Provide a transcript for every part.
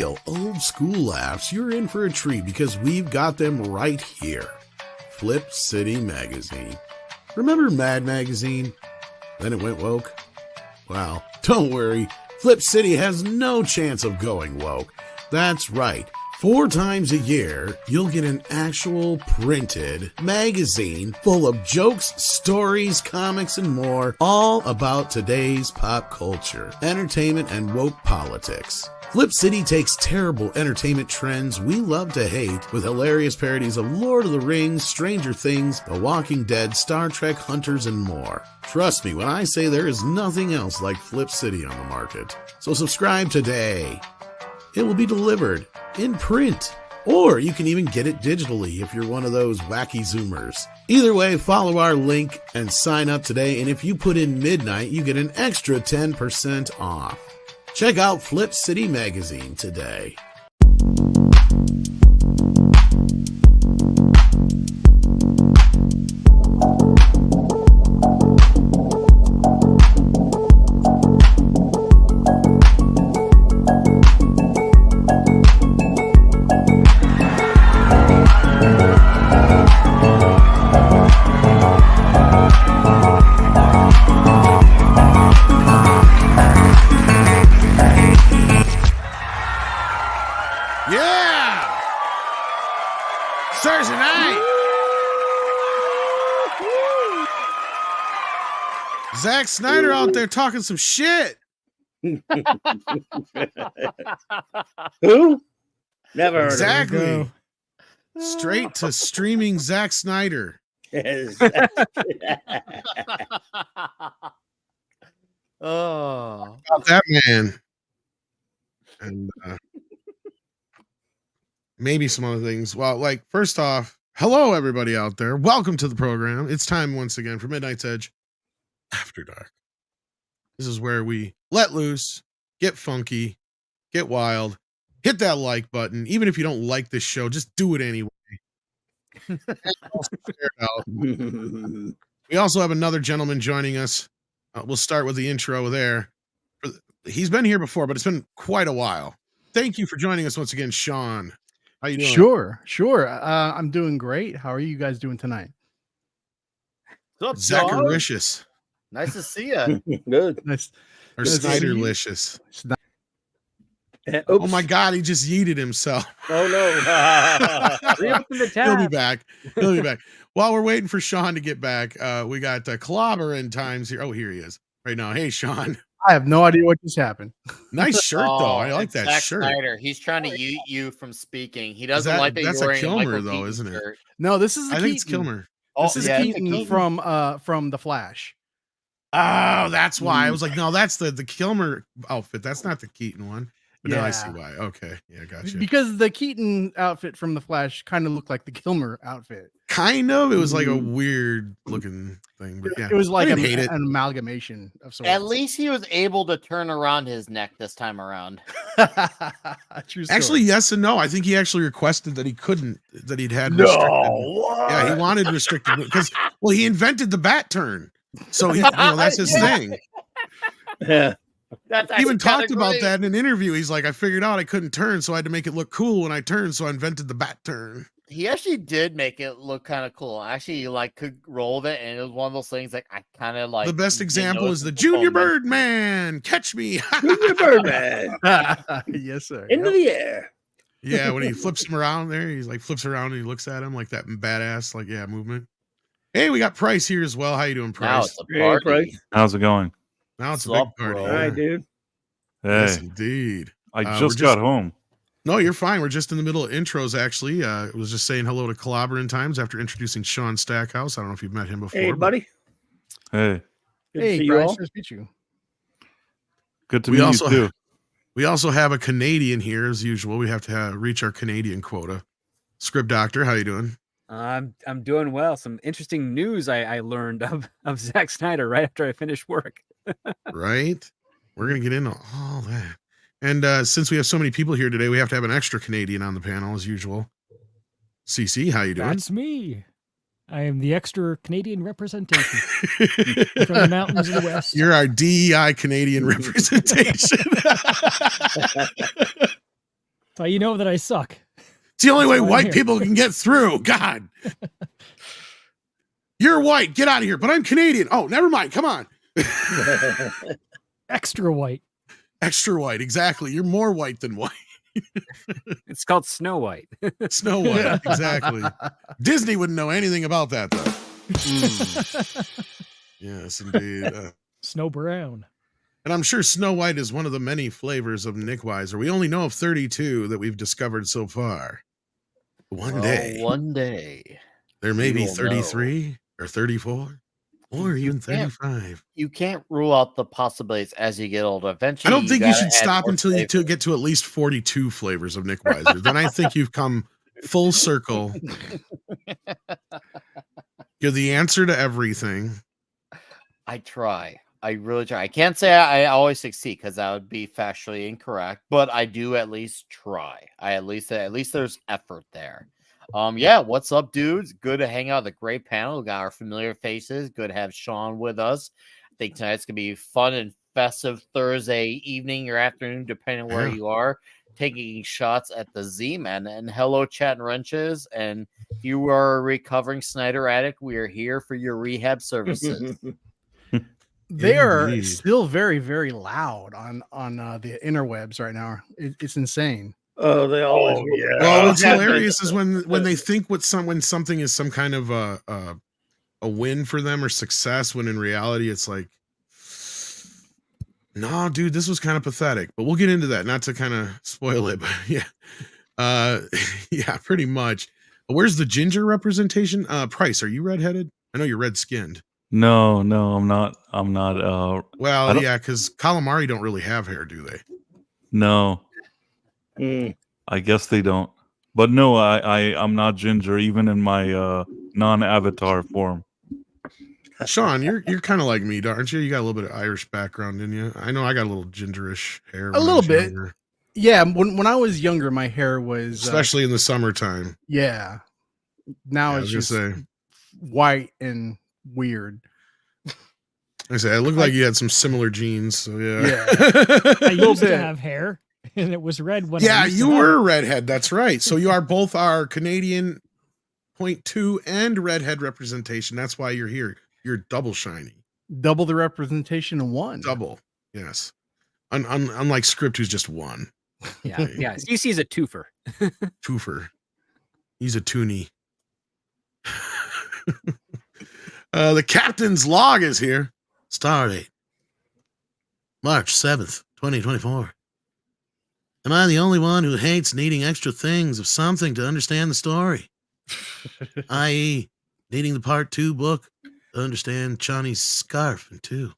Old school laughs, you're in for a treat because we've got them right here. Flip City Magazine. Remember Mad Magazine? Then it went woke? Well, don't worry. Flip City has no chance of going woke. That's right. 4 times a year, you'll get an actual printed magazine full of jokes, stories, comics, and more, all about today's pop culture, entertainment, and woke politics. Flip City takes terrible entertainment trends we love to hate with hilarious parodies of Lord of the Rings, Stranger Things, The Walking Dead, Star Trek, Hunters, and more. Trust me when I say there is nothing else like Flip City on the market. So subscribe today. It will be delivered in print, or you can even get it digitally if you're one of those wacky Zoomers. Either way, follow our link and sign up today, and if you put in midnight, you get an extra 10% off. Check out Flip City Magazine today. Zack Snyder out there talking some shit. Who? Never heard exactly. of him. Straight to streaming Zack Snyder. Oh, that man. And maybe some other things. Well, like, first off, hello, everybody out there. Welcome to the program. It's time once again for Midnight's Edge After Dark. This is where we let loose, get funky, get wild, hit that like button. Even if you don't like this show, just do it anyway. We also have another gentleman joining us. We'll start with the intro there. He's been here before, but it's been quite a while. Thank you for joining us once again, Sean. How you doing? Sure. I'm doing great. How are you guys doing tonight? what's up, dog? Zacharicious. Nice to see you. Good. Nice. Or Nice to see you. Snyderlicious. Oops. Oh my God, he just yeeted himself. Oh no. Reopen the He'll be tab. back. He'll be back. While we're waiting for Sean to get back, we got Clobber in times here. Oh, here he is right now. Hey, Sean. I have no idea what just happened. Nice shirt, though. I like it's that Zack shirt. Snyder. He's trying to mute you from speaking. He doesn't that- like that that's you're a wearing Kilmer, Michael though, Keaton isn't it? shirt. No, this is I think it's Kilmer. Oh, This is yeah, it's Keaton from The Flash. Oh, that's why. I was like, no, that's the Kilmer outfit. That's not the Keaton one. But now I see why. Okay. Yeah, gotcha. Because the Keaton outfit from The Flash kind of looked like the Kilmer outfit. Kind of. It was like a weird looking thing. But yeah, It was like I an didn't hate it. amalgamation of sorts. At least he was able to turn around his neck this time around. True story. Actually, yes and no. I think he actually requested that he couldn't, that he'd had restricted. Yeah, he wanted restricted because, well, he invented the bat turn. So he, that's his thing. Yeah. That's He even actually talked kinda about great. that in an interview. He's like, I figured out I couldn't turn, so I had to make it look cool when I turned. So I invented the bat turn. He actually did make it look kind of cool. Actually, he, like, could roll it, and it was one of those things like I kind of like. The best didn't example know is the it was Junior momentum. Bird Man. Catch me. Junior Birdman. Yes, sir. Into Yep. the air. Yeah, when he flips him around there, he's like flips around and he looks at him like that badass, like, yeah, movement. Hey, we got Price here as well. How you doing, Now Price? it's a Hey, party. Price. How's it going? Now it's a Sup, big party. bro? All right, dude. Hey, Yes, indeed. I we're just got home. No, you're fine. We're just in the middle of intros, actually. I was just saying hello to Clobber in times after introducing Sean Stackhouse. I don't know if you've met him before. Hey, but buddy. Hey, Good to Hey, see you Bryce, all. nice to meet you. good to We meet also you too. We also have a Canadian here, as usual. We have to reach our Canadian quota. Script Doctor, how you doing? I'm doing well. Some interesting news I learned of Zack Snyder right after I finished work. Right? We're going to get into all that. And since we have so many people here today, we have to have an extra Canadian on the panel, as usual. CC, how you doing? That's me. I am the extra Canadian representation from the mountains of the West. You're our DEI Canadian representation. That's how you know that I suck. It's the only way That's why I'm white here. people can get through. God. You're white. Get out of here. But I'm Canadian. Oh, never mind. Come on. Extra white. Extra white. Exactly. You're more white than white. It's called Snow White. Snow White. Exactly. Disney wouldn't know anything about that, though. Yes, indeed. Snow brown. And I'm sure Snow White is one of the many flavors of Nick Weiser. We only know of 32 that we've discovered so far. One day, One day. there may be we will 33 or 34 or even 35. You can't rule out the possibilities as you get older. Eventually, I don't think you gotta should add stop more until you flavor. get to at least 42 flavors of Nick Weiser. Then I think you've come full circle. You're the answer to everything. I try. I really try. I can't say I always succeed because that would be factually incorrect, but I do at least try. At least there's effort there. Yeah, what's up, dudes? Good to hang out with a great panel. We got our familiar faces. Good to have Sean with us. I think tonight's gonna be fun and festive Thursday evening or afternoon, depending on where Yeah. you are. Taking shots at the Z-Man. And hello, chat and wrenches. And if you are a recovering Snyder addict, we are here for your rehab services. They are Indeed. still very, very loud on the interwebs right now. It's insane. Oh, they always. Well, what's hilarious is when they think when something is some kind of a win for them or success, when in reality it's like, no, dude, this was kind of pathetic. But we'll get into that, not to kind of spoil it, but yeah, yeah, pretty much. Where's the ginger representation? Price, are you redheaded? I know you're red skinned. No, I'm not. I Well, don't- yeah, because calamari don't really have hair, do they? No, Mm. I guess they don't. But no, I'm not ginger, even in my non-avatar form. Sean, you're kind of like me, aren't you? You got a little bit of Irish background, didn't you? I know I got a little gingerish hair. A when I little was bit. younger, Yeah, when I was younger, my hair was especially in the summertime. yeah. Now Yeah, I it's was just gonna say, white and weird. I say, it looked like you had some similar genes. So yeah, I used to bit. have hair, and it was red when I yeah, used to you have were it. a redhead. That's right. So you are both our Canadian 0.2 and redhead representation. That's why you're here. You're double shiny. Double the representation in one. Double. Yes. Unlike Script, who's just one. Yeah, yeah. CC's a twofer. Twofer. He's a toonie. The captain's log is here. Stardate. March 7th, 2024. Am I the only one who hates needing extra things of something to understand the story? I.e., needing the part 2 book to understand Johnny's scarf in 2.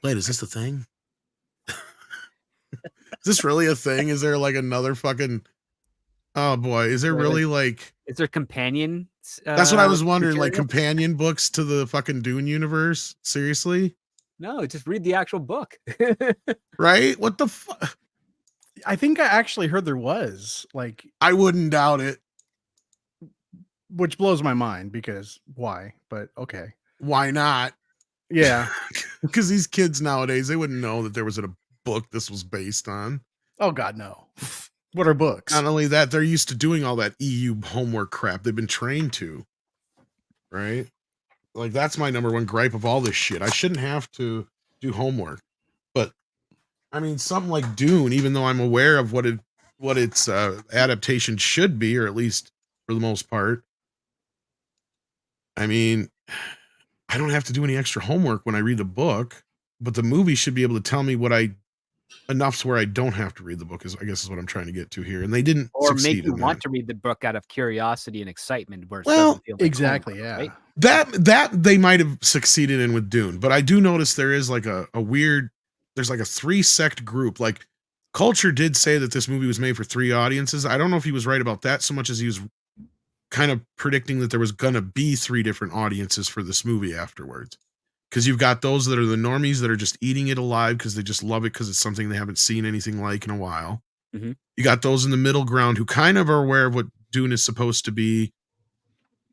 Wait, is this the thing? Is this really a thing? Is there like another fucking... Oh boy, is there really like... Is there companion? That's what I was wondering, like material? companion books to the fucking Dune universe? Seriously? No, just read the actual book. Right? What the fuck? I think I actually heard there was like, I wouldn't doubt it. which blows my mind because why? But okay, Why not? yeah. Because these kids nowadays, they wouldn't know that there was a book this was based on. Oh God, no. What are books? Not only that, they're used to doing all that EU homework crap they've been trained to. Right? Like, that's my number one gripe of all this shit. I shouldn't have to do homework. But, I mean, something like Dune, even though I'm aware of what its adaptation should be, or at least for the most part, I mean, I don't have to do any extra homework when I read the book, but the movie should be able to tell me enough to where I don't have to read the book, I guess is what I'm trying to get to here. And they didn't Or succeed make you in want that. to read the book out of curiosity and excitement. Where it Well, doesn't feel like exactly. homework, Yeah. right? That they might have succeeded in with Dune, but I do notice there is like a weird, there's like a 3-sect group. Like, Culture did say that this movie was made for 3 audiences. I don't know if he was right about that so much as he was kind of predicting that there was gonna be 3 different audiences for this movie afterwards. Because you've got those that are the normies that are just eating it alive because they just love it because it's something they haven't seen anything like in a while. Mhm. You got those in the middle ground who kind of are aware of what Dune is supposed to be,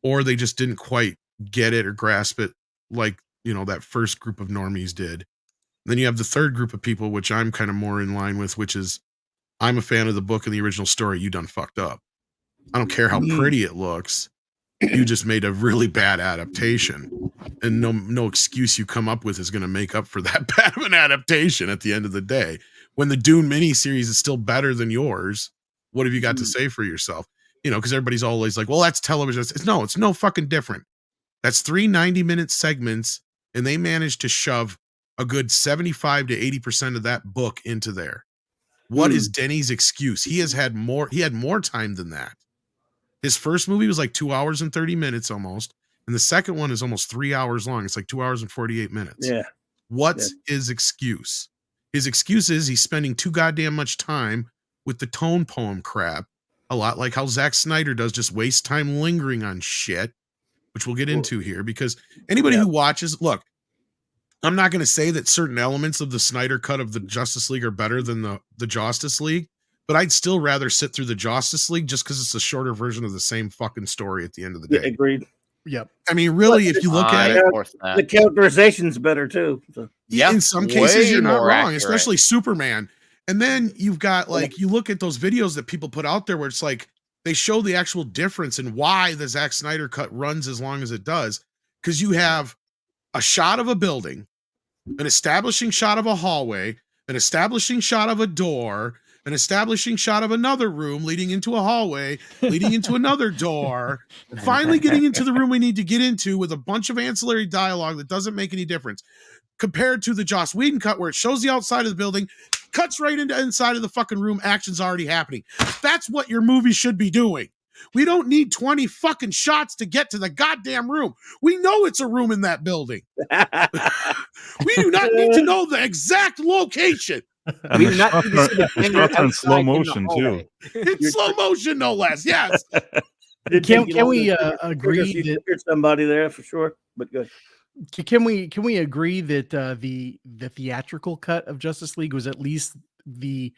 or they just didn't quite get it or grasp it like, that first group of normies did. Then you have the third group of people, which I'm kind of more in line with, which is I'm a fan of the book and the original story. You done fucked up. I don't care how pretty it looks. You just made a really bad adaptation, and no excuse you come up with is going to make up for that bad of an adaptation at the end of the day. When the Dune miniseries is still better than yours, what have you got to say for yourself? You know, because everybody's always like, well, that's television. It's no fucking different. That's 3 90-minute segments, and they managed to shove a good 75 to 80% of that book into there. What is Denny's excuse? He had more time than that. His first movie was like 2 hours and 30 minutes almost. And the second one is almost 3 hours long. It's like 2 hours and 48 minutes. Yeah. What's his excuse? His excuse is he's spending too goddamn much time with the tone poem crap. A lot like how Zack Snyder does, just waste time lingering on shit, which we'll get into here. Because anybody who watches, look, I'm not going to say that certain elements of the Snyder cut of the Justice League are better than the Justice League. But I'd still rather sit through the Justice League just because it's a shorter version of the same fucking story at the end of the day. Yeah, agreed. Yep. I mean, really, if you look at it, the characterization's better too. So. Yeah, in some cases you're not wrong, especially Superman. And then you've got like, you look at those videos that people put out there where it's like they show the actual difference and why the Zack Snyder cut runs as long as it does. Because you have a shot of a building, an establishing shot of a hallway, an establishing shot of a door, an establishing shot of another room leading into a hallway, leading into another door, finally getting into the room we need to get into with a bunch of ancillary dialogue that doesn't make any difference. Compared to the Joss Whedon cut where it shows the outside of the building, cuts right into inside of the fucking room, action's already happening. That's what your movie should be doing. We don't need 20 fucking shots to get to the goddamn room. We know it's a room in that building. We do not need to know the exact location. And the shots are in slow motion too. In slow motion, no less. Yes. Can we agree that there's somebody there for sure? But good. Can we agree that the theatrical cut of Justice League was at least the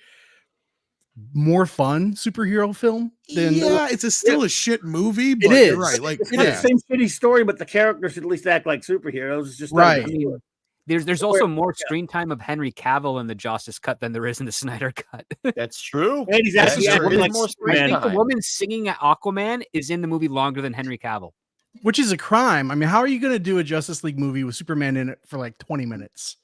more fun superhero film than it's still a shit movie, but it is you're right. Like it's not the same shitty story, but the characters at least act like superheroes. It's just right. I mean, there's also more screen time of Henry Cavill in the Justice cut than there is in the Snyder cut. That's true. And he's actually acting like more screen I think time. the woman singing at Aquaman is in the movie longer than Henry Cavill. Which is a crime. I mean, how are you going to do a Justice League movie with Superman in it for like 20 minutes?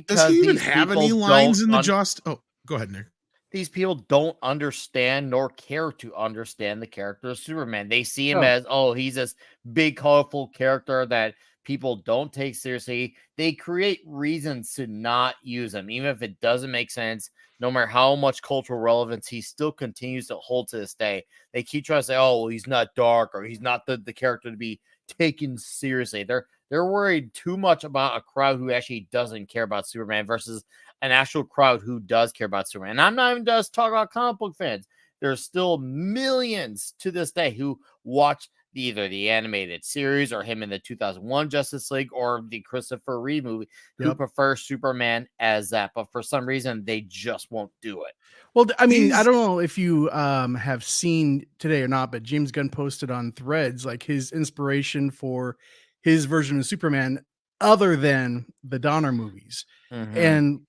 Does he even have any lines in the Justice? Oh, go ahead, Nick. These people don't understand nor care to understand the character of Superman. They see him as, he's this big, colorful character that people don't take seriously. They create reasons to not use him, even if it doesn't make sense. No matter how much cultural relevance he still continues to hold to this day, they keep trying to say, "Oh, well, he's not dark, or he's not the character to be taken seriously." They're worried too much about a crowd who actually doesn't care about Superman versus an actual crowd who does care about Superman. And I'm not even just talking about comic book fans. There's still millions to this day who watch either the animated series or him in the 2001 Justice League or the Christopher Reeve movie who prefer Superman as that. But for some reason, they just won't do it. Well, I mean, I don't know if you have seen today or not, but James Gunn posted on Threads like his inspiration for his version of Superman other than the Donner movies. Mm-hmm. And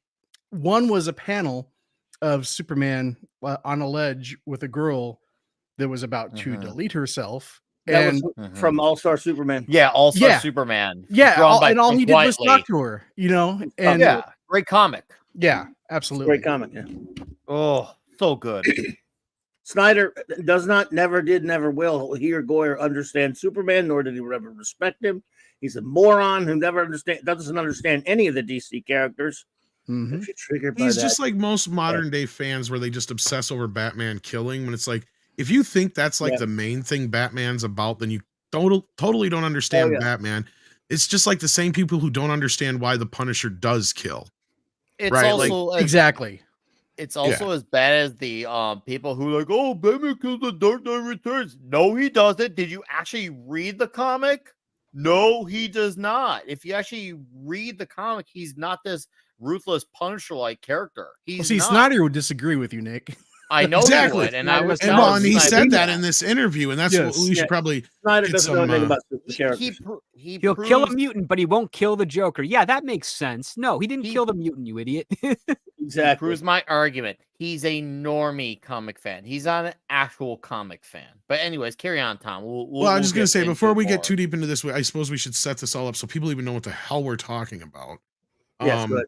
one was a panel of Superman on a ledge with a girl that was about to delete herself. That was from All-Star Superman. Yeah, All-Star Superman. Yeah, and all he did was talk to her, you know? And great comic. Yeah, absolutely. Great comic, yeah. Oh, so good. Snyder does not, never did, never will, he or Goyer understand Superman, nor did he ever respect him. He's a moron who doesn't understand any of the DC characters. Mm-hmm. If you're triggered by He's that. just like most modern day fans where they just obsess over Batman killing when it's like, if you think that's like the main thing Batman's about, then you totally don't understand Batman. It's just like the same people who don't understand why the Punisher does kill. It's right? also Like, exactly. It's also as bad as the people who are like, oh, Batman kills the Dark Knight Returns. No, he doesn't. Did you actually read the comic? No, he does not. If you actually read the comic, he's not this ruthless Punisher-like character. He's Snyder would disagree with you, Nick. I know Exactly. you would, and I was And telling well, and he Snyder said that in this interview, and that's what Yes. we should probably Snyder get doesn't know some. anything about the he, characters. He'll kill a proves- mutant, but he won't kill the Joker. Yeah, that makes sense. No, he didn't kill the mutant, you idiot. He Exactly. proves my argument. He's a normie comic fan. He's not an actual comic fan. But anyways, carry on, Tom. Well, I'm just we'll gonna get say into before it we more. get too deep into this, I suppose we should set this all up so people even know what the hell we're talking about. Yes, good.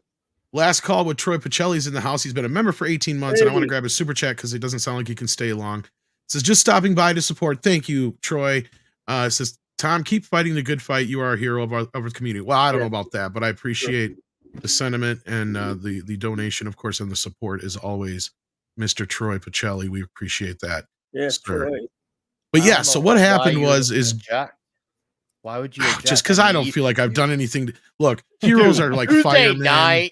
Last call with Troy Pacelli's in the house. He's been a member for 18 months, and I want to Hey. grab his super chat because it doesn't sound like he can stay long. It says, just stopping by to support. Thank you, Troy. It says, Tom, keep fighting the good fight. You are a hero of our community. Well, I don't know about that, but I appreciate the sentiment and the donation, of course, and the support is always Mr. Troy Pacelli. We appreciate that. Yes, sir. Troy. But I yeah, don't so know what why happened you was would is object. Why would you object? just because I don't feel like I've done anything. Look, heroes are like firemen,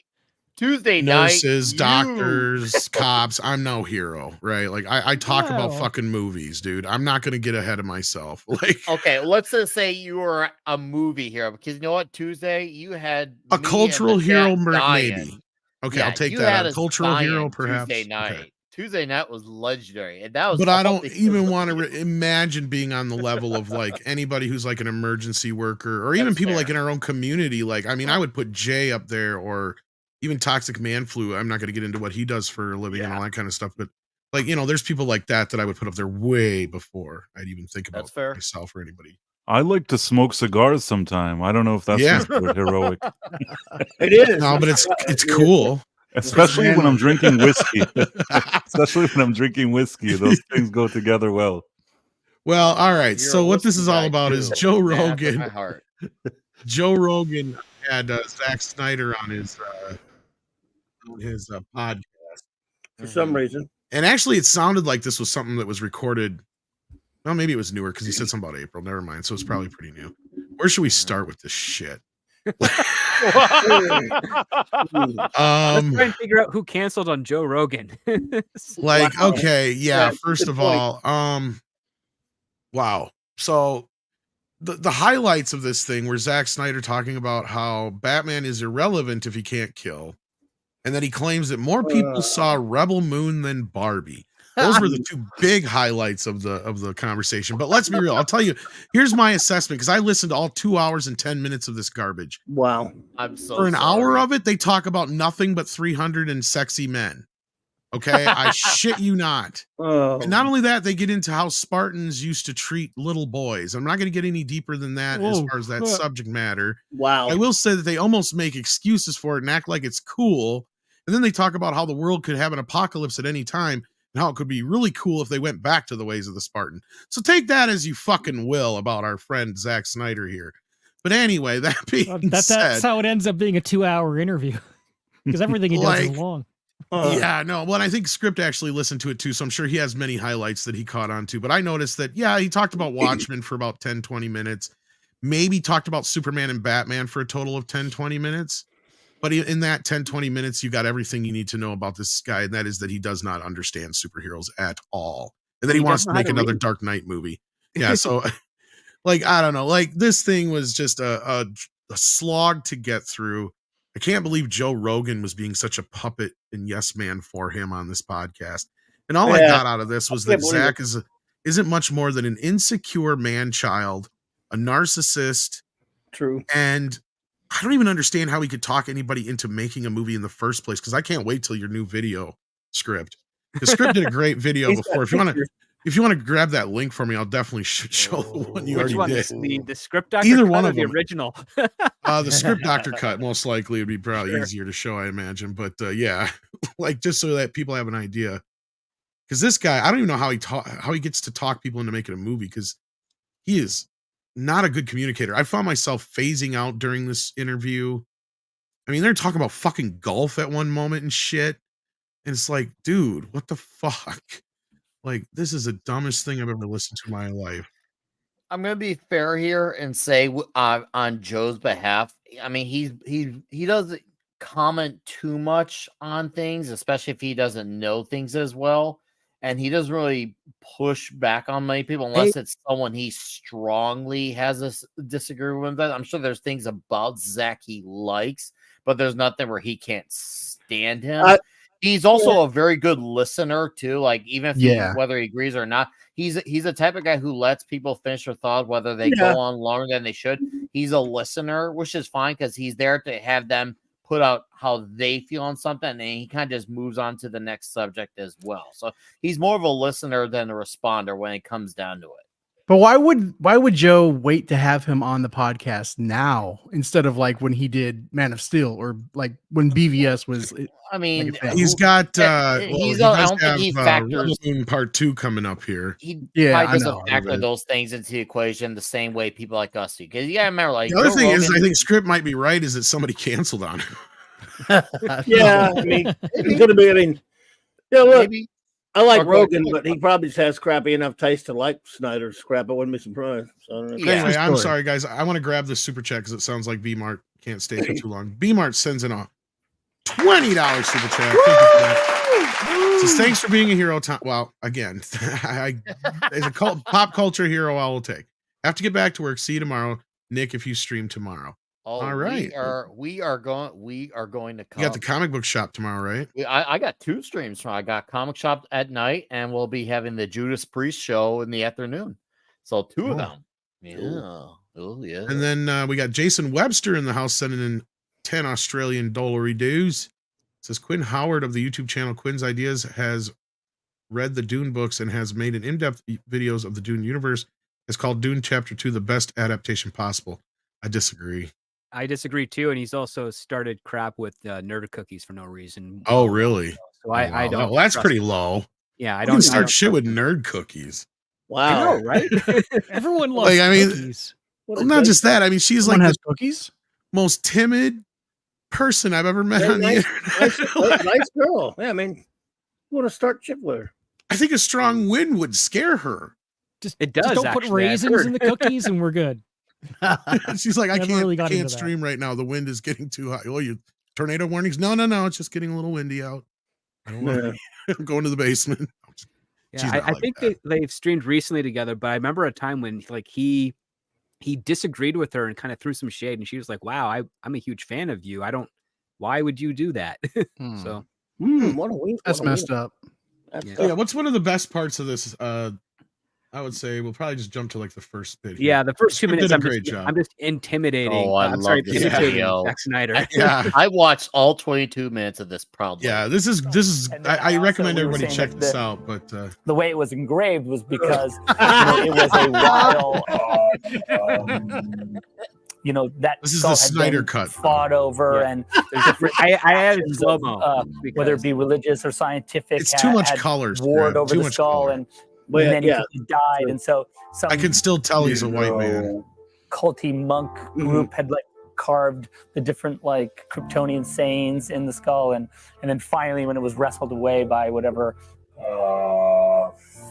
Tuesday nurses, night, doctors, cops. I'm no hero, right? Like I talk about Well. fucking movies, dude. I'm not gonna get ahead of myself. Like Okay, let's just say you were a movie hero because you know what? Tuesday you had a me and cultural the hero, cat dying. maybe. Okay, Yeah, I'll take you that. had A us cultural hero, dying perhaps. Tuesday Okay. night. Tuesday night was legendary, and that was. But I all don't because even of want to you. imagine being on the level of like anybody who's like an emergency worker or even That's people like fair. in our own community. Like, I mean, I would put Jay up there or even Toxic Man Flu. I'm not going to get into what he does for a living and all that kind of stuff. But like, you know, there's people like that I would put up there way before I'd even think about That's fair. myself or anybody. I like to smoke cigars sometime. I don't know if that's Yeah. considered heroic, It is. No, but it's cool. especially when I'm drinking whiskey. Well, Especially when I'm drinking whiskey, those things go together well. all right. You're So a what this whiskey is all guy, about is too. Joe Man after Rogan. my heart. Joe Rogan had Zack Snyder on his podcast. For some reason. And actually, it sounded like this was something that was recorded. Well, maybe it was newer because he said something about April. Never mind. So it's probably pretty new. Where should we start with this shit? Let's try and figure out who canceled on Joe Rogan. Like, Wow. okay, yeah. Right, First good of point. all, wow. So the highlights of this thing were Zack Snyder talking about how Batman is irrelevant if he can't kill, and that he claims that more people saw Rebel Moon than Barbie. Those were the two big highlights of the conversation. But let's be real. I'll tell you, here's my assessment because I listened to all 2 hours and 10 minutes of this garbage. Wow. I'm so For an sorry. hour of it, they talk about nothing but 300 and sexy men. Okay, I shit you not. Oh. And not only that, they get into how Spartans used to treat little boys. I'm not going to get any deeper than that as Whoa. far as that subject matter. Wow. I will say that they almost make excuses for it and act like it's cool. And then they talk about how the world could have an apocalypse at any time and how it could be really cool if they went back to the ways of the Spartan. So take that as you fucking will about our friend Zack Snyder here. But anyway, that being That's said, how it ends up being a 2-hour interview because everything he does is Like, long. yeah, no. Well, I think Script actually listened to it too, so I'm sure he has many highlights that he caught on to. But I noticed that, yeah, he talked about Watchmen for about 10, 20 minutes. Maybe talked about Superman and Batman for a total of 10, 20 minutes. But in that 10, 20 minutes, you got everything you need to know about this guy, and that is that he does not understand superheroes at all. And that he wants to make another Dark Knight movie. Yeah, so, like, I don't know. Like, this thing was just a slog to get through. I can't believe Joe Rogan was being such a puppet and yes man for him on this podcast. And all I Yeah. got out of this was I that can't believe Zach isn't much more than an insecure man-child, a narcissist, True. and I don't even understand how he could talk anybody into making a movie in the first place, because I can't wait till your new video Script. The Script did a great video He's got before. pictures. If you want to grab that link for me, I'll definitely show the one you Which already one? did. The script doctor Either cut one or of the them. original? The Script Doctor cut most likely would be probably easier to show, I imagine. But yeah, like just so that people have an idea. Because this guy, I don't even know how he gets to talk people into making a movie, because he is not a good communicator. I found myself phasing out during this interview. I mean, they're talking about fucking golf at one moment and shit. And it's like, dude, what the fuck? Like, this is the dumbest thing I've ever listened to in my life. I'm gonna be fair here and say on Joe's behalf. I mean, he doesn't comment too much on things, especially if he doesn't know things as well, and he doesn't really push back on many people unless it's someone he strongly has a disagreement with. I'm sure there's things about Zach he likes, but there's nothing where he can't stand him. He's also a very good listener too. Like even if Yeah. whether he agrees or not, he's the type of guy who lets people finish their thought, whether they Yeah. go on longer than they should. He's a listener, which is fine because he's there to have them put out how they feel on something, and he kind of just moves on to the next subject as well. So he's more of a listener than a responder when it comes down to it. But why would Joe wait to have him on the podcast now instead of like when he did Man of Steel or like when BVS was? I mean, He's got he's. I don't think he factors Rebel Part 2 coming up here. He Yeah, I probably know. doesn't factor those things into the equation the same way people like us do. Because yeah, I remember like The other Joe thing is, Rogan- I think Script might be right. Is that somebody canceled on him? Yeah, I mean, it could have been. I mean, yeah, look, maybe. I like Or go- Rogan, but he probably just has crappy enough taste to like Snyder's crap. I wouldn't be surprised. So, I don't know. Yeah. Anyway, I'm story. sorry, guys. I want to grab this super chat because it sounds like B-Mart can't stay for too long. B-Mart sends in a $20 super chat. Thank you for that. Says, thanks for being a hero. Well, again, as a pop culture hero, I will take. Have to get back to work. See you tomorrow, Nick. If you stream tomorrow, Oh, all right. We are going to come. You got the comic book shop tomorrow, right? I got 2 streams tomorrow. I got Comic Shop at night, and we'll be having the Judas Priest show in the afternoon. So 2 of them. Yeah. Oh yeah. And then we got Jason Webster in the house sending in 10 Australian dollary dues. Says Quinn Howard of the YouTube channel Quinn's Ideas has read the Dune books and has made an in-depth videos of the Dune universe. It's called Dune Chapter 2, the best adaptation possible. I disagree. I disagree too, and he's also started crap with nerd cookies for no reason. Oh, really? So I don't. Well, that's trust pretty him. low. Yeah, I I don't don't start trust shit with him. nerd cookies. I Wow. know, right? Everyone loves Like, I mean, cookies. What a Well, not great- just that. I mean, she's Someone like has the cookies. most timid person I've ever met Very on the nice, internet. nice girl. Yeah, I mean, you want to start chip with her. I think a strong wind would scare her. It does. Just don't put actually, I've raisins heard. in the cookies, and we're good. She's like, I Never can't, really got can't into that. stream right now. The wind is getting too high. Oh, you tornado warnings? No. It's just getting a little windy out. I don't want to go into the basement. Yeah, She's I not like think that. they've streamed recently together, but I remember a time when like he disagreed with her and kind of threw some shade, and she was like, "Wow, I'm a huge fan of you. Why would you do that?" So What a week. That's messed up. Yeah. So, yeah, what's one of the best parts of this? I would say we'll probably just jump to like the first bit. here. yeah, the first 2 Script minutes, did a great job. I'm just intimidating. Oh, I I'm love sorry, this imitating video. Zack Snyder. Yeah. I watched all 22 minutes of this probably. Yeah, this is. And then I also recommend we were everybody saying check that this the- out. But The way it was engraved was because it was a while. That This is skull the had Snyder been cut. fought over, Yeah. and I added factions slow of, mo. whether it be religious or scientific, it's too much had colors. warred man, over too the much skull, color. and Well, many yeah. people died, and so some I can still tell he's a white man. culty monk group had like carved the different like Kryptonian sayings in the skull, and then finally when it was wrestled away by whatever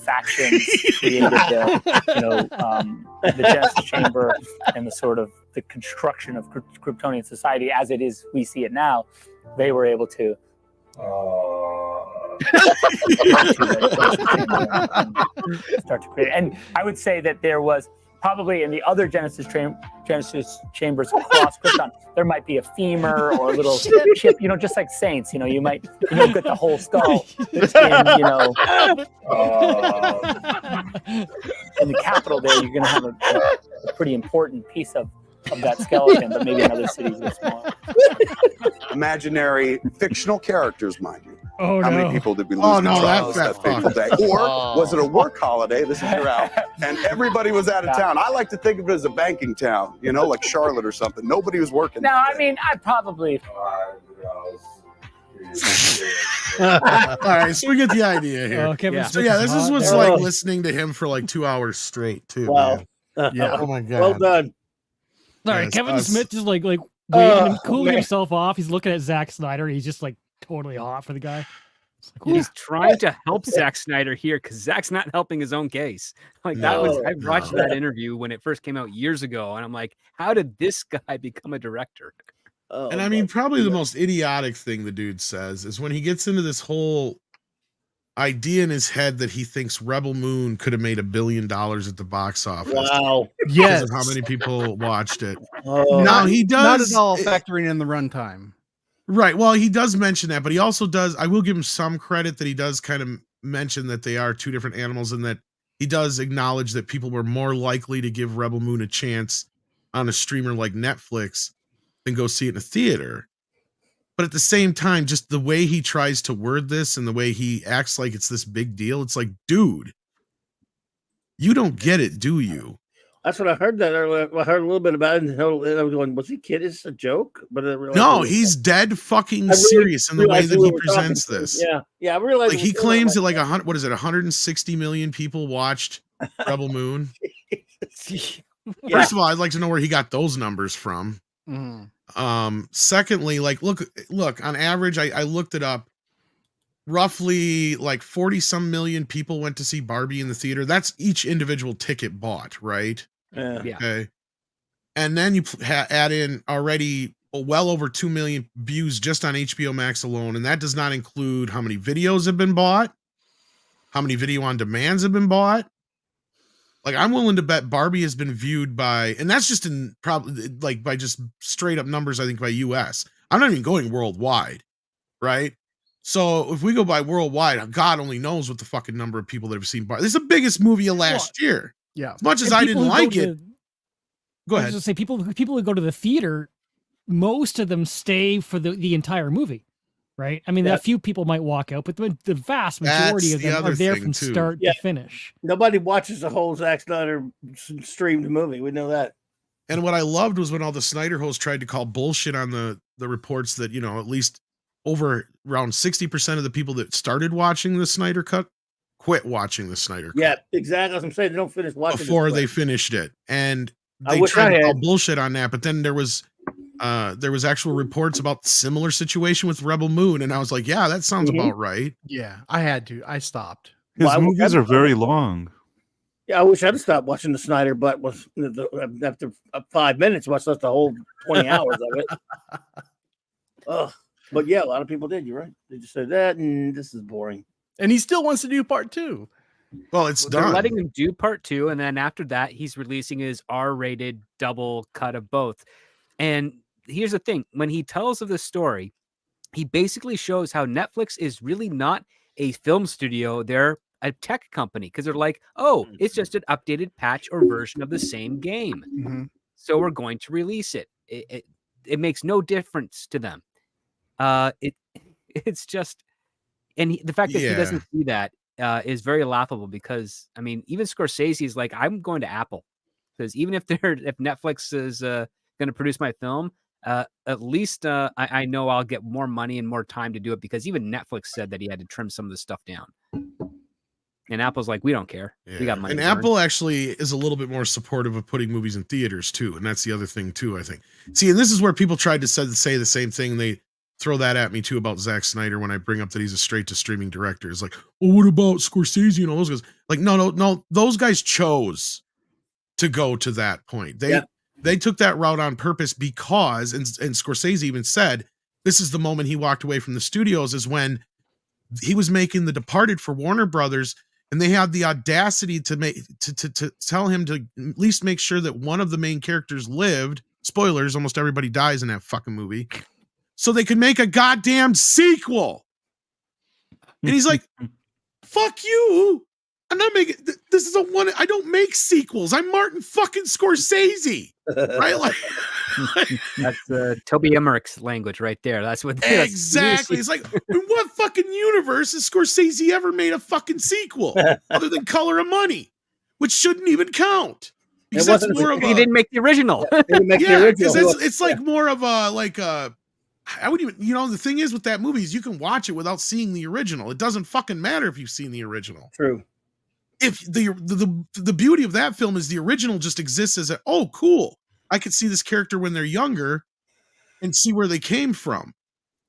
factions created the Genesis Chamber and the sort of the construction of Kryptonian society as it is we see it now, they were able to start to create. And I would say that there was probably in the other Genesis chambers across Krypton, there might be a femur or a little chip, just like Saints, you might get the whole skull in the capital there. You're going to have a pretty important piece of that skeleton, but maybe in other cities it's smaller. Imaginary fictional characters, mind you. Oh How no! many people did we lose? Oh, to no, trials that fateful day? Or was it a work holiday? This is your out, and everybody was out of town. I like to think of it as a banking town, like Charlotte or something. Nobody was working. No, that I day. mean, I probably. All right, so we get the idea here. Oh, Kevin Yeah. So Smith yeah, this is hot what's there. like listening to him for like 2 hours straight too. Wow. man. Yeah. Oh my god. Well done. Sorry, Yes, Kevin us. Smith just like waving, cooling man. himself off. He's looking at Zack Snyder. And he's just like totally hot for the guy. It's like, He's trying to help Zack Snyder here because Zack's not helping his own case. Like that was, I watched that interview when it first came out years ago, and I'm like, how did this guy become a director? Oh, And I mean, probably the most idiotic thing the dude says is when he gets into this whole idea in his head that he thinks Rebel Moon could have made $1 billion at the box office wow. because Yes. of how many people watched it. Oh, Now he Not does. at all factoring in the runtime. Right. Well, he does mention that, but he also does. I will give him some credit that he does kind of mention that they are two different animals, and that he does acknowledge that people were more likely to give Rebel Moon a chance on a streamer like Netflix than go see it in a theater. But at the same time, just the way he tries to word this and the way he acts like it's this big deal, it's like, dude, you don't get it, do you? That's what I heard that earlier. I heard a little bit about it, and I was going, "Was he kidding? Is this a joke?" But no, he's dead fucking serious in the way that he presents this. Yeah, I realize. Like he claims that like 100, what is it, 160 million people watched Rebel Moon. First of all, I'd like to know where he got those numbers from. Secondly, like look, on average, I looked it up. Roughly like 40 some million people went to see Barbie in the theater. That's each individual ticket bought, right? Yeah. Okay. And then you add in already well over 2 million views just on HBO Max alone. And that does not include how many videos have been bought, how many video on demands have been bought. Like I'm willing to bet Barbie has been viewed by, and that's just in probably like by just straight up numbers, I think by US. I'm not even going worldwide, right? So if we go by worldwide, God only knows what the fucking number of people that have seen Barbie. This is the biggest movie of last year. Yeah. As much as I didn't like it. Go ahead. I was just say people who go to the theater, most of them stay for the entire movie, right? I mean, a few people might walk out, but the vast majority of them are there from start to finish. Nobody watches the whole Zack Snyder streamed movie. We know that. And what I loved was when all the Snyder hosts tried to call bullshit on the reports that, you know, at least over around 60% of the people that started watching the Snyder Cut quit watching the Snyder Cut. Yeah, exactly. As I'm saying, they don't finish watching before they finished it. And they tried to call bullshit on that, but then there was actual reports about similar situation with Rebel Moon, and I was like, yeah, that sounds about right. Yeah, I had to. I stopped. His movies are very long. Yeah, I wish I'd stopped watching the Snyder, but was after 5 minutes, watched the whole 20 hours of it. Ugh. But yeah, a lot of people did. You're right. They just said that, and this is boring. And he still wants to do part 2. Well, it's done. They're letting him do part 2, and then after that, he's releasing his R-rated double cut of both. And here's the thing: when he tells of the story, he basically shows how Netflix is really not a film studio; they're a tech company, because they're like, "Oh, it's just an updated patch or version of the same game, so we're going to release it." It makes no difference to them. It's just, and the fact that he doesn't see that is very laughable, because I mean, even Scorsese is like, I'm going to Apple, because even if Netflix is going to produce my film, at least I know I'll get more money and more time to do it, because even Netflix said that he had to trim some of the stuff down. And Apple's like, we don't care. Yeah. We got money. And Apple actually is a little bit more supportive of putting movies in theaters too. And that's the other thing too, I think. See, and this is where people tried to say the same thing. They throw that at me too about Zack Snyder when I bring up that he's a straight to streaming director. It's like, well, what about Scorsese and all those guys? Like, no. Those guys chose to go to that point. They took that route on purpose because, and Scorsese even said, this is the moment he walked away from the studios, is when he was making The Departed for Warner Brothers, and they had the audacity to tell him to at least make sure that one of the main characters lived. Spoilers, almost everybody dies in that fucking movie. So they could make a goddamn sequel. And he's like, fuck you. I'm not making, this is I don't make sequels. I'm Martin fucking Scorsese. Right? Like, that's Toby Emmerich's language right there. That's what exactly. It's like, in what fucking universe has Scorsese ever made a fucking sequel other than Color of Money, which shouldn't even count? Because that's more of he didn't make the original. Because it's like more of a I wouldn't even, the thing is with that movie is you can watch it without seeing the original. It doesn't fucking matter if you've seen the original. True. If the beauty of that film is the original just exists as oh, cool, I could see this character when they're younger and see where they came from.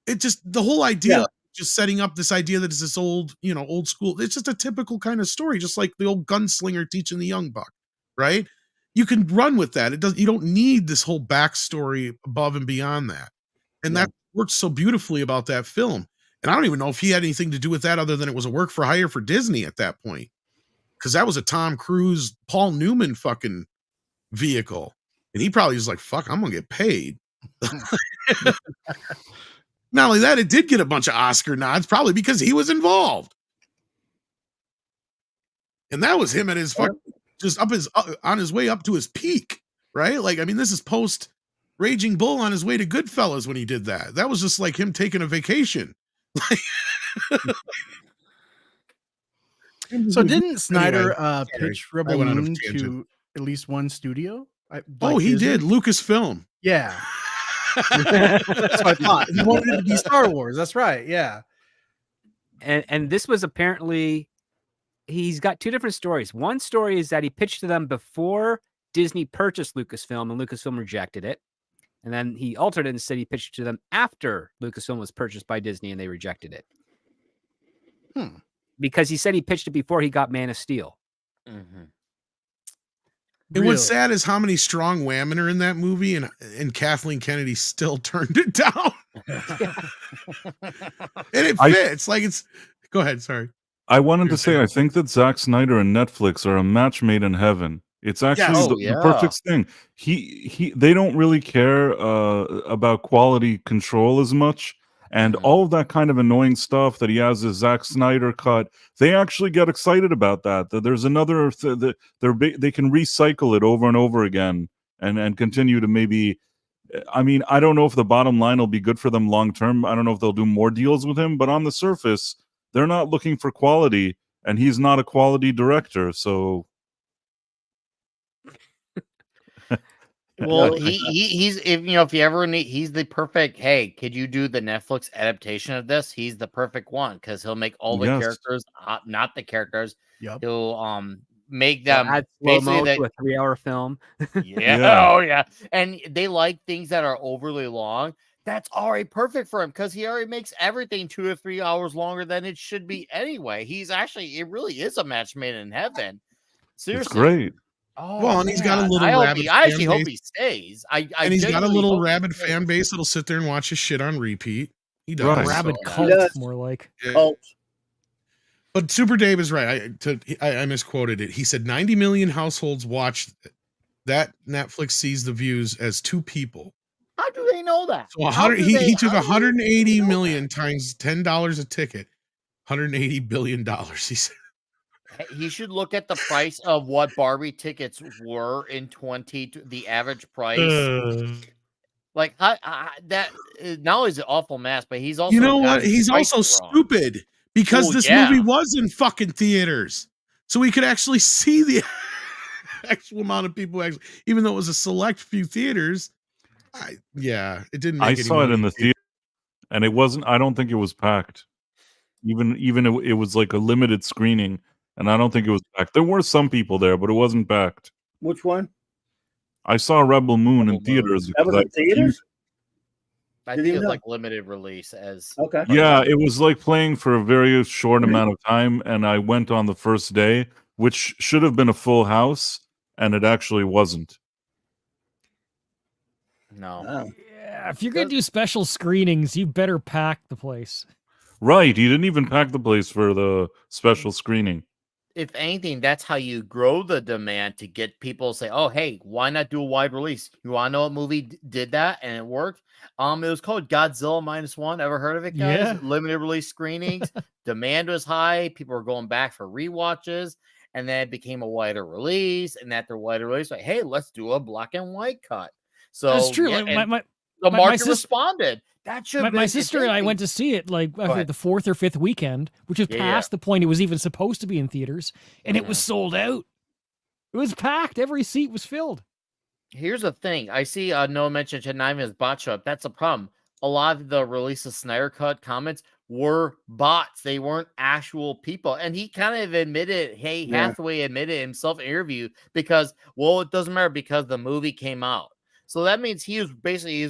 It just, the whole idea, just setting up this idea that it's this old, old school, it's just a typical kind of story, just like the old gunslinger teaching the young buck, right? You can run with that. You don't need this whole backstory above and beyond that. And that works so beautifully about that film. And I don't even know if he had anything to do with that other than it was a work for hire for Disney at that point. Because that was a Tom Cruise, Paul Newman fucking vehicle. And he probably was like, fuck, I'm going to get paid. Not only that, it did get a bunch of Oscar nods, probably because he was involved. And that was him at his just up on his way up to his peak, right? Like, I mean, this is post Raging Bull on his way to Goodfellas when he did that. That was just like him taking a vacation. So didn't Snyder Anyway, pitch I Rebel went on a Moon tangent. to at least one studio? He did. Lucasfilm. Yeah. That's what I thought. He wanted it to be Star Wars. That's right. Yeah. And this was apparently, he's got two different stories. One story is that he pitched to them before Disney purchased Lucasfilm, and Lucasfilm rejected it. And then he altered it and said he pitched to them after Lucasfilm was purchased by Disney, and they rejected it. Because he said he pitched it before he got Man of Steel. And what's sad is how many strong women are in that movie, and Kathleen Kennedy still turned it down. And it fits. Go ahead. Sorry. I wanted to say, I think that Zack Snyder and Netflix are a match made in heaven. It's actually the perfect thing. They don't really care about quality control as much. And all of that kind of annoying stuff that he has his Zack Snyder cut, they actually get excited about that. That there's another, they can recycle it over and over again and continue to maybe, I mean, I don't know if the bottom line will be good for them long term. I don't know if they'll do more deals with him, but on the surface, they're not looking for quality, and he's not a quality director. So, well, he's if you ever need, he's the perfect. Hey, could you do the Netflix adaptation of this? He's the perfect one because he'll make all the characters, not the characters. Yep. He'll make them add slow-mo to a 3-hour film. Oh yeah, and they like things that are overly long. That's already perfect for him because he already makes everything 2 to 3 hours longer than it should be anyway. It really is a match made in heaven. Seriously, it's great. Oh, well, and he's got a little rabid. I actually hope he stays. And he's got a little rabid fan base that'll sit there and watch his shit on repeat. He does. Right. Rabid cult, more like. Cult. But Super Dave is right. I misquoted it. He said 90 million households watched that. Netflix sees the views as 2 people. How do they know that? So he took 180 million times $10 a ticket, $180 billion. He said. He should look at the price of what Barbie tickets were in the average price. Like that. Not only is it awful math, but he's also what? He's also stupid because this movie was in fucking theaters, so we could actually see the actual amount of people. Actually, even though it was a select few theaters. It didn't. I saw it in the theater, and it wasn't. I don't think it was packed. Even it was like a limited screening, and I don't think it was packed. There were some people there, but it wasn't packed. Which one? I saw Rebel Moon in theaters. That was in theaters? I think it was like limited release as. Okay. Yeah, it was like playing for a very short amount of time, and I went on the first day, which should have been a full house, and it actually wasn't. No. Oh. Yeah, if you're gonna do special screenings, you better pack the place. Right, he didn't even pack the place for the special screening. If anything, that's how you grow the demand to get people to say, "Oh, hey, why not do a wide release? You want to know what movie did that and it worked?" It was called Godzilla -1. Ever heard of it, guys? Yeah. Limited release screenings. Demand was high. People were going back for rewatches, and then it became a wider release. And after wider release, like, hey, let's do a black and white cut. So That's true. Yeah, Like the market responded. That should. My sister and I went to see it like I think the 4th or 5th weekend, which was past the point it was even supposed to be in theaters, and it was sold out. It was packed. Every seat was filled. Here's the thing. I see Noah mentioned Chennai as bot shop. That's a problem. A lot of the release of Snyder Cut comments were bots. They weren't actual people. And he kind of admitted, hey, Hathaway admitted himself in interview because, well, it doesn't matter because the movie came out. So that means he's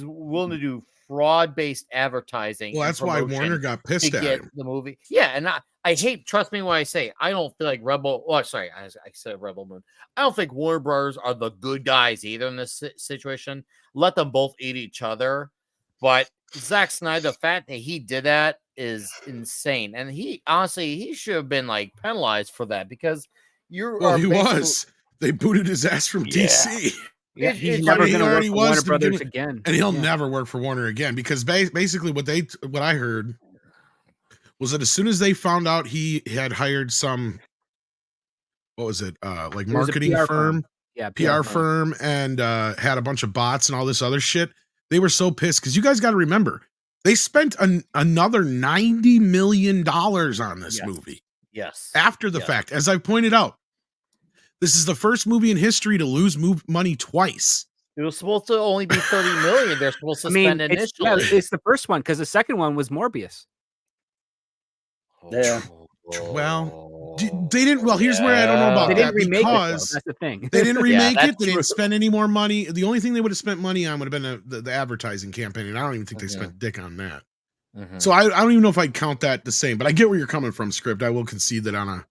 willing to do fraud-based advertising. Well, that's why Warner got pissed at him. The movie. Yeah, and I hate, trust me when I say, I don't feel like I said Rebel Moon. I don't think Warner Brothers are the good guys either in this situation. Let them both eat each other. But Zack Snyder, the fact that he did that is insane. And he should have been like penalized for that because he was. They booted his ass from DC. Yeah, It- he's it's- never I mean, going to he work already for was Warner to Brothers begin again. and he'll Yeah. never work for Warner again because basically what I heard was that as soon as they found out he had hired some, what was it, like It was a marketing PR firm, Yeah, PR firm, and had a bunch of bots and all this other shit, they were so pissed because you guys got to remember they spent another $90 million on this movie. Yes. After the fact, as I pointed out, this is the first movie in history to lose money twice. It was supposed to only be 30 million. They're supposed to spend initially. It's the first one because the second one was Morbius. Yeah. Well, they didn't. Well, here's where I don't know about They that didn't remake it, though. because That's the thing. they didn't remake that's it. They true. didn't spend any more money. The only thing they would have spent money on would have been the advertising campaign, and I don't even think they spent dick on that. So I don't even know if I'd count that the same. But I get where you're coming from, Script. I will concede that on a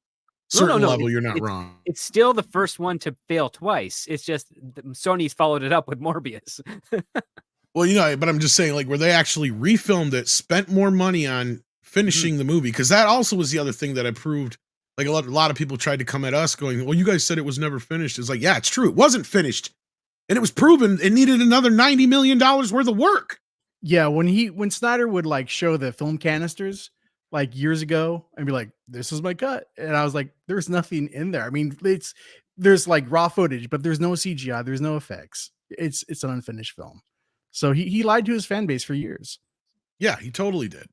certain level, you're not wrong. It's still the first one to fail twice. It's just Sony's followed it up with Morbius. Well, you know, but I'm just saying, like, where they actually refilmed it, spent more money on finishing the movie, because that also was the other thing that I proved. Like a lot of people tried to come at us going, well, you guys said it was never finished. It's like, yeah, it's true. It wasn't finished. And it was proven it needed another $90 million worth of work. Yeah, when Snyder would like show the film canisters like years ago and be like, this is my cut. And I was like, there's nothing in there. I mean, there's like raw footage, but there's no CGI, there's no effects. It's an unfinished film. So he lied to his fan base for years. Yeah, he totally did.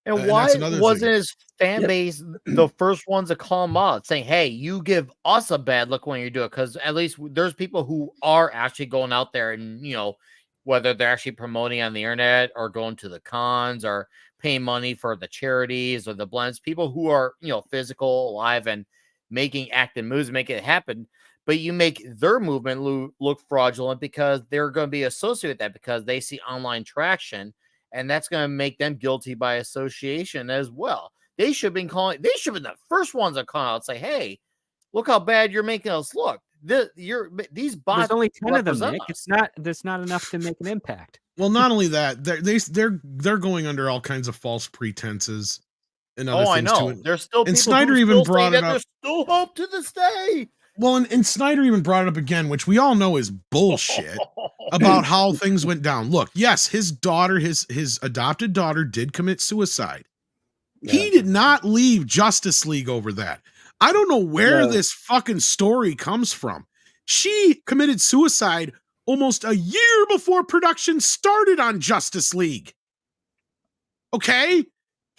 And why wasn't his fan base the first ones to call him out, saying, hey, you give us a bad look when you do it? Because at least there's people who are actually going out there and, you know, whether they're actually promoting on the internet or going to the cons or paying money for the charities or the blends, people who are, you know, physical, alive, and making active moves, making it happen. But you make their movement look fraudulent because they're going to be associated with that because they see online traction. And that's going to make them guilty by association as well. They should have been the first ones that call out and say, hey, look how bad you're making us look. These bots. There's only 10 of them, represent Nick. us. There's not enough to make an impact. Well, not only that, they're going under all kinds of false pretenses and other things I know. too. There's still and people Snyder who even still brought say it that up. there's still hope to this day. Well, and Snyder even brought it up again, which we all know is bullshit, about how things went down. Look, yes, his daughter, his adopted daughter, did commit suicide. Yeah. He did not leave Justice League over that. I don't know where this fucking story comes from. She committed suicide almost a year before production started on Justice League. Okay?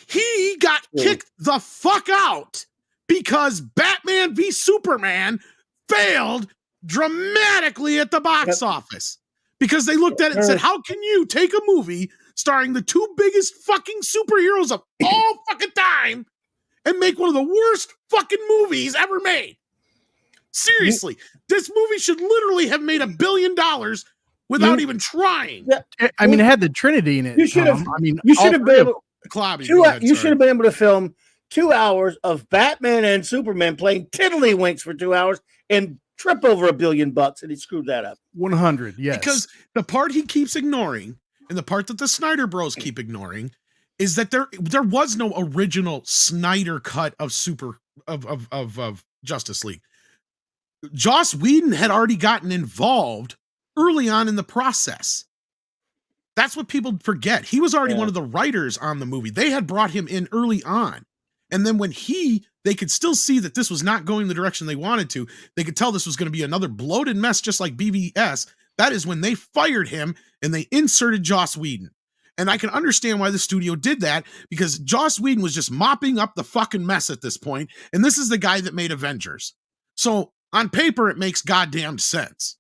He got kicked the fuck out because Batman v Superman failed dramatically at the box office. Because they looked at it and said, how can you take a movie starring the two biggest fucking superheroes of all fucking time and make one of the worst fucking movies ever made? Seriously, this movie should literally have made $1 billion without even trying. I mean, it had the Trinity in it. You should have. I mean, you should have been able. You should have been able to film 2 hours of Batman and Superman playing tiddlywinks for 2 hours and trip over $1 billion, and he screwed that up. 100, yes. Because the part he keeps ignoring, and the part that the Snyder Bros keep ignoring, is that there was no original Snyder cut of Justice League. Joss Whedon had already gotten involved early on in the process. That's what people forget. He was already one of the writers on the movie. They had brought him in early on. And then when they could still see that this was not going the direction they wanted to, they could tell this was going to be another bloated mess just like BVS. That is when they fired him and they inserted Joss Whedon. And I can understand why the studio did that, because Joss Whedon was just mopping up the fucking mess at this point. And this is the guy that made Avengers. So on paper, it makes goddamn sense.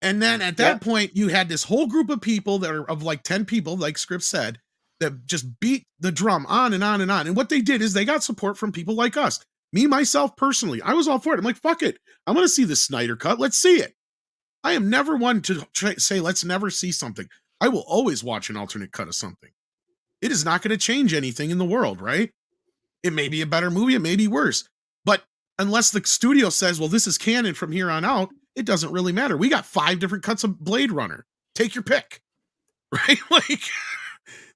And then at that point, you had this whole group of people that are of like 10 people, like Script said, that just beat the drum on and on and on. And what they did is they got support from people like us. Me, myself, personally, I was all for it. I'm like, fuck it. I'm going to see the Snyder cut. Let's see it. I am never one to say, let's never see something. I will always watch an alternate cut of something. It is not going to change anything in the world, right? It may be a better movie. It may be worse. But unless the studio says, well, this is canon from here on out, it doesn't really matter. We got 5 different cuts of Blade Runner. Take your pick, right? Like,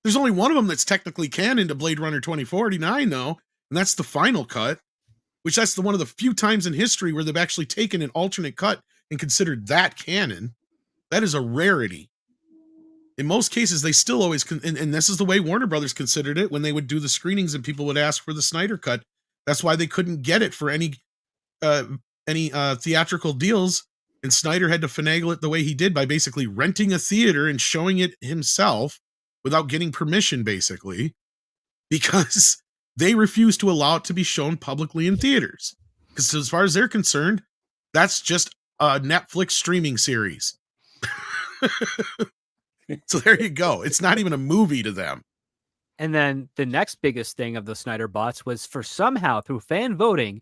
there's only one of them that's technically canon to Blade Runner 2049, though, and that's the final cut, which that's one of the few times in history where they've actually taken an alternate cut and considered that canon, that is a rarity. In most cases, they still always, and this is the way Warner Brothers considered it when they would do the screenings and people would ask for the Snyder cut. That's why they couldn't get it for any theatrical deals. And Snyder had to finagle it the way he did by basically renting a theater and showing it himself without getting permission, basically, because they refused to allow it to be shown publicly in theaters. Because as far as they're concerned, that's just a Netflix streaming series. So there you go. It's not even a movie to them. And then the next biggest thing of the Snyder bots was for somehow through fan voting,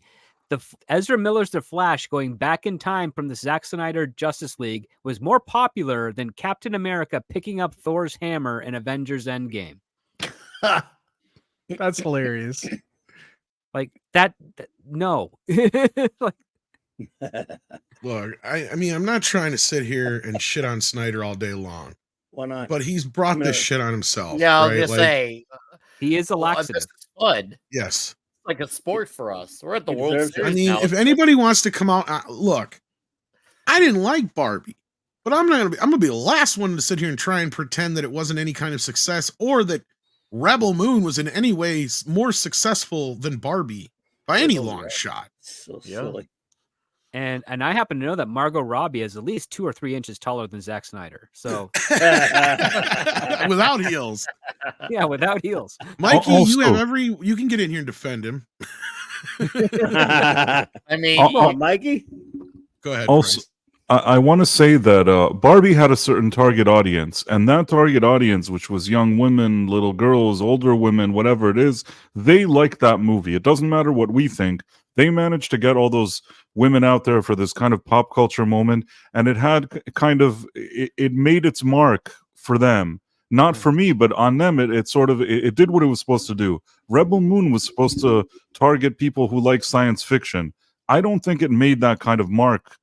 Ezra Miller's The Flash going back in time from the Zack Snyder Justice League was more popular than Captain America picking up Thor's hammer in Avengers Endgame. That's hilarious. Like that no. Like, look, I mean, I'm not trying to sit here and shit on Snyder all day long. Why not? But he's brought this shit on himself. Yeah, I was right? gonna say he is a laxative. This is fun. Yes. Like a sport for us. We're at the World Series. I mean, now. if anybody wants to come out, look, I didn't like Barbie, but I'm gonna be the last one to sit here and try and pretend that it wasn't any kind of success or that Rebel Moon was in any way more successful than Barbie by any long shot. So silly. And I happen to know that Margot Robbie is at least 2 or 3 inches taller than Zack Snyder. So without heels. Yeah, without heels. Mikey, Also, you can get in here and defend him. I mean, come on, Mikey. Go ahead. Also, I want to say that Barbie had a certain target audience, and that target audience, which was young women, little girls, older women, whatever it is, they like that movie. It doesn't matter what we think. They managed to get all those women out there for this kind of pop culture moment, and it had it made its mark for them. Not for me, but on them, it did what it was supposed to do. Rebel Moon was supposed to target people who like science fiction. I don't think it made that kind of mark.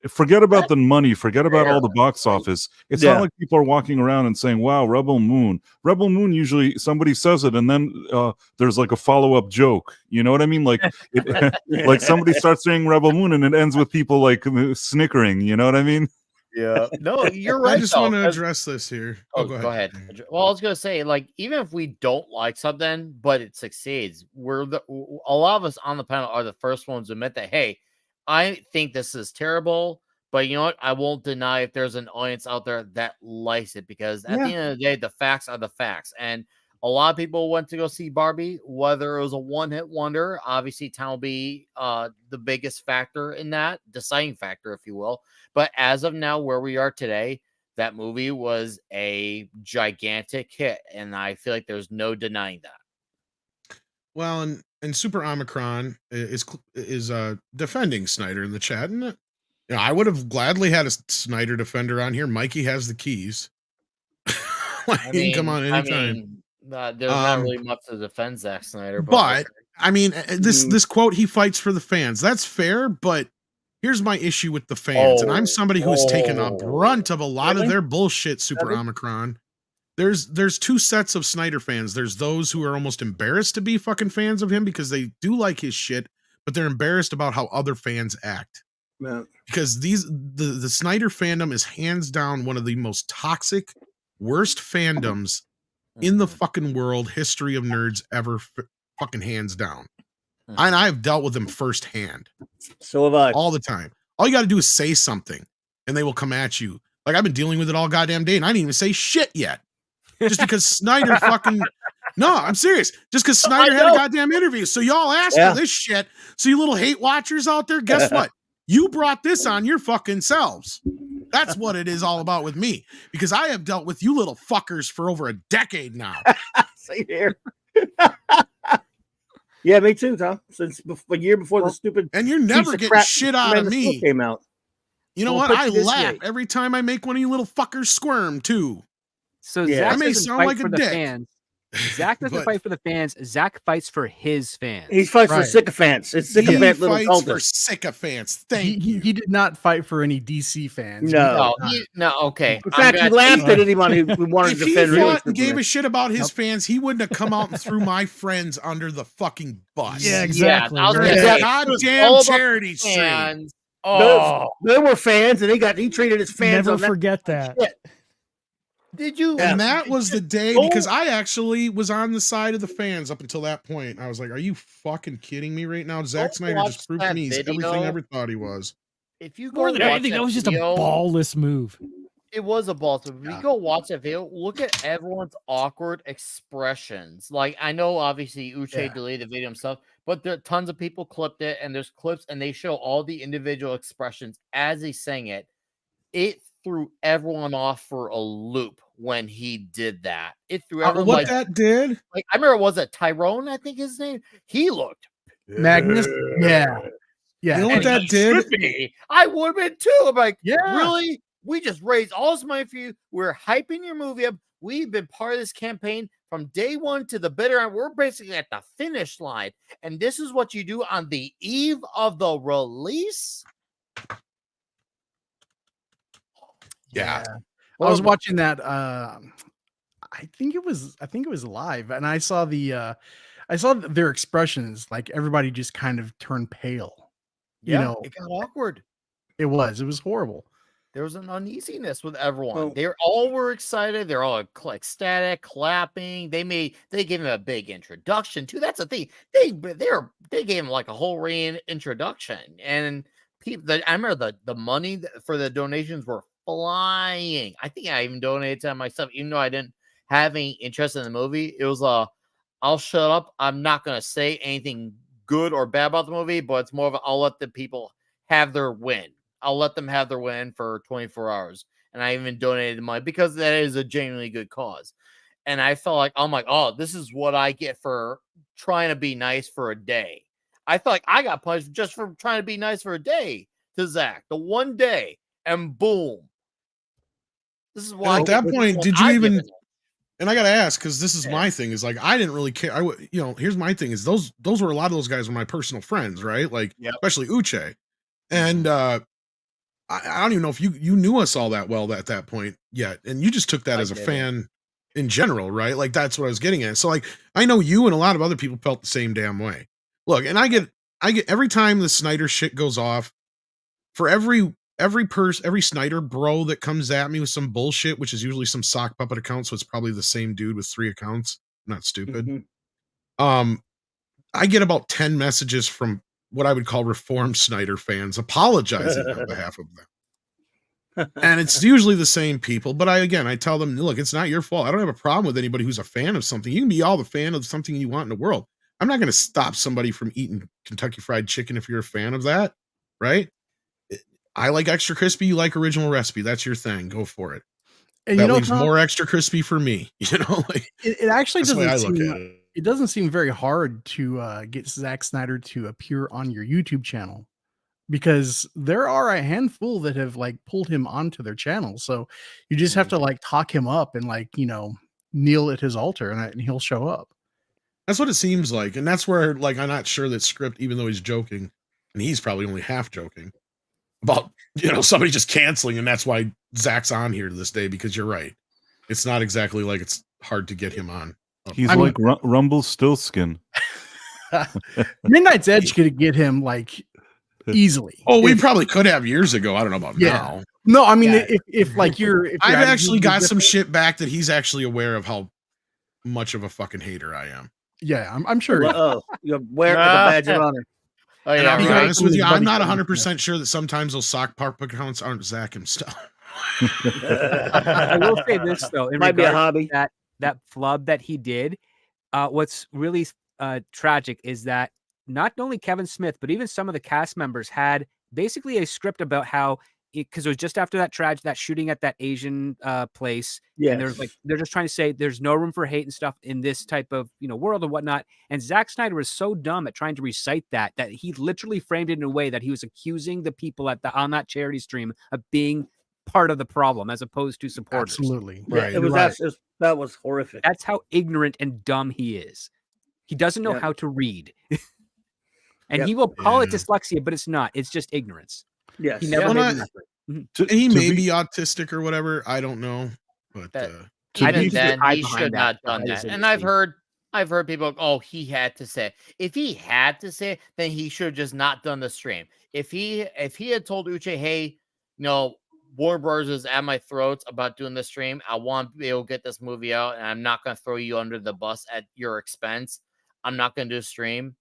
Forget about the money. Forget about all the box office. It's not like people are walking around and saying, wow, Rebel Moon. Rebel Moon, usually somebody says it and then there's like a follow-up joke. You know what I mean? Like, like somebody starts saying Rebel Moon and it ends with people like snickering. You know what I mean? Yeah. No, you're right. I just want to address this here. Oh, go ahead. Well, I was going to say, like, even if we don't like something, but it succeeds, a lot of us on the panel are the first ones to admit that, hey, I think this is terrible, but you know what? I won't deny if there's an audience out there that likes it, because at the end of the day, the facts are the facts. And a lot of people went to go see Barbie, whether it was a one-hit wonder. Obviously, time will be the biggest factor in that, deciding factor, if you will. But as of now, where we are today, that movie was a gigantic hit, and I feel like there's no denying that. Well, and Super Omicron is defending Snyder in the chat, and I would have gladly had a Snyder defender on here. Mikey has the keys. He can come on anytime. There's not really much to defend Zack Snyder, but I mean, this quote, he fights for the fans. That's fair, but here's my issue with the fans, and I'm somebody who's taken a brunt of a lot of their bullshit. Super Omicron. There's two sets of Snyder fans. There's those who are almost embarrassed to be fucking fans of him because they do like his shit, but they're embarrassed about how other fans act. Man. Because the Snyder fandom is hands down one of the most toxic, worst fandoms in the fucking world, history of nerds ever, fucking hands down. And I've dealt with them firsthand. So have I. All the time. All you got to do is say something and they will come at you. Like, I've been dealing with it all goddamn day and I didn't even say shit yet. Just because Snyder fucking... No, I'm serious. Just because Snyder had a goddamn interview. So y'all asked for this shit. So you little hate watchers out there, guess what? You brought this on your fucking selves. That's what it is all about with me. Because I have dealt with you little fuckers for over a decade now. Same here. Yeah, me too, Tom. Since a year before the stupid... And you're never getting shit out of me. Came out. You know what? I laugh every time I make one of you little fuckers squirm, too. So Zach I may sound like a dick. Fans. Zach doesn't fight for the fans. Zach fights for his fans. He fights for sycophants. It's sycophant little cultists. For sycophants. Thank you. He did not fight for any DC fans. No. Okay. In fact, he laughed at anyone who wanted to defend. If he fought and gave a shit about his fans, he wouldn't have come out and threw my friends under the fucking bus. Yeah, exactly. Goddamn charity stream. There were fans, and he treated his fans. Never forget that. Shit. Did you? And that was the day because I actually was on the side of the fans up until that point. I was like, "Are you fucking kidding me right now?" Zack Snyder just proved to me he's everything I ever thought he was. If you more than anything, that was just a ballless move. It was a ball. So if you go watch that video, look at everyone's awkward expressions. Like, I know obviously Uche deleted the video himself, but there tons of people clipped it, and there's clips, and they show all the individual expressions as he sang it. It threw everyone off for a loop when he did that. It threw everyone. What that did? Like, I remember, was it Tyrone? I think his name. He looked Magnus. Yeah. You know what that did? I would have been too. I'm like, really? We just raised all this money for you. We're hyping your movie up. We've been part of this campaign from day one to the bitter end. We're basically at the finish line. And this is what you do on the eve of the release? Yeah. I was watching that. I think it was live, and I saw their expressions. Like everybody just kind of turned pale. Yeah, it got awkward. It was horrible. There was an uneasiness with everyone. They all were excited. They're all ecstatic, clapping. They gave him a big introduction too. That's the thing. They gave him like a whole reintroduction, and people. I remember the money for the donations were flying. I think I even donated to them myself, even though I didn't have any interest in the movie. It was I'll shut up. I'm not gonna say anything good or bad about the movie, but it's more of I'll let the people have their win. I'll let them have their win for 24 hours. And I even donated money because that is a genuinely good cause. And I felt like, I'm like, oh, this is what I get for trying to be nice for a day. I felt like I got punished just for trying to be nice for a day to Zach. The one day, and boom. This is why. And at that point, did you even? And I gotta ask, because this is my thing. Is like I didn't really care. Here's my thing. Is those were a lot of those guys were my personal friends, right? Like especially Uche, and I don't even know if you knew us all that well at that point yet, and you just took that as a fan in general, right? Like that's what I was getting at. So like I know you and a lot of other people felt the same damn way. Look, and I get every time the Snyder shit goes off, for every Snyder bro that comes at me with some bullshit, which is usually some sock puppet account, so it's probably the same dude with 3 accounts. I'm not stupid. I get about 10 messages from what I would call reformed Snyder fans apologizing on behalf of them. And it's usually the same people, but I tell them, look, it's not your fault. I don't have a problem with anybody who's a fan of something. You can be all the fan of something you want in the world. I'm not going to stop somebody from eating Kentucky Fried Chicken if you're a fan of that, right? I like extra crispy. You like original recipe. That's your thing. Go for it. And that leaves more extra crispy for me. Like it actually doesn't. It doesn't seem very hard to get Zack Snyder to appear on your YouTube channel, because there are a handful that have like pulled him onto their channel. So you just have to like talk him up and like kneel at his altar, and he'll show up. That's what it seems like, and that's where like I'm not sure that Script, even though he's joking, and he's probably only half joking about somebody just canceling, and that's why Zach's on here to this day, because you're right, it's not exactly like it's hard to get him on. He's like Rumble Stillskin. Midnight's Edge could get him like easily. Oh, we probably could have years ago. I don't know about now. No, I mean, if I've actually got some shit back that he's actually aware of how much of a fucking hater I am. Yeah, I'm sure. You're wearing the badge of honor. Oh, yeah, I'll be honest with you, I'm not 100% sure that sometimes those sock park accounts aren't Zach himself. I will say this though, it might be a hobby. That flub that he did. What's really tragic is that not only Kevin Smith, but even some of the cast members had basically a script about how, because it was just after that shooting at that Asian place. Yeah. And there's like, they're just trying to say there's no room for hate and stuff in this type of, world and whatnot. And Zack Snyder was so dumb at trying to recite that he literally framed it in a way that he was accusing the people on that charity stream of being part of the problem as opposed to supporters. Absolutely. Right. That was horrific. That's how ignorant and dumb he is. He doesn't know how to read. And he will call it dyslexia, but it's not. It's just ignorance. Yes. He never made an effort. And he may be autistic or whatever. I don't know. But he should not have done that. And I've heard I've heard people, oh, he had to say. If he had to say, then he should have just not done the stream. If he had told Uche, hey, Warner Bros. Is at my throats about doing the stream. I want to be able to get this movie out, and I'm not going to throw you under the bus at your expense. I'm not going to do a stream.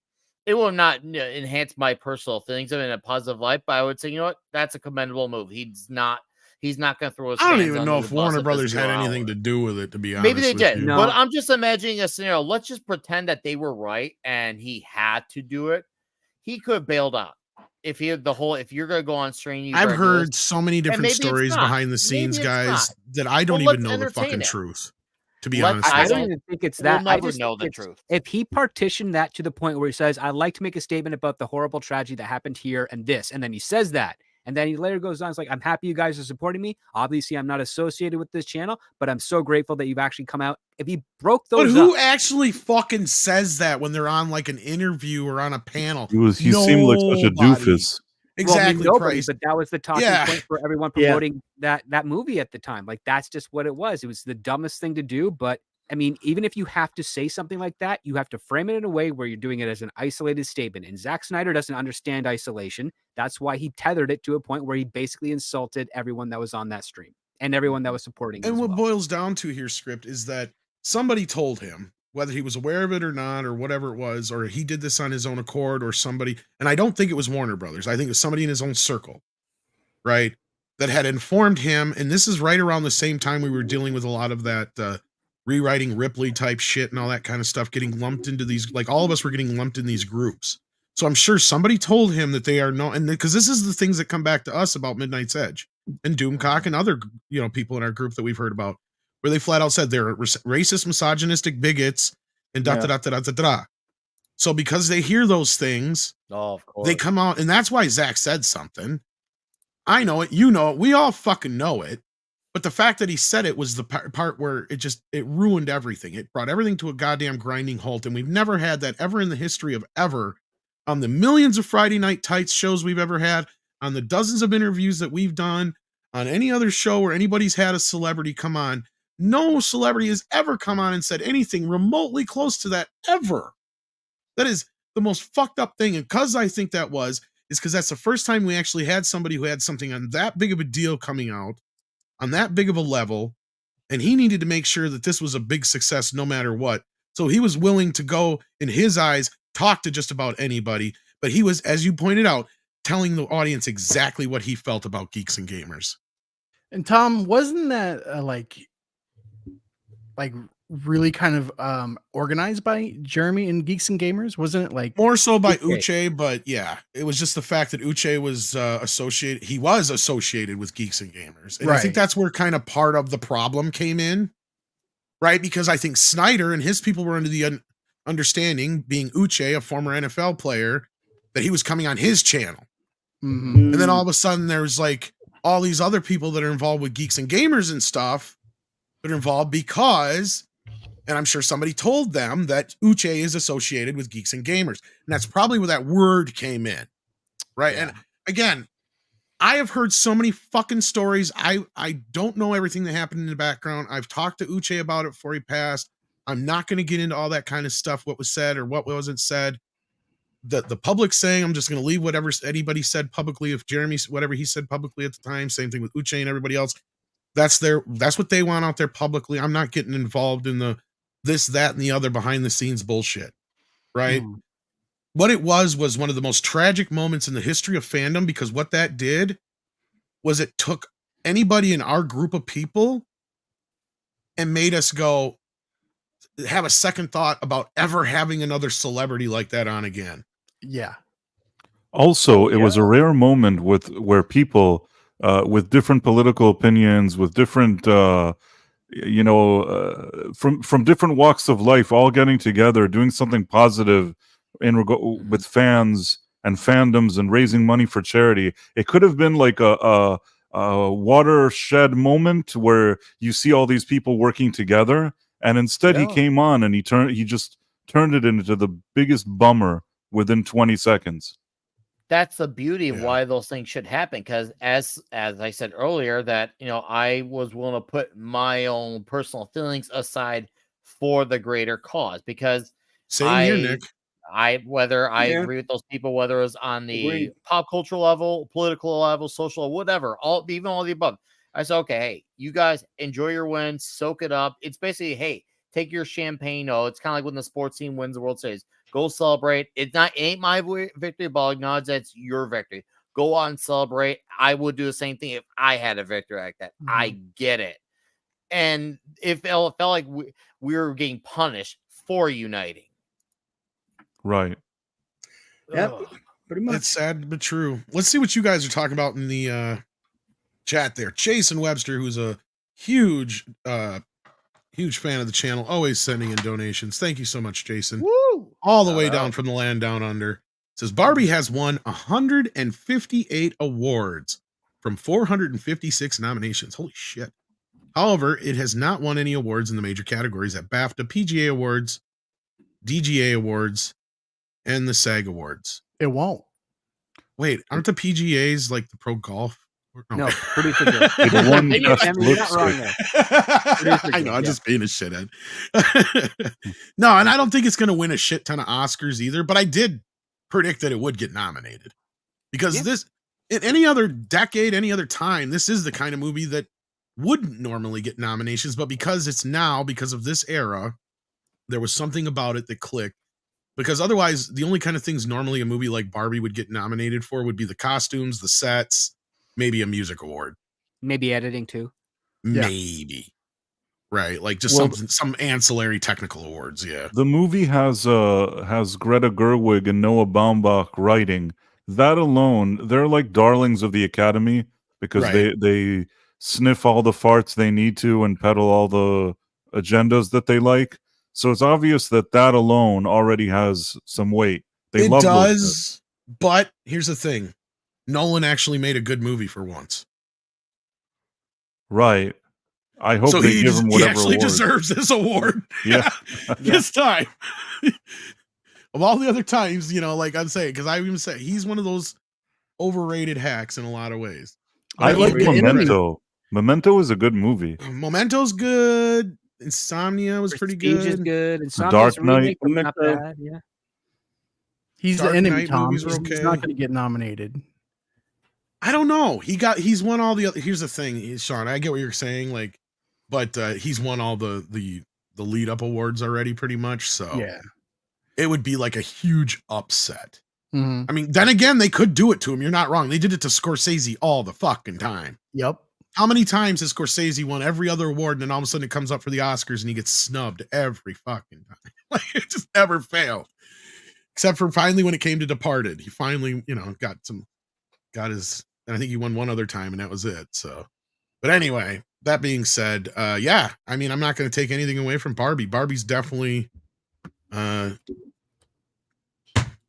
It will not enhance my personal feelings in a positive light, but I would say, you know what? That's a commendable move. He's not going to throw his I don't fans even under know the if bus Warner at this Brothers had 0 anything hour. to do with it, to be honest. Maybe they with did, you. but I'm just imagining a scenario. Let's just pretend that they were right and he had to do it. He could have bailed out. If you're going to go on stream, I've heard so many different stories behind the scenes, guys, that I don't even know the fucking truth. To be honest, I don't even think it's that. We'll never know the truth. If he partitioned that to the point where he says, "I'd like to make a statement about the horrible tragedy that happened here and this," and then he says that, and then he later goes on, it's like, "I'm happy you guys are supporting me. Obviously, I'm not associated with this channel, but I'm so grateful that you've actually come out." If he broke those, but who actually fucking says that when they're on like an interview or on a panel? He seemed like such a doofus. Exactly, well, nobody, but that was the talking point for everyone Yeah. promoting that movie at the time. Like, that's just what it was. It was the dumbest thing to do. But I mean, even if you have to say something like that, you have to frame it in a way where you're doing it as an isolated statement. And Zack Snyder doesn't understand isolation. That's why he tethered it to a point where he basically insulted everyone that was on that stream and everyone that was supporting him. And what boils down to here, Script, is that somebody told him, whether he was aware of it or not, or whatever it was, or he did this on his own accord, or somebody, and I don't think it was Warner Brothers. I think it was somebody in his own circle, right, that had informed him. And this is right around the same time we were dealing with a lot of that rewriting Ripley type shit and all that kind of stuff, getting lumped into these, like all of us were getting lumped in these groups. So I'm sure somebody told him that they are no, and because this is the things that come back to us about Midnight's Edge and Doomcock and other, people in our group that we've heard about, where they flat out said they're racist, misogynistic bigots, and da da da da da da. So because they hear those things, of course, they come out, and that's why Zach said something. I know it, you know it, we all fucking know it. But the fact that he said it was the part where it ruined everything. It brought everything to a goddamn grinding halt, and we've never had that ever in the history of ever. On the millions of Friday Night Tights shows we've ever had, on the dozens of interviews that we've done, on any other show where anybody's had a celebrity come on, no celebrity has ever come on and said anything remotely close to that ever. That is the most fucked up thing. And because I think that is because that's the first time we actually had somebody who had something on that big of a deal coming out, on that big of a level, and he needed to make sure that this was a big success no matter what. So he was willing to go, in his eyes, talk to just about anybody, but he was, as you pointed out, telling the audience exactly what he felt about Geeks and Gamers. And Tom, wasn't that like really kind of organized by Jeremy and Geeks and Gamers? Wasn't it like more so by Uche? But yeah, it was just the fact that Uche was associated with Geeks and Gamers. And I think that's where kind of part of the problem came in, right? Because I think Snyder and his people were under the understanding, being Uche, a former NFL player, that he was coming on his channel. Mm-hmm. And then all of a sudden there's like all these other people that are involved with Geeks and Gamers and stuff that are involved because, and I'm sure somebody told them that Uche is associated with Geeks and Gamers. And that's probably where that word came in. Right. Yeah. And again, I have heard so many fucking stories. I don't know everything that happened in the background. I've talked to Uche about it before he passed. I'm not going to get into all that kind of stuff, what was said or what wasn't said. The public saying, I'm just going to leave whatever anybody said publicly. If Jeremy, whatever he said publicly at the time, same thing with Uche and everybody else. That's what they want out there publicly. I'm not getting involved in the this, that, and the other behind the scenes bullshit. Right. What it was one of the most tragic moments in the history of fandom, because what that did was it took anybody in our group of people and made us have a second thought about ever having another celebrity like that on again. Yeah. Also, it was a rare moment where people with different political opinions, with different from different walks of life, all getting together, doing something positive with fans and fandoms and raising money for charity. It could have been like a watershed moment where you see all these people working together, and instead he came on and he just turned it into the biggest bummer within 20 seconds. That's the beauty of why those things should happen. Because as I said earlier, that I was willing to put my own personal feelings aside for the greater cause. Because Same here, Nick. Whether I agree with those people, whether it was on the pop cultural level, political level, social level, whatever, even all the above, I said, okay, hey, you guys enjoy your win, soak it up. It's basically, hey, take your champagne. Oh, it's kind of like when the sports team wins the World Series. Go celebrate. It ain't my victory, but acknowledge that's your victory. Go on and celebrate. I would do the same thing if I had a victory like that. Mm-hmm. I get it. And it felt like we were getting punished for uniting. Right. Yeah, pretty much. It's sad but true. Let's see what you guys are talking about in the chat there. Jason Webster, who's a huge fan of the channel, always sending in donations. Thank you so much, Jason. Woo! All the way down from the land down under. Says Barbie has won 158 awards from 456 nominations. Holy shit. However, it has not won any awards in the major categories at BAFTA, PGA Awards, DGA Awards, and the SAG Awards. It won't. Wait, aren't the PGAs like the pro golf? No, producer good. I know, I'm just being a shithead. No, and I don't think it's going to win a shit ton of Oscars either, but I did predict that it would get nominated. Because this, in any other decade, any other time, this is the kind of movie that wouldn't normally get nominations, but because it's now, because of this era, there was something about it that clicked. Because otherwise, the only kind of things normally a movie like Barbie would get nominated for would be the costumes, the sets, maybe a music award. Maybe editing too. Maybe. Right. Like just some ancillary technical awards. Yeah. The movie has Greta Gerwig and Noah Baumbach writing. That alone, they're like darlings of the Academy because they sniff all the farts they need to and peddle all the agendas that they like. So it's obvious that alone already has some weight. It does, but here's the thing. Nolan actually made a good movie for once. Right. I hope so they give him whatever he actually award. Deserves this award. Yeah. This time. Of all the other times, like I'm saying, because I even say he's one of those overrated hacks in a lot of ways. I like Memento. Memento is a good movie. Memento's good. Insomnia was pretty good. Is good. Dark Knight. Not bad. Yeah. He's the enemy, Tom. He's not going to get nominated. I don't know. He's won all the other. Here's the thing, Sean. I get what you're saying, but he's won all the lead up awards already, pretty much. So yeah, it would be like a huge upset. Mm-hmm. I mean, then again, they could do it to him. You're not wrong. They did it to Scorsese all the fucking time. Yep. How many times has Scorsese won every other award, and then all of a sudden it comes up for the Oscars and he gets snubbed every fucking time? Like it just never failed. Except for finally when it came to Departed, he finally, got his. And I think he won one other time, and that was it. So, but anyway, that being said, yeah, I mean, I'm not going to take anything away from Barbie. Barbie's definitely,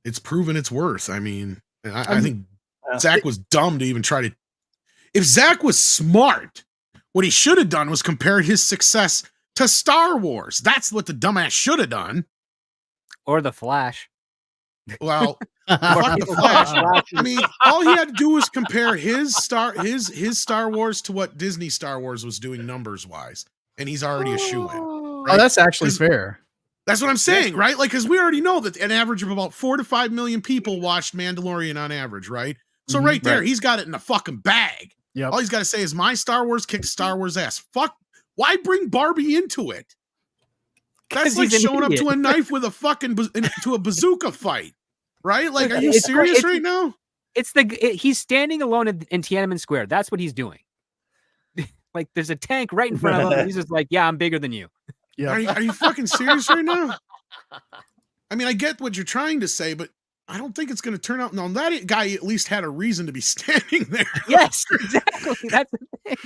it's proven its worth. I mean, I think Zach was dumb to even try to. If Zach was smart, what he should have done was compare his success to Star Wars. That's what the dumbass should have done. Or The Flash. Well, fuck the Flash. I mean, all he had to do was compare his Star Wars to what Disney Star Wars was doing numbers wise, and he's already a shoo-in. Right? Oh, that's actually fair. That's what I'm saying, right? Like, because we already know that an average of about 4 to 5 million people watched Mandalorian on average, right? So right there, he's got it in a fucking bag. Yep. All he's got to say is my Star Wars kicked Star Wars ass. Fuck, why bring Barbie into it? That's like showing up to a knife with a fucking to a bazooka fight, right? Like, are you serious right now? He's standing alone in Tiananmen Square. That's what he's doing. Like, there's a tank right in front of him. And he's just like, "Yeah, I'm bigger than you." Yeah. Are you fucking serious right now? I mean, I get what you're trying to say, but I don't think it's going to turn out. No, that guy at least had a reason to be standing there. Yes, exactly. That's the thing.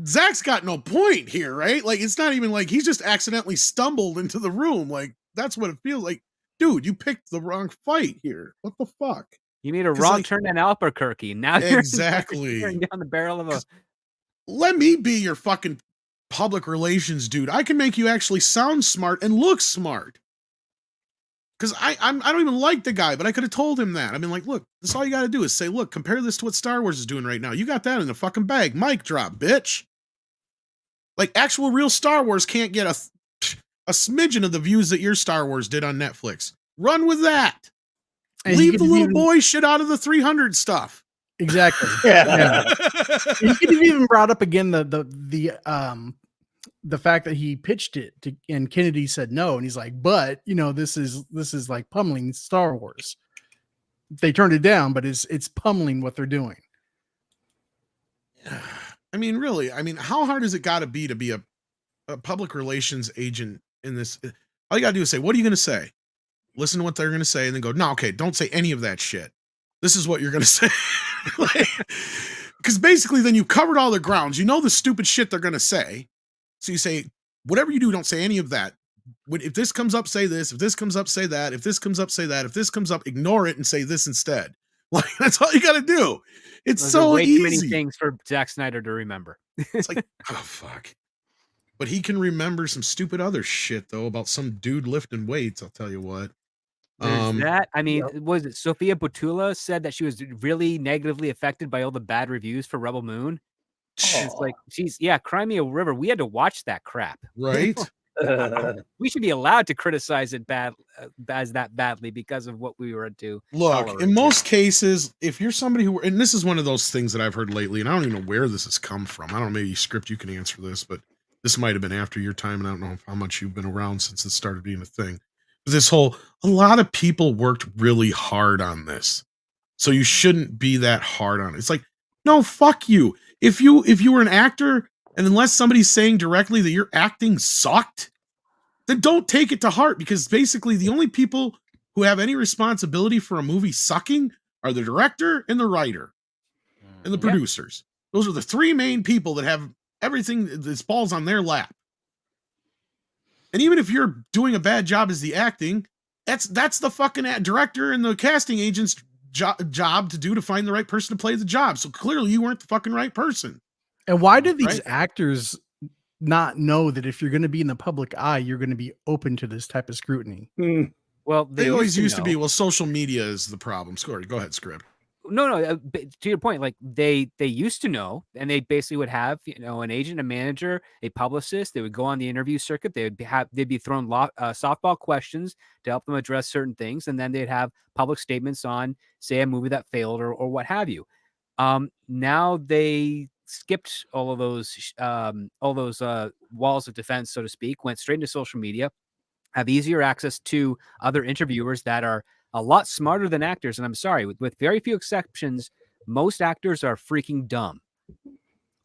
Zach's got no point here, right? Like, it's not even like he's just accidentally stumbled into the room. Like, that's what it feels like. Dude, you picked the wrong fight here. What the fuck? You made a wrong turn in Albuquerque. Now you're staring down the barrel of a. Let me be your fucking public relations dude. I can make you actually sound smart and look smart. Because I don't even like the guy, but I could have told him that. I mean, like, look, that's all you got to do is say, look, compare this to what Star Wars is doing right now. You got that in the fucking bag. Mic drop, bitch. Like, actual real Star Wars can't get a a smidgen of the views that your Star Wars did on Netflix. Run with that. And leave the little boy shit out of the 300 stuff. Exactly. Yeah. You could have even brought up again the fact that he pitched it to, and Kennedy said no, and he's like, but this is like pummeling Star Wars. They turned it down, but it's pummeling what they're doing. I mean, really, how hard has it got to be a public relations agent in this? All you got to do is say, what are you going to say? Listen to what they're going to say, and then go, no, okay, don't say any of that shit. This is what you're going to say. Because basically then you covered all the grounds. You know the stupid shit they're going to say. So you say, whatever you do, don't say any of that. If this comes up, say this. If this comes up, say that. If this comes up, say that. If this comes up, ignore it and say this instead. Like, that's all you got to do. It's Those so are way easy. too many things for Zack Snyder to remember. It's like, oh, fuck. But he can remember some stupid other shit, though, about some dude lifting weights, I'll tell you what. There's that. I mean, was it Sophia Boutella said that she was really negatively affected by all the bad reviews for Rebel Moon? It's like, Cry Me a River. We had to watch that crap. Right? We should be allowed to criticize it badly because of what we were into. Look, in most cases, if you're somebody who, and this is one of those things that I've heard lately, and I don't even know where this has come from. I don't know, maybe script you can answer this, but this might have been after your time, and I don't know how much you've been around since it started being a thing. This whole, a lot of people worked really hard on this, so you shouldn't be that hard on it. It's like, no, fuck you. If you were an actor, and unless somebody's saying directly that your acting sucked, then don't take it to heart, because basically the only people who have any responsibility for a movie sucking are the director and the writer and the producers. Those are the three main people that have everything that falls on their lap. And even if you're doing a bad job as the acting, that's the fucking director and the casting agent's job to do, to find the right person to play the job. So clearly you weren't the fucking right person. And why do these actors not know that if you're going to be in the public eye, you're going to be open to this type of scrutiny? Well, they always used to be. Well, social media is the problem. Scotty, go ahead, Script. No. To your point, like they used to know, and they basically would have an agent, a manager, a publicist. They would go on the interview circuit. They'd be thrown softball questions to help them address certain things, and then they'd have public statements on, say, a movie that failed or what have you. Now they skipped all of those walls of defense, so to speak, went straight into social media, have easier access to other interviewers that are a lot smarter than actors. And I'm sorry, with very few exceptions, most actors are freaking dumb,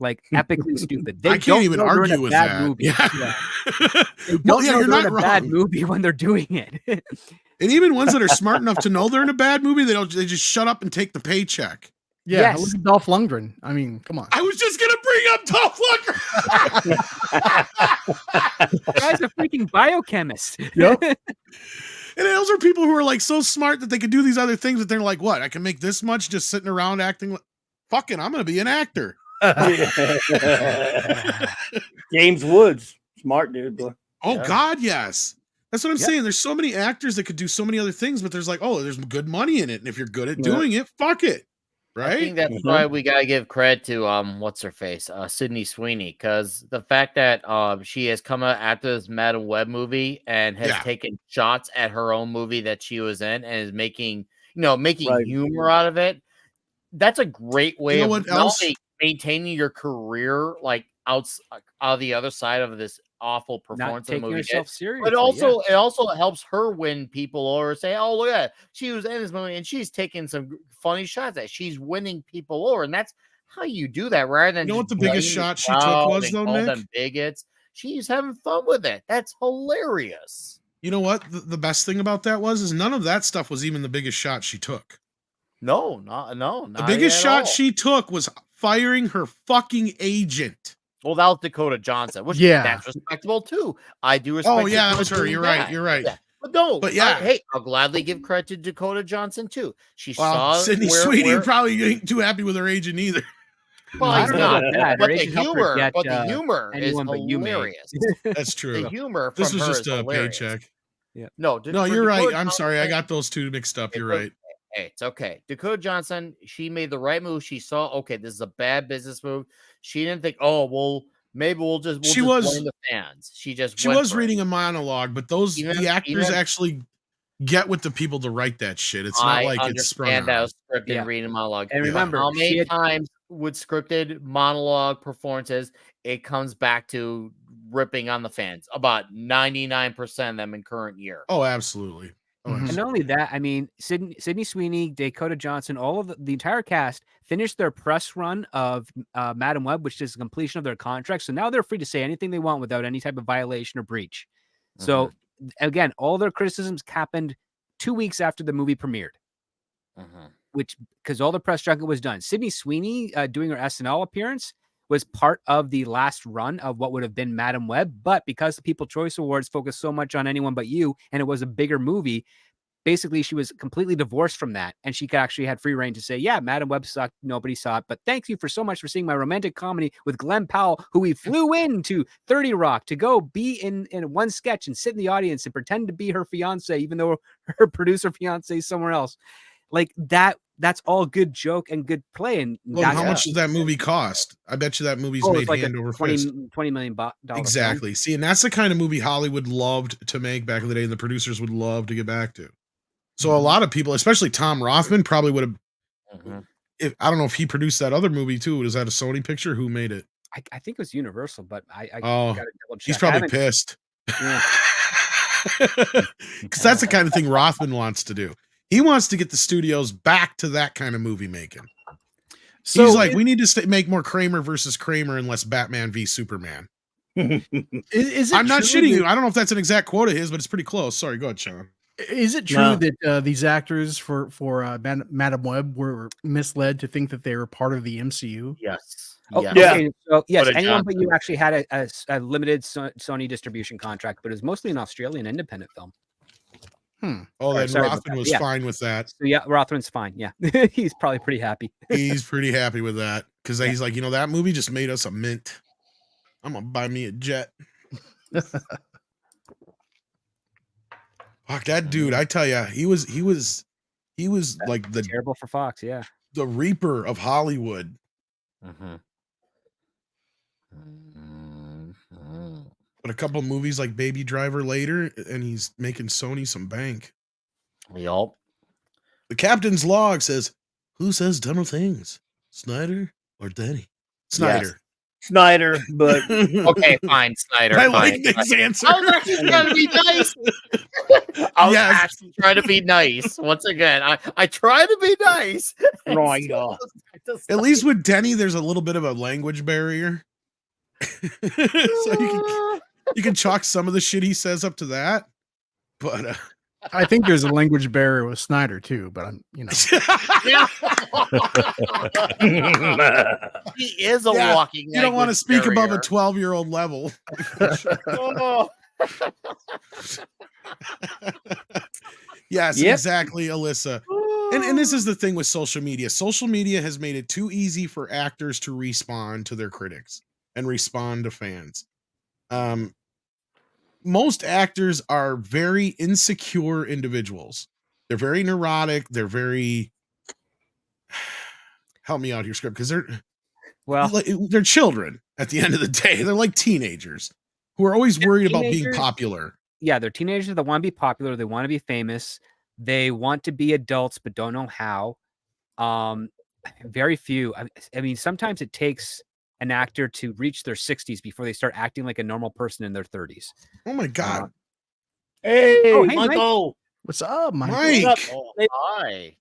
like epically stupid. They I can't even argue with that. Movie. Yeah. They don't know they're in a bad movie when they're doing it. And even ones that are smart enough to know they're in a bad movie, they just shut up and take the paycheck. Yeah, look at Dolph Lundgren. I mean, come on. I was just gonna bring up Dolph Lundgren. The guy's a freaking biochemist. Yep. And those are people who are like so smart that they could do these other things that they're like, what? I can make this much just sitting around acting. Fucking, I'm gonna be an actor. James Woods, smart dude. Boy. Oh God, yes. That's what I'm saying. There's so many actors that could do so many other things, but there's like, oh, there's good money in it, and if you're good at doing it, fuck it. Right? I think that's why we gotta give credit to what's her face, Sydney Sweeney, because the fact that she has come out after this Madam Web movie and has taken shots at her own movie that she was in and is making humor out of it. That's a great way of not only maintaining your career like out the other side of this awful performance not of the movie, seriously, but also it also helps her win people over. Say, oh look at that, she was in this movie and she's taking some funny shots at. She's winning people over, and that's how you do that. Rather than what the biggest shot she took was, though, Nick? Them bigots. She's having fun with it. That's hilarious. You know what? The best thing about that is none of that stuff was even the biggest shot she took. No. The biggest shot she took was firing her fucking agent. Well, that was Dakota Johnson, which that's respectable too. I do respect. Oh yeah, that was her. You're right. You're right. Yeah. But no, but yeah, hey, I'll gladly give credit to Dakota Johnson too. She saw Sydney Sweeney probably ain't too happy with her agent either. Well, he's not. But the humor is hilarious. That's true. The humor. This was just a paycheck. Yeah. No, you're right. I'm sorry. I got those two mixed up. You're right. Hey, it's okay. Dakota Johnson, she made the right move. She saw, okay, this is a bad business move. She didn't think, oh, well, maybe we'll just She blame was- the fans. She She went was for it. reading a monologue, but the actors actually get with the people to write that shit. It's not like it's sprung understand that out. was scripted Yeah. reading a monologue. And remember, how she many had- times with scripted monologue performances it comes back to ripping on the fans? About 99% of them in current year. Oh, absolutely. Oh, And not only that, I mean, Sydney Sweeney, Dakota Johnson, all of the entire cast finished their press run of Madam Web, which is the completion of their contract. So now they're free to say anything they want without any type of violation or breach. So again, all their criticisms happened 2 weeks after the movie premiered, which because all the press junket was done. Sydney Sweeney doing her SNL appearance was part of the last run of what would have been Madam Web, but because the People Choice Awards focused so much on Anyone But You, and it was a bigger movie, basically she was completely divorced from that, and she actually had free reign to say, yeah, Madam Web sucked, nobody saw it, but thank you for so much for seeing my romantic comedy with Glenn Powell, who we flew into 30 Rock to go be in one sketch and sit in the audience and pretend to be her fiance, even though her producer fiance is somewhere else. Like that's all good joke and good play. And well, how much does that movie cost? I bet you that movie's made like hand over fist. $20 million. Exactly. See, and that's the kind of movie Hollywood loved to make back in the day, and the producers would love to get back to. So a lot of people, especially Tom Rothman, probably would have. If I don't know if he produced that other movie too. Was that a Sony picture? Who made it? I think it was Universal, but I oh, gotta double check. He's probably pissed. Yeah. Because that's the kind of thing Rothman wants to do. He wants to get the studios back to that kind of movie making. So he's like, we need to make more Kramer versus Kramer and less Batman v Superman. Is it I'm not true shitting that- you. I don't know if that's an exact quote of his, but it's pretty close. Sorry, go ahead, Sean. Is it true that these actors for Madam Web were misled to think that they were part of the MCU? Yes. Oh, yes. yeah. Okay, so yes, But Anyone But You actually had a limited Sony distribution contract, but it was mostly an Australian independent film. Oh, then sorry about Rothman that. was Yeah. fine with that. So yeah, Rothman's fine. Yeah, he's probably pretty happy. He's pretty happy with that because he's like, that movie just made us a mint. I'm gonna buy me a jet. Fuck that dude! I tell you, he was like the Terrible for Fox. Yeah, the Reaper of Hollywood. But a couple movies like Baby Driver later, and he's making Sony some bank. Yup. The captain's log says, "Who says dumber things, Snyder or Denny?" Snyder. Yes. Snyder, but okay, fine, Snyder. I fine. like this answer. I was actually trying to be nice. I was actually trying to be nice. Once again, I try to be nice. Right. At least with Denny, there's a little bit of a language barrier. So you can chalk some of the shit he says up to that. But I think there's a language barrier with Snyder too, but I'm, he is a walking. You don't want to speak barrier. above a 12-year-old level. Yes, Yep. exactly, Alyssa. And this is the thing with social media. Social media has made it too easy for actors to respond to their critics and respond to fans. Most actors are very insecure individuals. They're very neurotic. They're very help me out here, script, because they're children at the end of the day. They're like teenagers who are always worried about being popular. Yeah, they're teenagers that want to be popular. They want to be famous. They want to be adults, but don't know how. Very few. I mean, sometimes it takes an actor to reach their 60s before they start acting like a normal person in their 30s. Oh my God. Hey, Oh, hey, Michael. What's up, Mike? Mike. Oh, hi.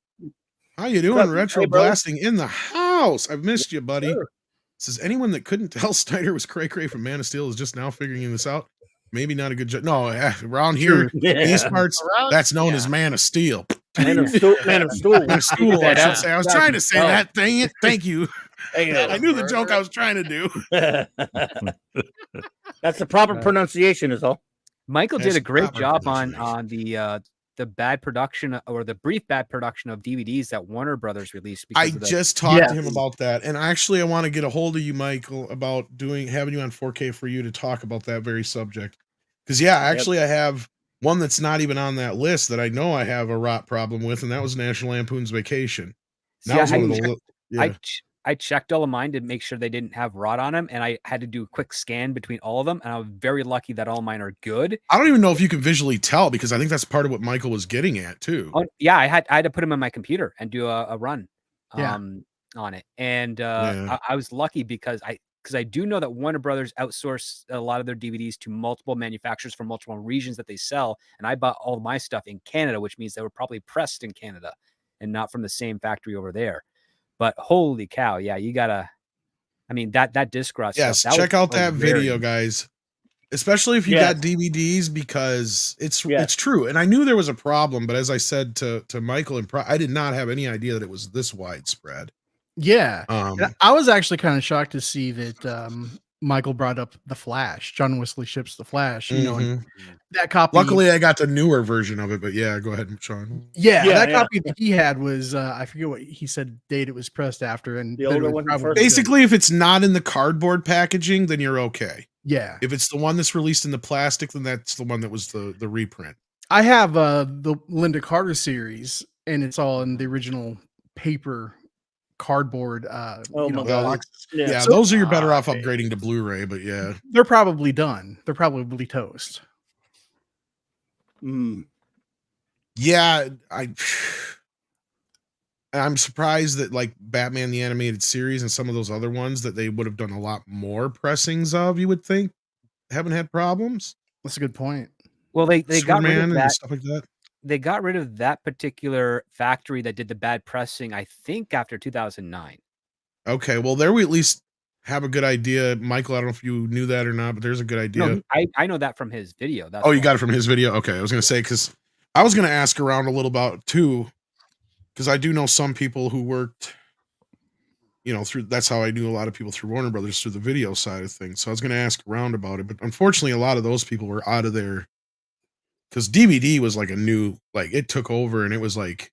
How you doing? What's up? Retro Hey, bro. blasting in the house. I've missed you, buddy. Says anyone that couldn't tell Snyder was cray cray from Man of Steel is just now figuring this out. Maybe not a good job. No, around here, these parts, that's known as Man of Steel. Man of Steel. Man of Stool, I should say. I was trying to say that. Dang it. Thank you. I knew the joke I was trying to do. That's the proper pronunciation, is all. Michael That's did a great proper job on pronunciation. the bad production or the brief bad production of DVDs that Warner Brothers released. Because I of the, just talked to him about that. And actually, I want to get a hold of you, Michael, about having you on 4K for you to talk about that very subject. Because, actually, I have one that's not even on that list that I know I have a rot problem with, and that was National Lampoon's Vacation. That was one of the. I checked all of mine to make sure they didn't have rot on them, and I had to do a quick scan between all of them, and I was very lucky that all mine are good. I don't even know if you can visually tell, because I think that's part of what Michael was getting at too. Oh, yeah, I had to put them in my computer and do a run on it, and I was lucky because I do know that Warner Brothers outsource a lot of their DVDs to multiple manufacturers from multiple regions that they sell, and I bought all of my stuff in Canada, which means they were probably pressed in Canada and not from the same factory over there. But holy cow, yeah, you gotta. I mean that disc rust. Yes, stuff, check out that video, guys. Especially if you got DVDs, because it's true. And I knew there was a problem, but as I said to Michael, I did not have any idea that it was this widespread. Yeah, I was actually kind of shocked to see that Michael brought up The Flash. John Wesley Shipp's The Flash. You know, and that copy. Luckily, I got the newer version of it, but yeah, go ahead, Sean. Yeah, that copy that he had was I forget what he said date it was pressed after, and the older one. Basically, if it's not in the cardboard packaging, then you're okay. Yeah. If it's the one that's released in the plastic, then that's the one that was the reprint. I have the Linda Carter series, and it's all in the original paper cardboard boxes. Yeah, so, those are you're better off upgrading to Blu-ray, but yeah. They're probably done. They're probably toast. Yeah, I'm surprised that like Batman the Animated Series and some of those other ones that they would have done a lot more pressings of, you would think, haven't had problems. That's a good point. Well, they got rid of that and stuff like that. They got rid of that particular factory that did the bad pressing, I think, after 2009. Okay, well, there we at least have a good idea. Michael, I don't know if you knew that or not, but there's a good idea. No, I know that from his video. That's you got it from his video? Okay, I was going to say, because I was going to ask around a little about too, because I do know some people who worked, through, that's how I knew a lot of people through Warner Brothers, through the video side of things. So I was going to ask around about it, but unfortunately, a lot of those people were out of there. Because DVD was like a new, like it took over, and it was like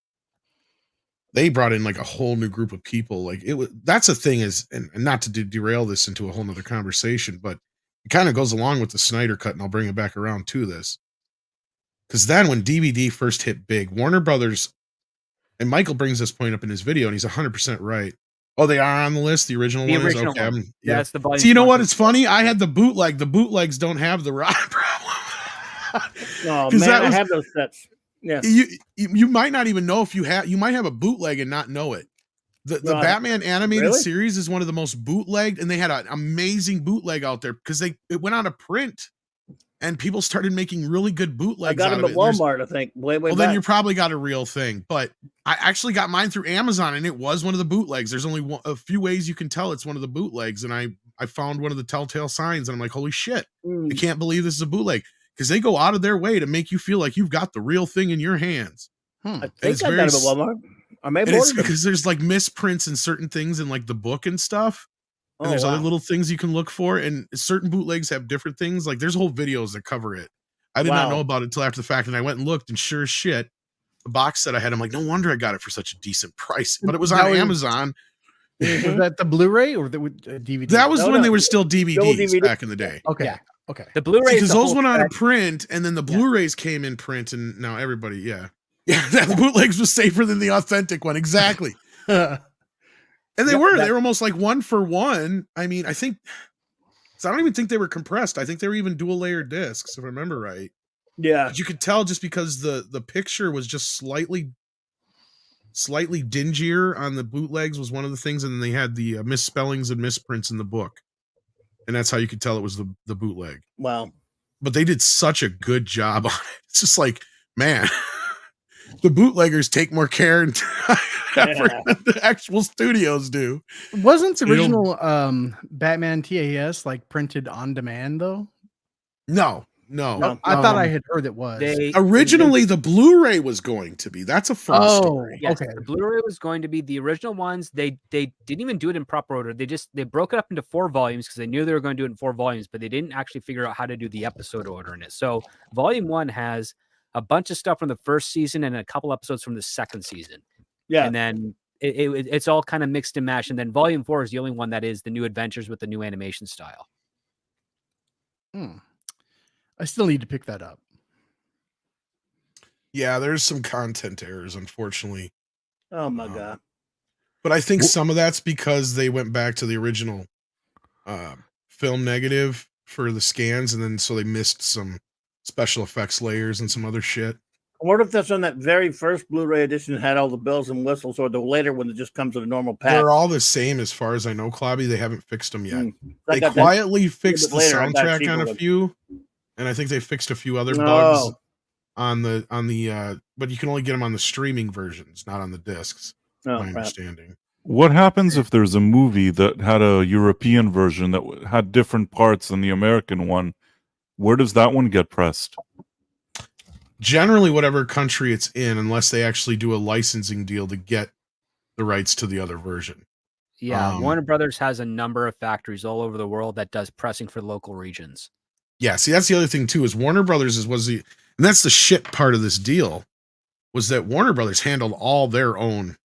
they brought in like a whole new group of people. Like it was, that's a thing is, and not to derail this into a whole nother conversation, but it kind of goes along with the Snyder cut, and I'll bring it back around to this. Because then when DVD first hit big, Warner Brothers, and Michael brings this point up in his video, and he's 100% right. Oh, they are on the list. The original one is okay. One. Yeah, it's the volume. So you know what? It's funny. I had the bootleg. The bootlegs don't have the rot problem. Oh man, I have those sets. Yeah, you might not even know if you might have a bootleg and not know it. The Batman animated series is one of the most bootlegged, and they had an amazing bootleg out there because it went out of print, and people started making really good bootlegs. I got them at Walmart, I think. Way well, back. Then you probably got a real thing, but I actually got mine through Amazon, and it was one of the bootlegs. There's only a few ways you can tell it's one of the bootlegs, and I found one of the telltale signs, and I'm like, holy shit, I can't believe this is a bootleg. Because they go out of their way to make you feel like you've got the real thing in your hands. I think I got it at Walmart. I may have because there's like misprints and certain things in like the book and stuff. And there's other little things you can look for. And certain bootlegs have different things. Like there's whole videos that cover it. I did not know about it until after the fact. And I went and looked, and sure as shit, the box set I had, I'm like, no wonder I got it for such a decent price. But it was on Amazon. Was that the Blu-ray or the DVD? That was when they were still DVDs back in the day. Okay. Yeah. Okay. The Blu-ray, because those went out of print, and then the Blu-rays came in print, and now everybody, the bootlegs was safer than the authentic one, exactly. And they were almost like 1 for 1. I mean, I don't even think they were compressed. I think they were even dual layer discs, if I remember right. Yeah, but you could tell just because the picture was just slightly dingier on the bootlegs was one of the things, and then they had the misspellings and misprints in the book. And that's how you could tell it was the bootleg. Wow. But they did such a good job on it. It's just like, man, the bootleggers take more care and effort than the actual studios do. Wasn't the original Batman TAS like printed on demand though? No. I thought I had heard it was. Originally, the Blu-ray was going to be. That's a false story. Yes, okay. The Blu-ray was going to be the original ones. They didn't even do it in proper order. They broke it up into 4 volumes because they knew they were going to do it in 4 volumes, but they didn't actually figure out how to do the episode order in it. So volume 1 has a bunch of stuff from the first season and a couple episodes from the second season. Yeah. And then it's all kind of mixed and matched. And then volume 4 is the only one that is the new adventures with the new animation style. I still need to pick that up. Yeah, there's some content errors, unfortunately. Oh my God. But I think some of that's because they went back to the original film negative for the scans, and then so they missed some special effects layers and some other shit. I wonder if that's on that very first Blu-ray edition that had all the bells and whistles, or the later one that just comes with a normal pack. They're all the same as far as I know, Clobby. They haven't fixed them yet. They quietly fixed the soundtrack on a few, and I think they fixed a few other bugs on the but you can only get them on the streaming versions, not on the discs. My understanding. What happens if there's a movie that had a European version that had different parts than the American one? Where does that one get pressed? Generally, whatever country it's in, unless they actually do a licensing deal to get the rights to the other version. Yeah, Warner Brothers has a number of factories all over the world that does pressing for local regions. Yeah, see, that's the other thing too, is Warner Brothers and that's the shit part of this deal, was that Warner Brothers handled all their own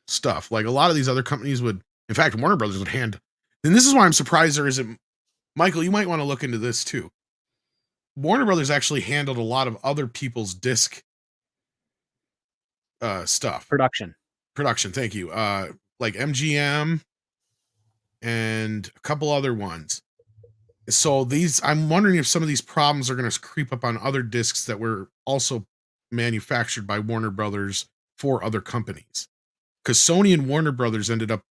stuff. Like a lot of these other companies would, in fact, Warner Brothers would and this is why I'm surprised there isn't, Michael, you might want to look into this too. Warner Brothers actually handled a lot of other people's disc stuff. Production, thank you. Like MGM and a couple other ones. So I'm wondering if some of these problems are going to creep up on other discs that were also manufactured by Warner Brothers for other companies. Because Sony and Warner Brothers ended up,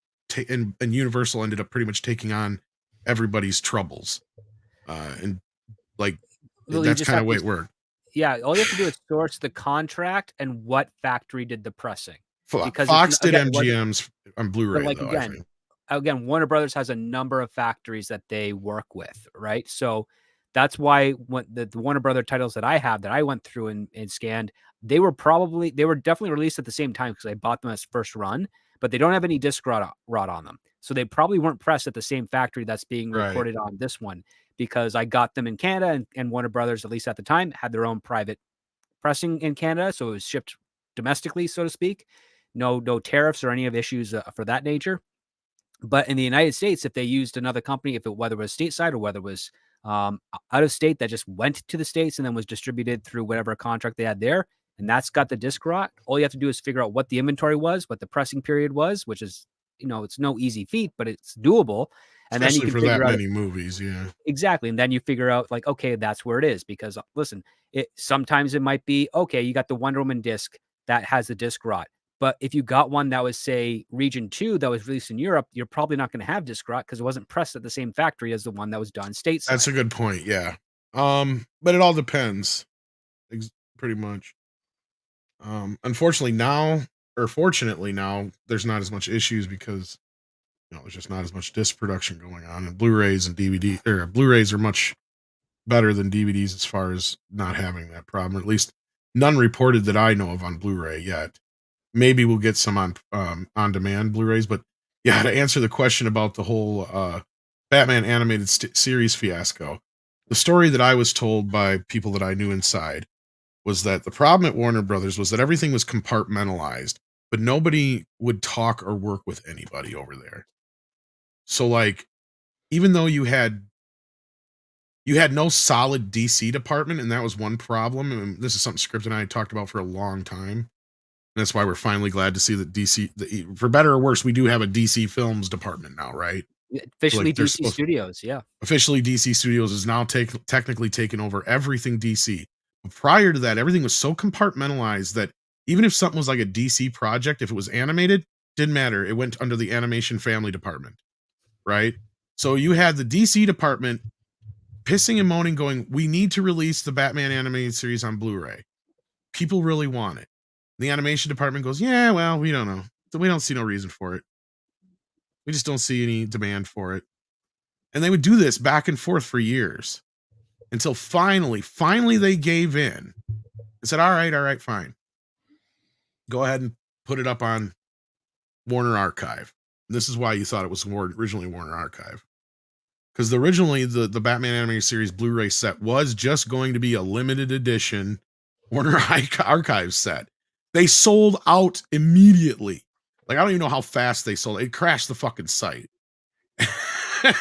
and Universal ended up pretty much taking on everybody's troubles. And like, that's kind of the way it worked. Yeah, all you have to do is source the contract and what factory did the pressing. Because Fox did MGM's on Blu-ray. Like, again, Warner Brothers has a number of factories that they work with, right? So that's why when the Warner Brother titles that I have that I went through and scanned, they were definitely released at the same time because I bought them as first run, but they don't have any disc rot on them. So they probably weren't pressed at the same factory that's being recorded on this one, because I got them in Canada, and Warner Brothers, at least at the time, had their own private pressing in Canada. So it was shipped domestically, so to speak. No tariffs or any of issues for that nature. But in the United States, if they used another company, whether it was stateside or whether it was out of state that just went to the States and then was distributed through whatever contract they had there, and that's got the disc rot, all you have to do is figure out what the inventory was, what the pressing period was, which is, it's no easy feat, but it's doable. And especially then you can for figure that out many movies, yeah. Exactly. And then you figure out, like, okay, that's where it is. Because listen, sometimes it might be, okay, you got the Wonder Woman disc that has the disc rot. But if you got one that was, say, Region 2 that was released in Europe, you're probably not going to have disc rot because it wasn't pressed at the same factory as the one that was done stateside. That's a good point, yeah. But it all depends, pretty much. Unfortunately now, or fortunately now, there's not as much issues because there's just not as much disc production going on, and Blu-rays and DVD or Blu-rays are much better than DVDs as far as not having that problem. Or at least none reported that I know of on Blu-ray yet. Maybe we'll get some on demand Blu-rays, but yeah, to answer the question about the whole Batman animated series fiasco, the story that I was told by people that I knew inside was that the problem at Warner Brothers was that everything was compartmentalized, but nobody would talk or work with anybody over there. So like, even though you had no solid DC department, and that was one problem, and this is something Script and I had talked about for a long time. And that's why we're finally glad to see that DC, for better or worse, we do have a DC Films department now, right? Officially DC Studios, yeah. Officially DC Studios is now technically taken over everything DC. But prior to that, everything was so compartmentalized that even if something was like a DC project, if it was animated, didn't matter. It went under the animation family department, right? So you had the DC department pissing and moaning, going, we need to release the Batman animated series on Blu-ray. People really want it. The animation department goes, yeah, well, we don't know. We don't see no reason for it. We just don't see any demand for it. And they would do this back and forth for years until finally they gave in and said, all right, fine. Go ahead and put it up on Warner Archive. This is why you thought it was originally Warner Archive. Because originally the Batman animated series Blu-ray set was just going to be a limited edition Warner Archive set. They sold out immediately. Like, I don't even know how fast they sold. It crashed the fucking site. As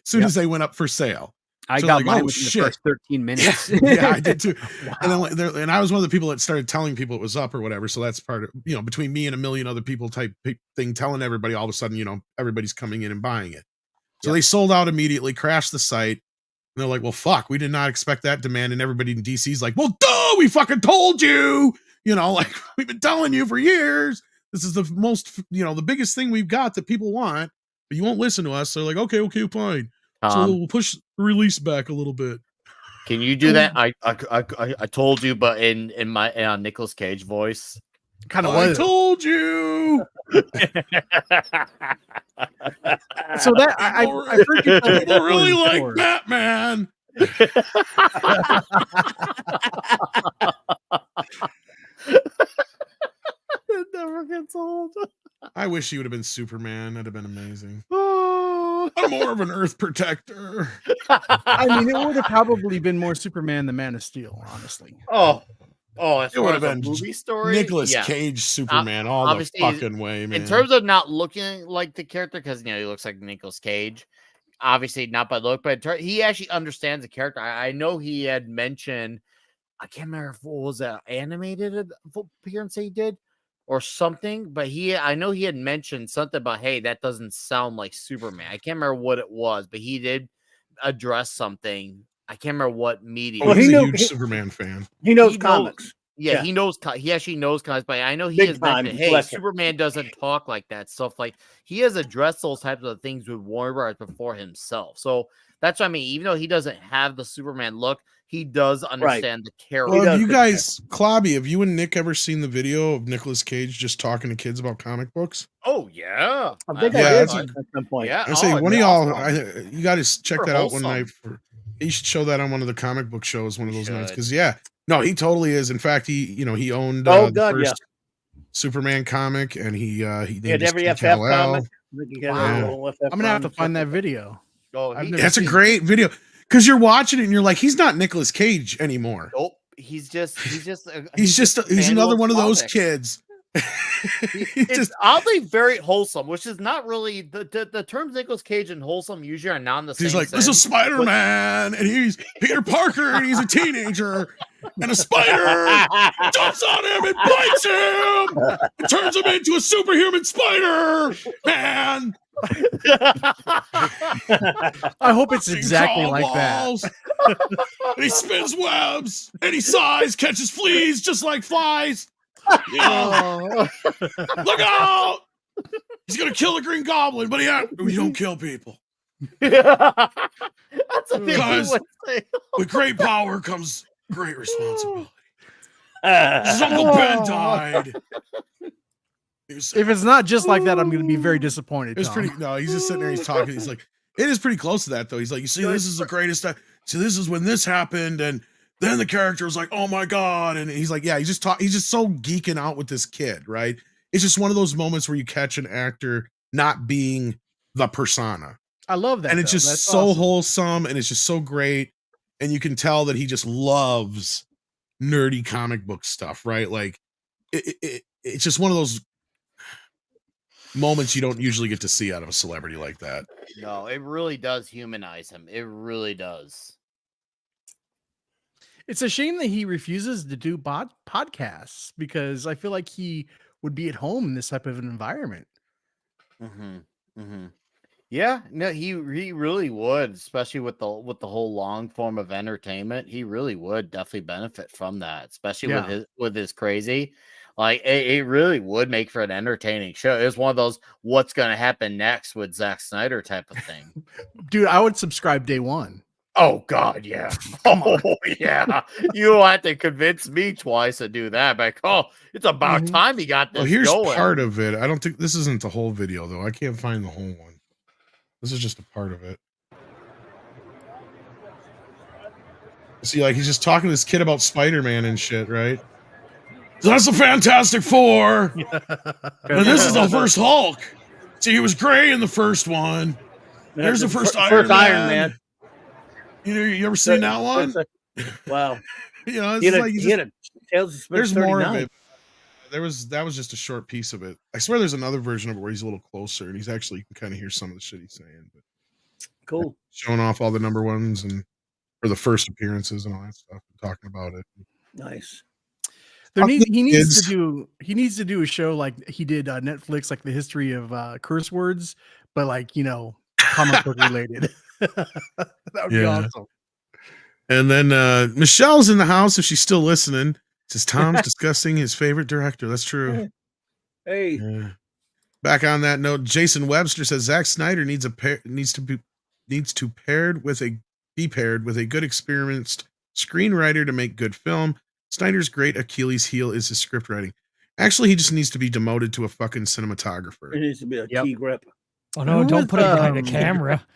soon as they went up for sale. I So got like, mine oh, within the shit. first 13 minutes. Yeah, I did too. And I was one of the people that started telling people it was up or whatever. So that's part of, between me and a million other people type thing, telling everybody, all of a sudden, everybody's coming in and buying it. So they sold out immediately, crashed the site. And they're like, well, fuck, we did not expect that demand. And everybody in DC's like, well, duh, we fucking told you, like we've been telling you for years. This is the most, the biggest thing we've got that people want, but you won't listen to us. So they're like, okay, fine. So we'll push the release back a little bit. Can you do that? I told you, but in Nicolas Cage voice. Kind of I was. told you. So that I've heard you tell people really like Batman. It never gets old. I wish he would have been Superman. That'd have been amazing. I'm more of an Earth protector. I mean, it would have probably been more Superman than Man of Steel, honestly. It would have been movie story. Nicolas Cage Superman all the fucking way, man. In terms of not looking like the character, because he looks like Nicolas Cage. Obviously, not by look, but he actually understands the character. I know he had mentioned, I can't remember if it was an animated appearance he did or something, but I know he had mentioned something about, hey, that doesn't sound like Superman. I can't remember what it was, but he did address something. I can't remember what medium. Well, he's a huge Superman fan. He knows comics. Yeah, he knows. He actually knows comics, but I know he has mentioned, hey, Superman doesn't talk like that. Stuff like he has addressed those types of things with Warner Bros. Before himself. So that's what I mean. Even though he doesn't have the Superman look, he does understand the character. Well, have you guys, Klobby, have you and Nick ever seen the video of Nicolas Cage just talking to kids about comic books? Oh yeah, I think I did at some point. I say one of y'all, you got to check that out one night. You should show that on one of the comic book shows one of those nights, because no, he totally is. In fact, he owned the first Superman comic, and he named every FF comic. I'm gonna have to find that video. That's a great video, because you're watching it and you're like, he's not Nicolas Cage anymore. Nope, he's another one of those kids. It's oddly very wholesome, which is not really the terms Nicolas Cage and wholesome usually are not in the same. He's like, this is Spider-Man, and he's Peter Parker, and he's a teenager, and a spider jumps on him and bites him, and turns him into a superhuman Spider-Man. I hope it's exactly like that. And he spins webs, and he sighs, catches fleas just like flies. Look out! He's gonna kill the Green Goblin, but we don't kill people. That's a big with great power comes great responsibility. His Uncle Ben died. If it's not just like that, I'm going to be very disappointed. It's pretty. No, he's just sitting there. He's talking. He's like, it is pretty close to that though. He's like, you see, this is the greatest. So this is when this happened, and then the character was like, oh my god, and he's like, yeah, he's just so geeking out with this kid, right? It's just one of those moments where you catch an actor not being the persona. I love that, and it's just so wholesome, and it's just so great, and you can tell that he just loves nerdy comic book stuff, right? Like, it's just one of those moments you don't usually get to see out of a celebrity like that. No, it really does humanize him. It really does. It's a shame that he refuses to do podcasts, because I feel like he would be at home in this type of an environment. Yeah, no, he really would, especially with the whole long form of entertainment. He really would definitely benefit from that, especially with his crazy. Like it really would make for an entertaining show. It's one of those what's going to happen next with Zack Snyder type of thing. Dude, I would subscribe day one. Oh God, yeah. Oh yeah. You don't have to convince me twice to do that. Like, it's about time he got this. Well, here's going. part of it. I don't think this isn't the whole video though. I can't find the whole one. This is just a part of it. See, like he's just talking to this kid about Spider-Man and shit, right? So that's the Fantastic Four. And this is the first Hulk. See, he was gray in the first one. There's the first Iron Man. You ever seen that one? Wow. It's there's more of it. That was just a short piece of it. I swear there's another version of it where he's a little closer and he's actually, you can kind of hear some of the shit he's saying. But cool. Showing off all the number ones and for the first appearances and all that stuff, talking about it. Nice. He needs to do a show like he did Netflix, like the history of curse words, but like comic book related. That would be awesome. And then Michelle's in the house if she's still listening. Says Tom's discussing his favorite director. That's true. Hey. Yeah. Back on that note, Jason Webster says Zack Snyder needs to be paired with a good experienced screenwriter to make good film. Snyder's great Achilles heel is his script writing. Actually, he just needs to be demoted to a fucking cinematographer. It needs to be a key grip. Oh no! Don't put it behind the camera.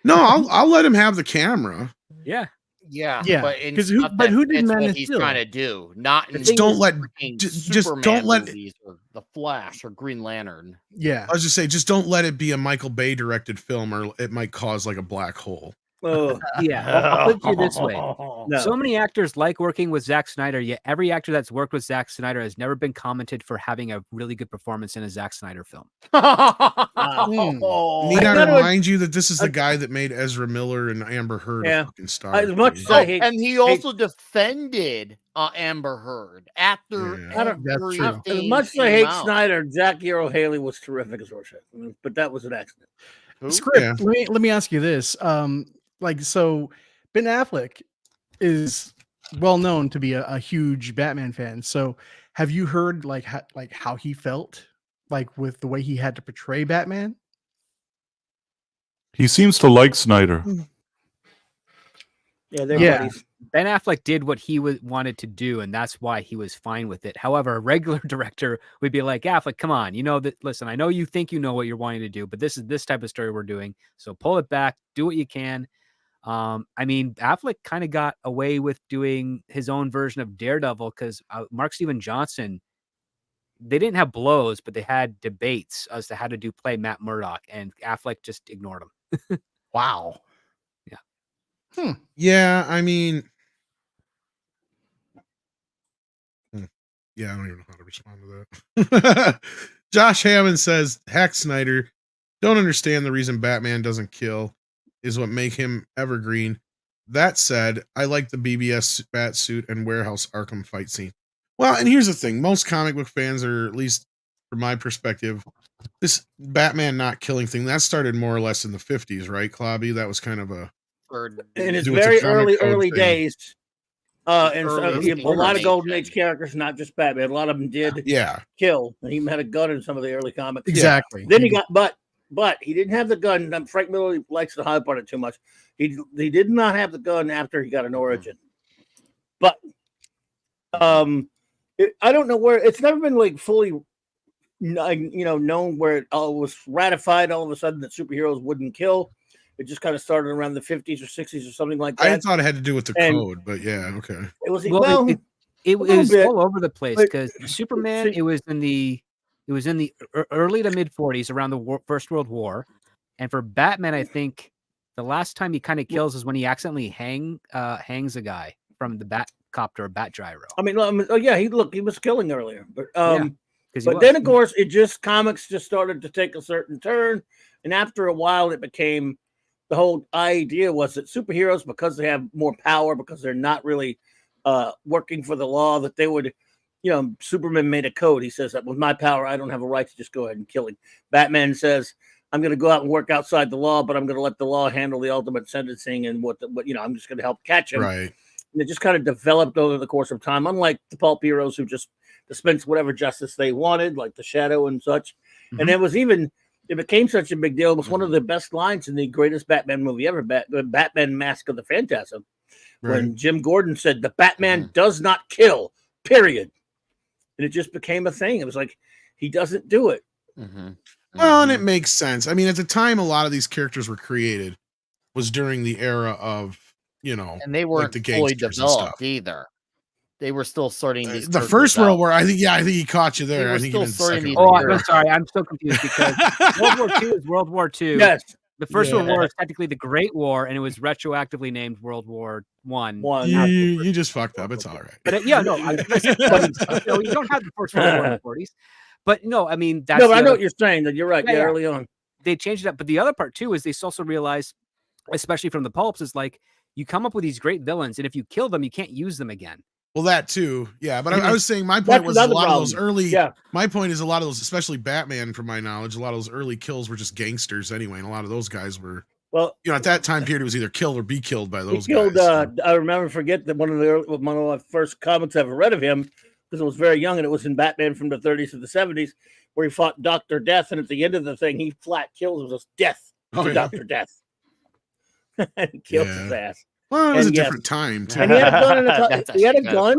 No, I'll let him have the camera. Yeah. Because who did Man what of he's Steel? trying to do? Not just don't let movies or The Flash or Green Lantern. Yeah, I was just say, just don't let it be a Michael Bay directed film, or it might cause like a black hole. Yeah, I'll put it this way. So many actors like working with Zack Snyder, yet every actor that's worked with Zack Snyder has never been commented for having a really good performance in a Zack Snyder film. Need I remind you that this is the guy that made Ezra Miller and Amber Heard a fucking star. As much as I hate, and he also defended Amber Heard after. That's true. As much as I hate Snyder, Jackie Earl Haley was terrific as Rorschach, but that was an accident. Script. Let me ask you this. So Ben Affleck is well known to be a huge Batman fan. So have you heard how he felt with the way he had to portray Batman? He seems to like Snyder. Yeah, buddies. Ben Affleck did what he wanted to do, and that's why he was fine with it. However, a regular director would be like, Affleck, come on, listen, I know you think you know what you're wanting to do, but this is this type of story we're doing. So pull it back, do what you can. Affleck kind of got away with doing his own version of Daredevil because Mark Steven Johnson, they didn't have blows, but they had debates as to how to play Matt Murdock, and Affleck just ignored him. Wow. Yeah. Yeah, I mean, yeah, I don't even know how to respond to that. Josh Hammond says, heck, Snyder, don't understand the reason Batman doesn't kill is what make him evergreen. That said, I like the BBS bat suit and warehouse Arkham fight scene. Well, and here's the thing. Most comic book fans, or at least from my perspective, this Batman not killing thing, that started more or less in the 50s, right, Clobby? That was kind of in his very early days. And a lot of Golden Age characters, not just Batman, a lot of them did kill. And he had a gun in some of the early comics. Exactly. Then he got, but he didn't have the gun. Frank Miller likes to hype on it too much. He did not have the gun after he got an origin. But I don't know where it's never been fully known where it all was ratified all of a sudden that superheroes wouldn't kill. It just kind of started around the 50s or 60s or something like that. I thought it had to do with the code, but yeah, okay. It was it was all over the place because Superman. It was in the early to mid 40s, around the First World War, and for Batman, I think the last time he kind of kills is when he accidentally hangs a guy from the Batcopter or Bat Gyro. He was killing earlier, but then of course comics just started to take a certain turn, and after a while, it became. The whole idea was that superheroes, because they have more power, because they're not really working for the law, that they would, Superman made a code. He says that with my power, I don't have a right to just go ahead and kill him. Batman says, I'm going to go out and work outside the law, but I'm going to let the law handle the ultimate sentencing and I'm just going to help catch him. Right. And it just kind of developed over the course of time, unlike the pulp heroes who just dispense whatever justice they wanted, like the Shadow and such. Mm-hmm. And it became such a big deal. It was one of the best lines in the greatest Batman movie ever, the Batman Mask of the Phantasm, when Jim Gordon said, the Batman does not kill, period. And it just became a thing. It was like, he doesn't do it. Mm-hmm. Well, and it makes sense. I mean, at the time, a lot of these characters were created was during the era of, and they weren't fully developed either. They were still starting these. The First World War, I think he caught you there. I think still starting these. I'm sorry, I'm so confused because World War II is World War II. Yes. The First World War is technically the Great War, and it was retroactively named World War One. You just fucked up. It's all right. But you don't have the First World War in the 40s. But no, I mean that's. No, I know what you're saying. That you're right. Yeah, early on they changed it up. But the other part too is they also realized, especially from the pulps, is like You come up with these great villains, and if you kill them, you can't use them again. Well, that too, yeah. But I was saying my point was a lot of those early. Yeah. My point is a lot of those, especially Batman, from my knowledge, a lot of those early kills were just gangsters anyway, and a lot of those guys were. Well, at that time period, it was either kill or be killed by those guys. So. I remember, forget that one of the first comics I ever read of him, because I was very young, and it was in Batman from the 30s to the 70s, where he fought Dr. Death, and at the end of the thing, he flat kills. It was death to Dr. Death. And he kills his ass. Well, it was a different time, too. And he had a gun. He had a gun.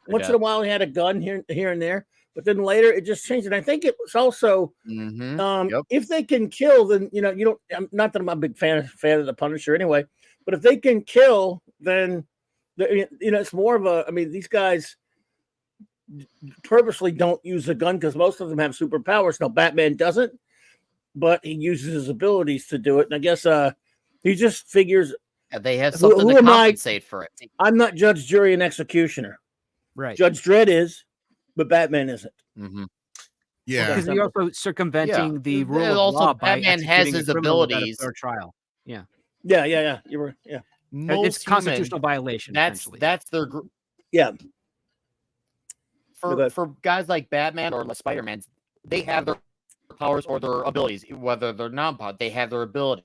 Once in a while, he had a gun here and there. But then later, it just changed. And I think it was also, if they can kill, then, you don't, not that I'm a big fan of the Punisher anyway, but if they can kill, then, it's more of a, these guys purposely don't use a gun because most of them have superpowers. Now, Batman doesn't, but he uses his abilities to do it. And I guess he just figures, they have something to compensate for it. I'm not judge, jury, and executioner. Right. Judge Dredd is, but Batman isn't. Mm-hmm. Yeah. Because you're also circumventing the rule of also, law Batman has his abilities. For trial. Yeah. Yeah. You were. Yeah. It's constitutional violation. That's their group. Yeah. For guys like Batman or Spider-Man, they have their powers or their abilities, whether they're non-powered, they have their abilities.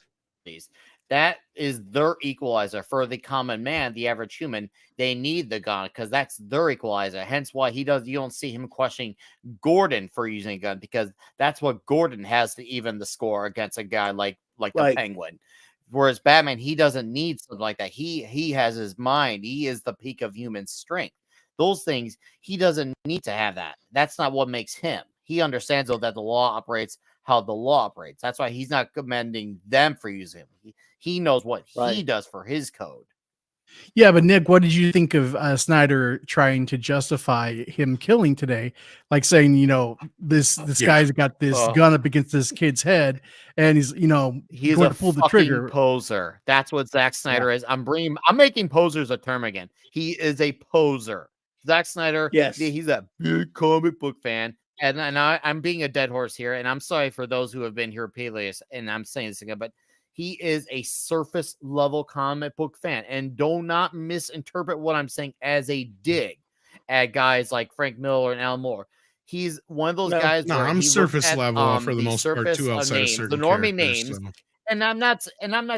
That is their equalizer. For the common man, the average human, they need the gun because that's their equalizer. Hence why you don't see him questioning Gordon for using a gun, because that's what Gordon has to even the score against a guy like the Penguin. Whereas Batman, he doesn't need something like that. He has his mind. He is the peak of human strength. Those things, he doesn't need to have that. That's not what makes him. He understands, though, that the law operates how the law operates. That's why he's not commending them for using him. He knows what he does for his code. Yeah, but Nick, what did you think of Snyder trying to justify him killing today? Like saying, this guy's got this gun up against this kid's head, and he's going to pull the trigger. Poser. That's what Zack Snyder is. I'm making posers a term again. He is a poser. Zack Snyder, he's a big comic book fan. And I'm being a dead horse here, and I'm sorry for those who have been here repeatedly, and I'm saying this again, but he is a surface level comic book fan, and do not misinterpret what I'm saying as a dig at guys like Frank Miller and Alan Moore. He's one of those guys. No, I'm surface level for the most part too, outside of certain the normie names. So. And I'm not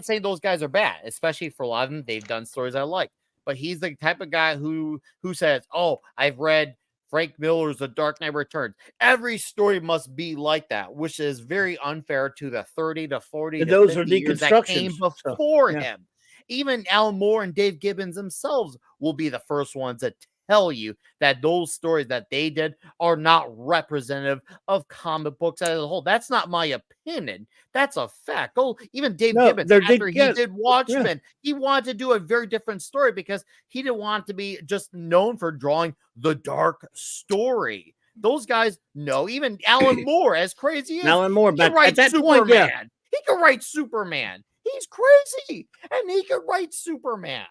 saying those guys are bad, especially for a lot of them. They've done stories I like, but he's the type of guy who says, "Oh, I've read Frank Miller's The Dark Knight Returns. Every story must be like that," which is very unfair to the 30 to 40 and to those 50 are years that came deconstructions before him. Even Alan Moore and Dave Gibbons themselves will be the first ones to tell you that those stories that they did are not representative of comic books as a whole. That's not my opinion. That's a fact. Oh, even Dave Gibbons, after he did Watchmen, he wanted to do a very different story because he didn't want to be just known for drawing the dark story. Those guys know. Even Alan Moore, as crazy as Alan Moore, he can write Superman. He can write Superman. He's crazy, and he can write Superman.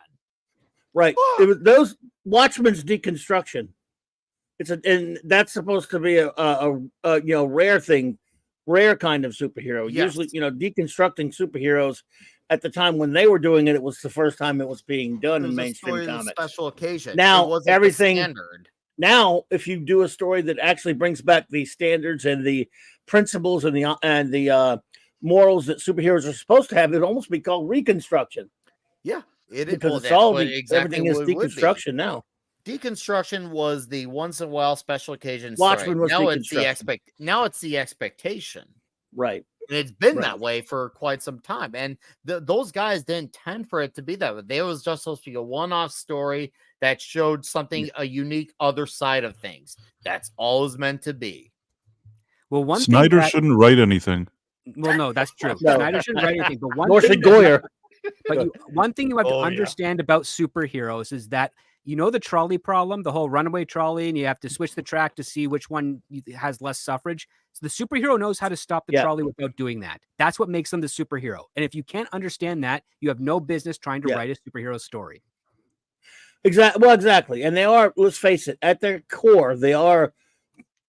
Right. It was those Watchmen's deconstruction. And that's supposed to be a rare thing, rare kind of superhero. Yes. Usually, deconstructing superheroes at the time when they were doing it, it was the first time it was being done in mainstream comics. Special occasion. Now everything standard. Now, if you do a story that actually brings back the standards and the principles and the morals that superheroes are supposed to have, it'd almost be called reconstruction. Yeah. Because everything is deconstruction now. Deconstruction was the once in a while special occasion. Watchmen was now it's the expectation, right? And it's been that way for quite some time. And those guys didn't intend for it to be that way. They was just supposed to be a one-off story that showed something a unique other side of things. That's all it's meant to be. Well, Snyder shouldn't write anything. Well, no, that's true. No. Snyder shouldn't write anything. But Nor should Goyer. But one thing you have to understand about superheroes is that the trolley problem, the whole runaway trolley, and you have to switch the track to see which one has less suffrage. So the superhero knows how to stop the trolley without doing that. That's what makes them the superhero. And if you can't understand that, you have no business trying to write a superhero story. Exactly. Well, exactly. And they are, let's face it, at their core, they are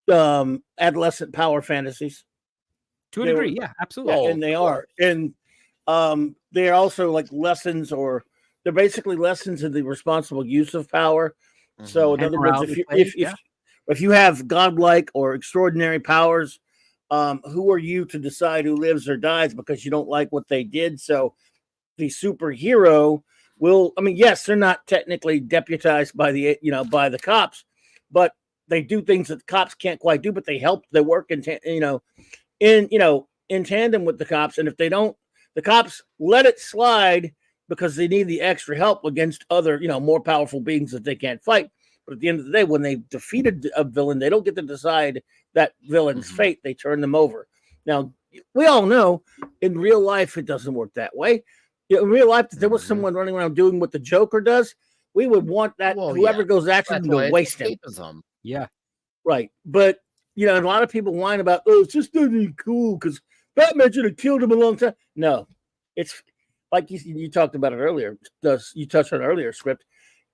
adolescent power fantasies. To a degree, yeah, absolutely. And they are. And they're also like lessons or they're basically lessons in the responsible use of power. So in other words, if you have godlike or extraordinary powers, who are you to decide who lives or dies because you don't like what they did? So the superhero will, I mean, yes, they're not technically deputized by by the cops, but they do things that the cops can't quite do, but they help, they work in tandem with the cops. And if they don't, the cops let it slide because they need the extra help against other, more powerful beings that they can't fight. But at the end of the day, when they defeated a villain, they don't get to decide that villain's fate. They turn them over. Now, we all know in real life, it doesn't work that way. In real life, if there was someone running around doing what the Joker does, we would want that whoever goes after them to waste him. Yeah. Right. But, a lot of people whine about, it's just not cool because Batman should have killed him a long time. No, it's like you talked about it earlier. You touched on earlier script.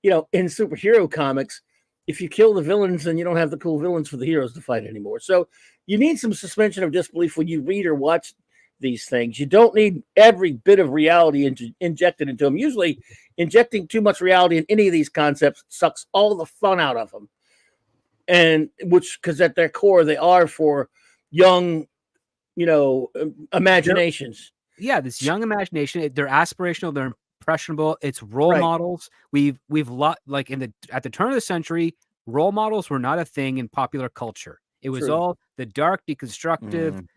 In superhero comics, if you kill the villains, then you don't have the cool villains for the heroes to fight anymore. So you need some suspension of disbelief when you read or watch these things. You don't need every bit of reality injected into them. Usually injecting too much reality in any of these concepts sucks all the fun out of them. And because at their core, they are for young, imaginations. Yeah, this young imagination. They're aspirational. They're impressionable. It's role models. We've like at the turn of the century, role models were not a thing in popular culture. It was all the dark, deconstructive,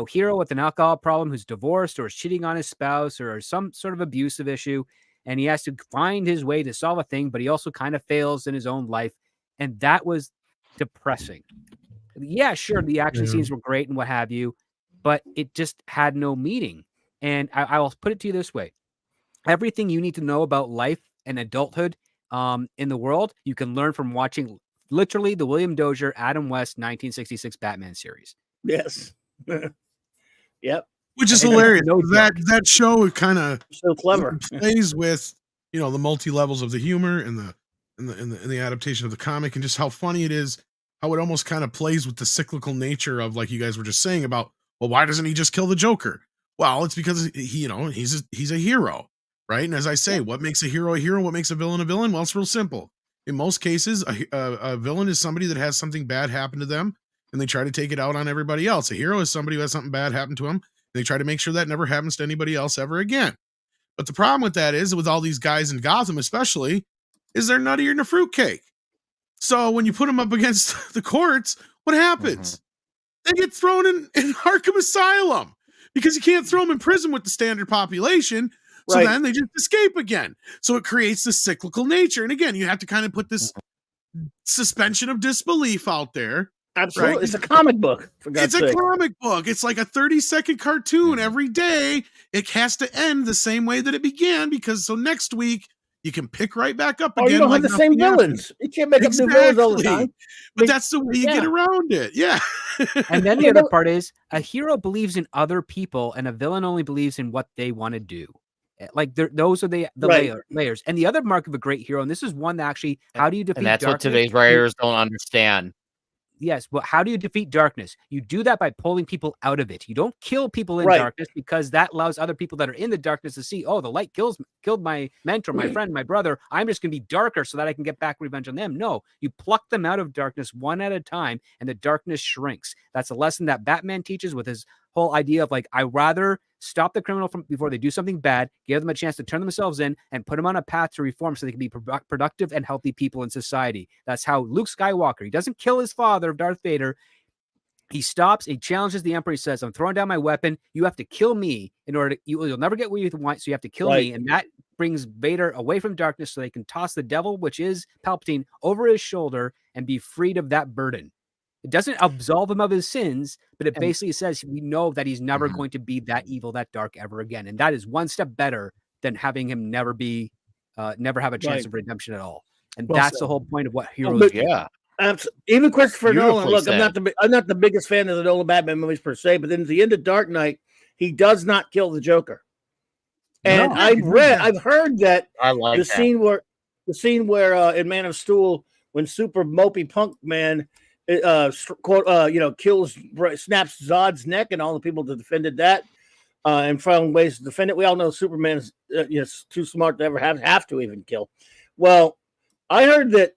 hero with an alcohol problem who's divorced or is cheating on his spouse or some sort of abusive issue, and he has to find his way to solve a thing, but he also kind of fails in his own life, and that was depressing. Yeah, sure, the action scenes were great and what have you, but it just had no meaning. And I will put it to you this way. Everything you need to know about life and adulthood in the world, you can learn from watching literally the William Dozier, Adam West 1966 Batman series. Yes. Yep. Which is hilarious. That show kind of so clever plays with, the multi-levels of the humor and the adaptation of the comic and just how funny it is, how it almost kind of plays with the cyclical nature of, like you guys were just saying about, well, why doesn't he just kill the Joker? Well, it's because he's a hero, right? And as I say, what makes a hero a hero? What makes a villain a villain? Well, it's real simple. In most cases, a villain is somebody that has something bad happen to them, and they try to take it out on everybody else. A hero is somebody who has something bad happen to them, and they try to make sure that never happens to anybody else ever again. But the problem with that is, with all these guys in Gotham especially, is they're nuttier than a fruitcake. So when you put them up against the courts, what happens? They get thrown in Arkham Asylum because you can't throw them in prison with the standard population. So then they just escape again. So it creates this cyclical nature. And again, you have to kind of put this suspension of disbelief out there. Absolutely. Right? It's a comic book. It's a comic book. It's like a 30-second cartoon every day. It has to end the same way that it began because next week you can pick right back up again. You don't have the same villains. You can't make up new villains all the time. But that's the way you get around it. Yeah. And then the other part is a hero believes in other people and a villain only believes in what they want to do. Like those are the layers. And the other mark of a great hero, and this is one that actually, how do you defeat darkness? And that's what today's writers don't understand. Yes, but how do you defeat darkness? You do that by pulling people out of it. You don't kill people in darkness because that allows other people that are in the darkness to see, oh, the light killed my mentor, my friend, my brother. I'm just going to be darker so that I can get back revenge on them. No, you pluck them out of darkness one at a time, and the darkness shrinks. That's a lesson that Batman teaches with his whole idea of, like, I rather stop the criminal before they do something bad, give them a chance to turn themselves in, and put them on a path to reform so they can be productive and healthy people in society. That's how Luke Skywalker, he doesn't kill his father, Darth Vader. He stops, he challenges the Emperor. He says, I'm throwing down my weapon. You have to kill me in order to, you'll never get what you want, so you have to kill me. And that brings Vader away from darkness so they can toss the devil, which is Palpatine, over his shoulder and be freed of that burden. It doesn't absolve him of his sins, but it basically says we know that he's never going to be that evil, that dark ever again. And that is one step better than having him never have a chance of redemption at all. And that's the whole point of what heroes even Christopher Nolan, look, I'm not the biggest fan of the Nolan Batman movies per se, but then at the end of Dark Knight, he does not kill the Joker. And I've heard that the scene where in Man of Steel, when super mopey punk man snaps Zod's neck and all the people that defended that, and found ways to defend it. We all know Superman is too smart to ever have to even kill. Well, I heard that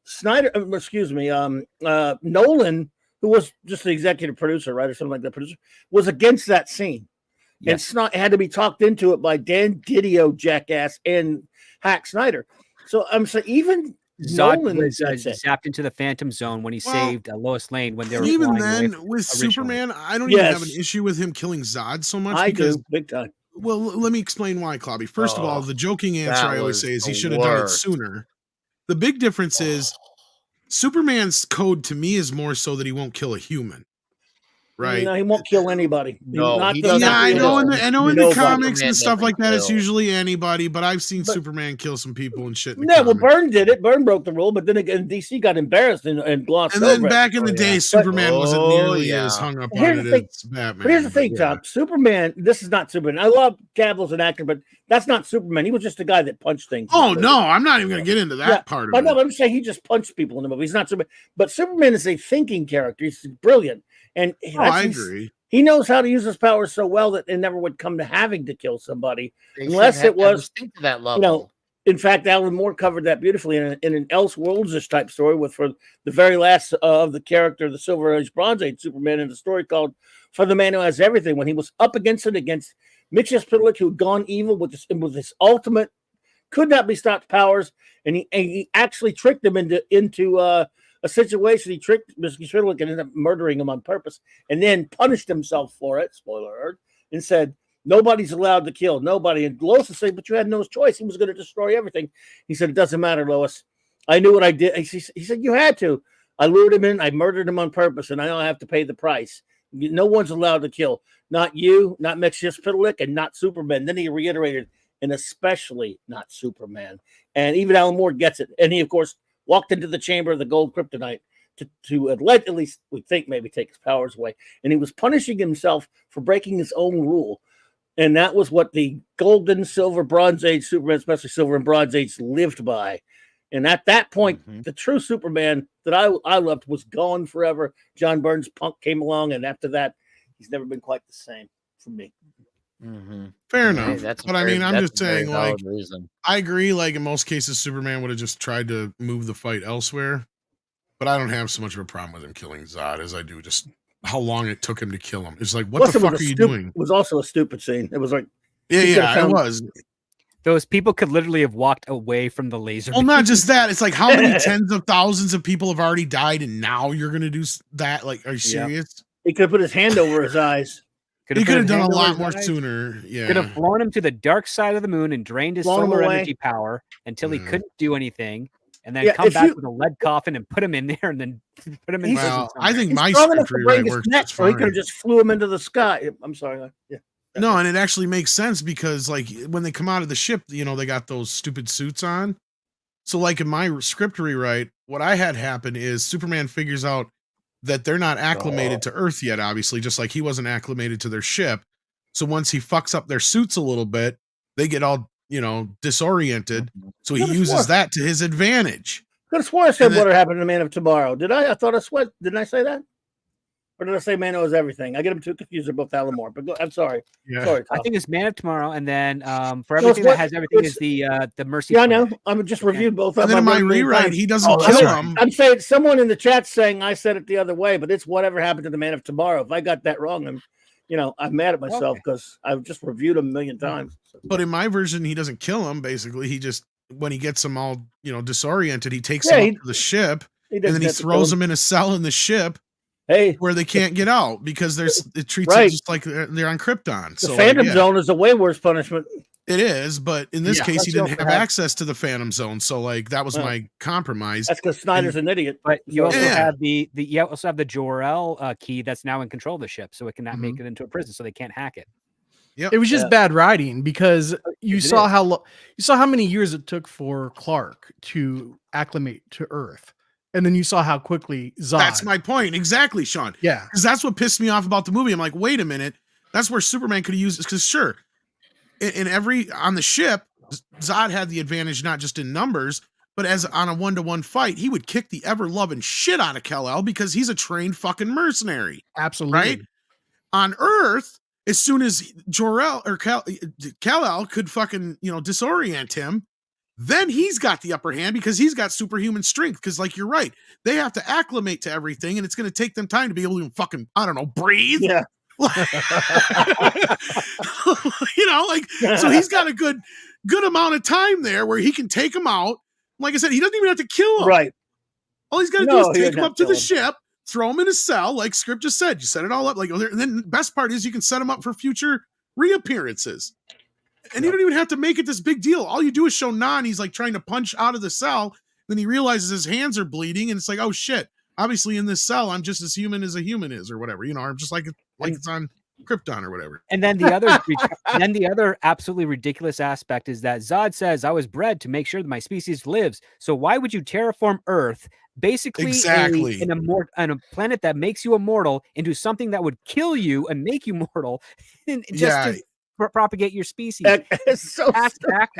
Nolan, who was just the executive producer, right, or something like that, producer, was against that scene. Yes. And it had to be talked into it by Dan Didio, jackass, and Hack Snyder. So I'm saying even Zod Nolan was zapped into the Phantom Zone when he saved Lois Lane when they were even then with Superman. I don't even have an issue with him killing Zod so much. I do big time. Well, let me explain why, Clobby. First of all, the joking answer I always say is he should have done it sooner. The big difference is Superman's code to me is more so that he won't kill a human. Right? No, he won't kill anybody. No, he doesn't. I know in the comics and stuff like that, it's usually anybody. But I've seen Superman kill some people and shit. Well, Byrne did it. Byrne broke the rule, but then again, DC got embarrassed and glossed over. And then back in the day, Superman wasn't nearly as hung up on it as Batman. But here's the thing, Tom. Superman. This is not Superman. I love Cavill as an actor, but that's not Superman. He was just a guy that punched things. Oh no, I'm not even going to get into that part of it. No, I'm saying he just punched people in the movie. He's not Superman, but Superman is a thinking character. He's brilliant. And I agree. He knows how to use his powers so well that it never would come to having to kill somebody, unless it was to that level. In fact, Alan Moore covered that beautifully in an Elseworlds-ish type story for the very last of the character, the Silver Age, Bronze Age Superman, in a story called "For the Man Who Has Everything." When he was up against Mitch Spitalik, who had gone evil with his ultimate, could not be stopped powers, and he actually tricked him into a situation. He tricked Mr. Spitalik and ended up murdering him on purpose, and then punished himself for it. Spoiler alert! And said, "Nobody's allowed to kill nobody." And Lois would say, "But you had no choice. He was going to destroy everything." He said, "It doesn't matter, Lois. I knew what I did." He said, "You had to. I lured him in. I murdered him on purpose, and I don't have to pay the price. No one's allowed to kill. Not you, not Mitch Spitalik, and not Superman." Then he reiterated, "And especially not Superman." And even Alan Moore gets it. And he, of course, walked into the chamber of the gold kryptonite to at least we think maybe take his powers away. And he was punishing himself for breaking his own rule. And that was what the golden, silver, bronze age Superman, especially silver and bronze age, lived by. And at that point, the true Superman that I loved was gone forever. John Byrne's punk came along, and after that, he's never been quite the same for me. Fair enough. But I mean, I'm just saying, like, I agree. Like, in most cases, Superman would have just tried to move the fight elsewhere. But I don't have so much of a problem with him killing Zod as I do just how long it took him to kill him. It's like, what the fuck are you doing? It was also a stupid scene. It was like, it was. Those people could literally have walked away from the laser. Well, not just that. It's like, how many tens of thousands of people have already died, and now you're going to do that? Like, are you serious? He could have put his hand over his eyes. He could have done a lot more sooner. Yeah. Could have flown him to the dark side of the moon and drained his solar energy power until he couldn't do anything, and then come back with a lead coffin and put him in there, and then put him in. I think my script rewrite works just fine. He could have just flew him into the sky. I'm sorry. Yeah. No, and it actually makes sense because, like, when they come out of the ship, they got those stupid suits on. So, like, in my script rewrite, what I had happen is Superman figures out that they're not acclimated to Earth yet, obviously, just like he wasn't acclimated to their ship. So once he fucks up their suits a little bit, they get all, disoriented. So he uses that to his advantage. I could have sworn I said what happened to the Man of Tomorrow. Did I? I thought I sweat. Didn't I say that? Or did I say Man Knows Everything? I get them too confused. They're both Alan Moore. But I'm sorry. Yeah. Sorry, I think it's Man of Tomorrow, and then for everything that has everything is the Mercy. Yeah, I know. I'm just reviewed both of them. And then in my rewrite, he doesn't kill him. I'm saying someone in the chat saying I said it the other way, but it's whatever happened to the Man of Tomorrow. If I got that wrong, I'm mad at myself because I've just reviewed him a million times. But in my version, he doesn't kill him. Basically, he just, when he gets him all disoriented, he takes him up to the ship, and then he throws him in a cell in the ship. Where they can't get out because it treats it just like they're on Krypton. The Phantom Zone is a way worse punishment. It is, but in this case, he didn't have access to the Phantom Zone, so like that was my compromise. That's because Snyder's an idiot. But you also have the Jor-El key that's now in control of the ship, so it cannot make it into a prison, so they can't hack it. It was just bad writing because you saw how many years it took for Clark to acclimate to Earth. And then you saw how quickly Zod. That's my point. Exactly, Sean. Yeah. Because that's what pissed me off about the movie. I'm like, wait a minute. That's where Superman could have used it. Because sure, on the ship, Zod had the advantage not just in numbers, but as on a 1-to-1 fight, he would kick the ever-loving shit out of Kal-El because he's a trained fucking mercenary. Absolutely. Right? On Earth, as soon as Jor-El or Kal-El could fucking, disorient him, then he's got the upper hand because he's got superhuman strength. Because, like, you're right, they have to acclimate to everything, and it's going to take them time to be able to fucking, I don't know, breathe. Yeah. So he's got a good amount of time there where he can take him out. Like I said, he doesn't even have to kill him. Right. All he's got to do is take him up to the ship, throw him in a cell, like Script just said. You set it all up. And then the best part is you can set him up for future reappearances. And you don't even have to make it this big deal. All you do is show Nan. He's like trying to punch out of the cell. Then he realizes his hands are bleeding. And it's like, oh shit. Obviously in this cell, I'm just as human as a human is or whatever. I'm just like it's on Krypton or whatever. And then the other absolutely ridiculous aspect is that Zod says, I was bred to make sure that my species lives. So why would you terraform Earth, basically in a planet that makes you immortal, into something that would kill you and make you mortal to propagate your species? So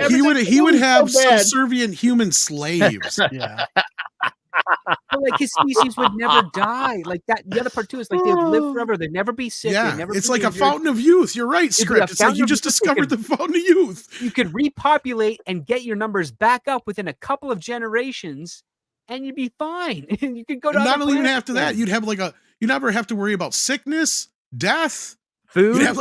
he would have subservient human slaves. Yeah. But like his species would never die. Like that. The other part too is like they would live forever. They'd never be sick. Yeah, never it's like injured. A fountain of youth. You're right, Script. It's like you just discovered the fountain of youth. You could repopulate and get your numbers back up within a couple of generations, and you'd be fine. And you could go to not only even after that, you'd have you never have to worry about sickness, death, food. You'd have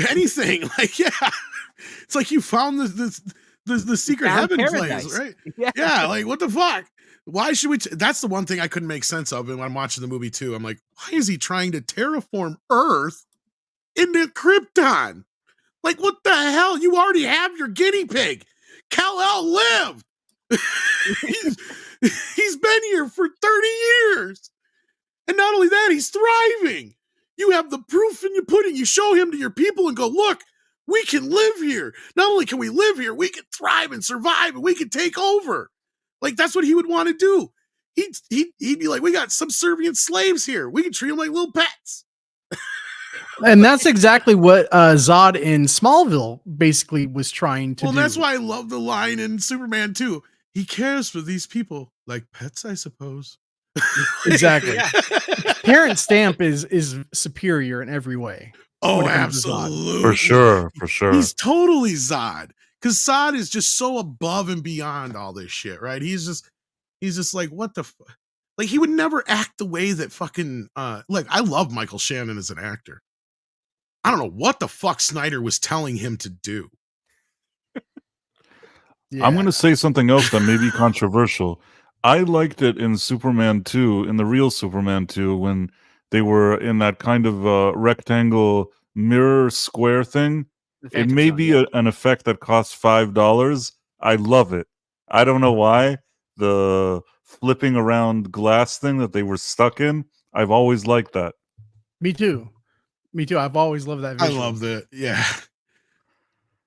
anything. It's like you found the secret heaven place, right? Yeah. Like what the fuck? Why should we? That's the one thing I couldn't make sense of when I'm watching the movie too. I'm like, why is he trying to terraform Earth into Krypton? Like, what the hell? You already have your guinea pig. Kal-El lived. He's been here for 30 years. And not only that, he's thriving. You have the proof in your pudding. You show him to your people and go, look, we can live here. Not only can we live here, we can thrive and survive and we can take over. Like, that's what he would want to do. He'd be like, we got subservient slaves here. We can treat them like little pets. And that's exactly what Zod in Smallville basically was trying to do. Well, that's why I love the line in Superman 2. He cares for these people like pets, I suppose. Exactly. Terrence Stamp is superior in every way. Oh, absolutely. For sure. He's totally Zod. Because Zod is just so above and beyond all this shit, right? He's just like, what the fuck? Like, he would never act the way that fucking, like, I love Michael Shannon as an actor. I don't know what the fuck Snyder was telling him to do. Yeah. I'm going to say something else that may be controversial. I liked it in Superman 2, in the real Superman 2, when they were in that kind of rectangle mirror square thing. It may be an effect that costs $5. I love it. I don't know why. The flipping around glass thing that they were stuck in, I've always liked that. Me too. I've always loved that visual. I love that. Yeah.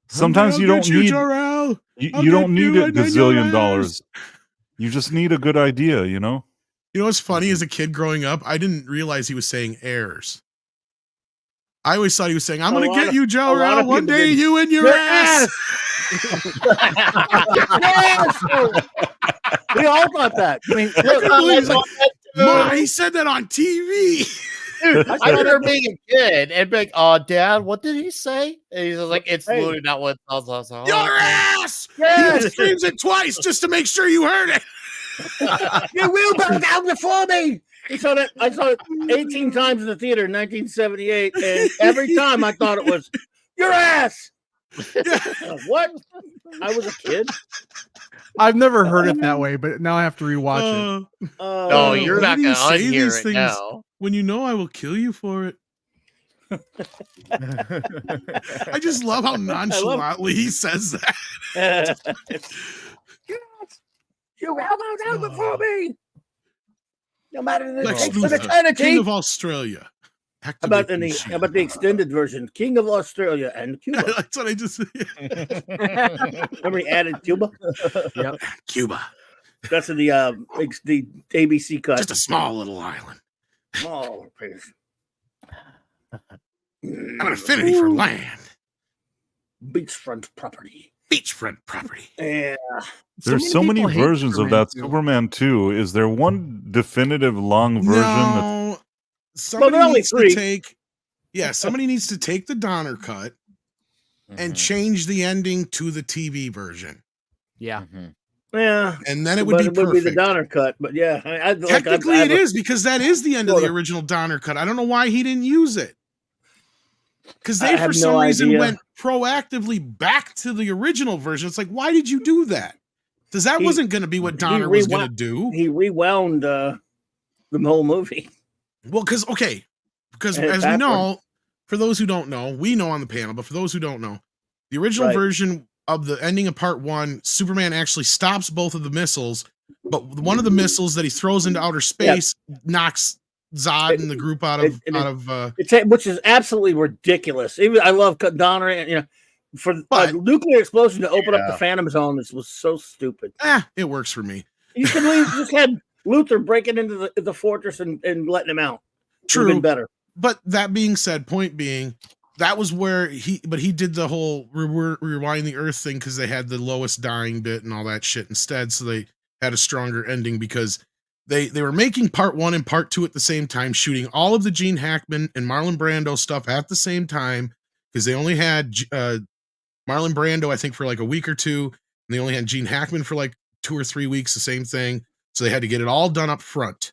Sometimes you don't need you don't need a gazillion dollars. You just need a good idea, You know what's funny? As a kid growing up, I didn't realize he was saying heirs. I always thought he was saying, I'm going to get you, Jor-El, one day, you and your ass. We all thought that. I mean, he said that on TV. Dude, I remember being a kid and being, Dad, what did he say? And he's like, it's literally not what it sounds like. Your ass! Yes! He screams it twice just to make sure you heard it. You will bow down before me. I saw it 18 times in the theater in 1978, and every time I thought it was your ass. What? I was a kid. I've never heard it that way, but now I have to rewatch it. No, you're not going to unhear it now. When you know I will kill you for it. I just love how nonchalantly he says that. You will bow down before me. No matter the eternity. King of Australia. How about the extended version? King of Australia and Cuba. That's what I just said. Remember he added Cuba? Yep. Cuba. That's in the ABC cut. Just a small little island. Small place. An affinity for land. Beachfront property. Yeah. There's so many versions of that Superman 2. Is there one definitive long version? No. Somebody needs to take Yeah, somebody needs to take the Donner cut and change the ending to the TV version. Yeah. Yeah, and then it would be perfect. Would be the Donner cut, but yeah, technically it is because that is the end of the original Donner cut. I don't know why he didn't use it because they for some reason went proactively back to the original version. It's like, why did you do that? Because that wasn't going to be what Donner was going to do. He rewound the whole movie. Well, because as we know, for those who don't know, we know on the panel, but for those who don't know, the original version of the ending of part 1, Superman actually stops both of the missiles, but one of the missiles that he throws into outer space knocks Zod and the group out of which is absolutely ridiculous. Even I love Donner, and for a nuclear explosion to open up the Phantom Zone, this was so stupid. It works for me. You could just had Luthor breaking into the fortress and letting him out. True, been better. But that being said, point being, that was where he did the whole rewind the Earth thing because they had the lowest dying bit and all that shit instead. So they had a stronger ending because they were making part 1 and part 2 at the same time, shooting all of the Gene Hackman and Marlon Brando stuff at the same time because they only had Marlon Brando, I think, for like a week or two, and they only had Gene Hackman for like 2 or 3 weeks, the same thing. So they had to get it all done up front.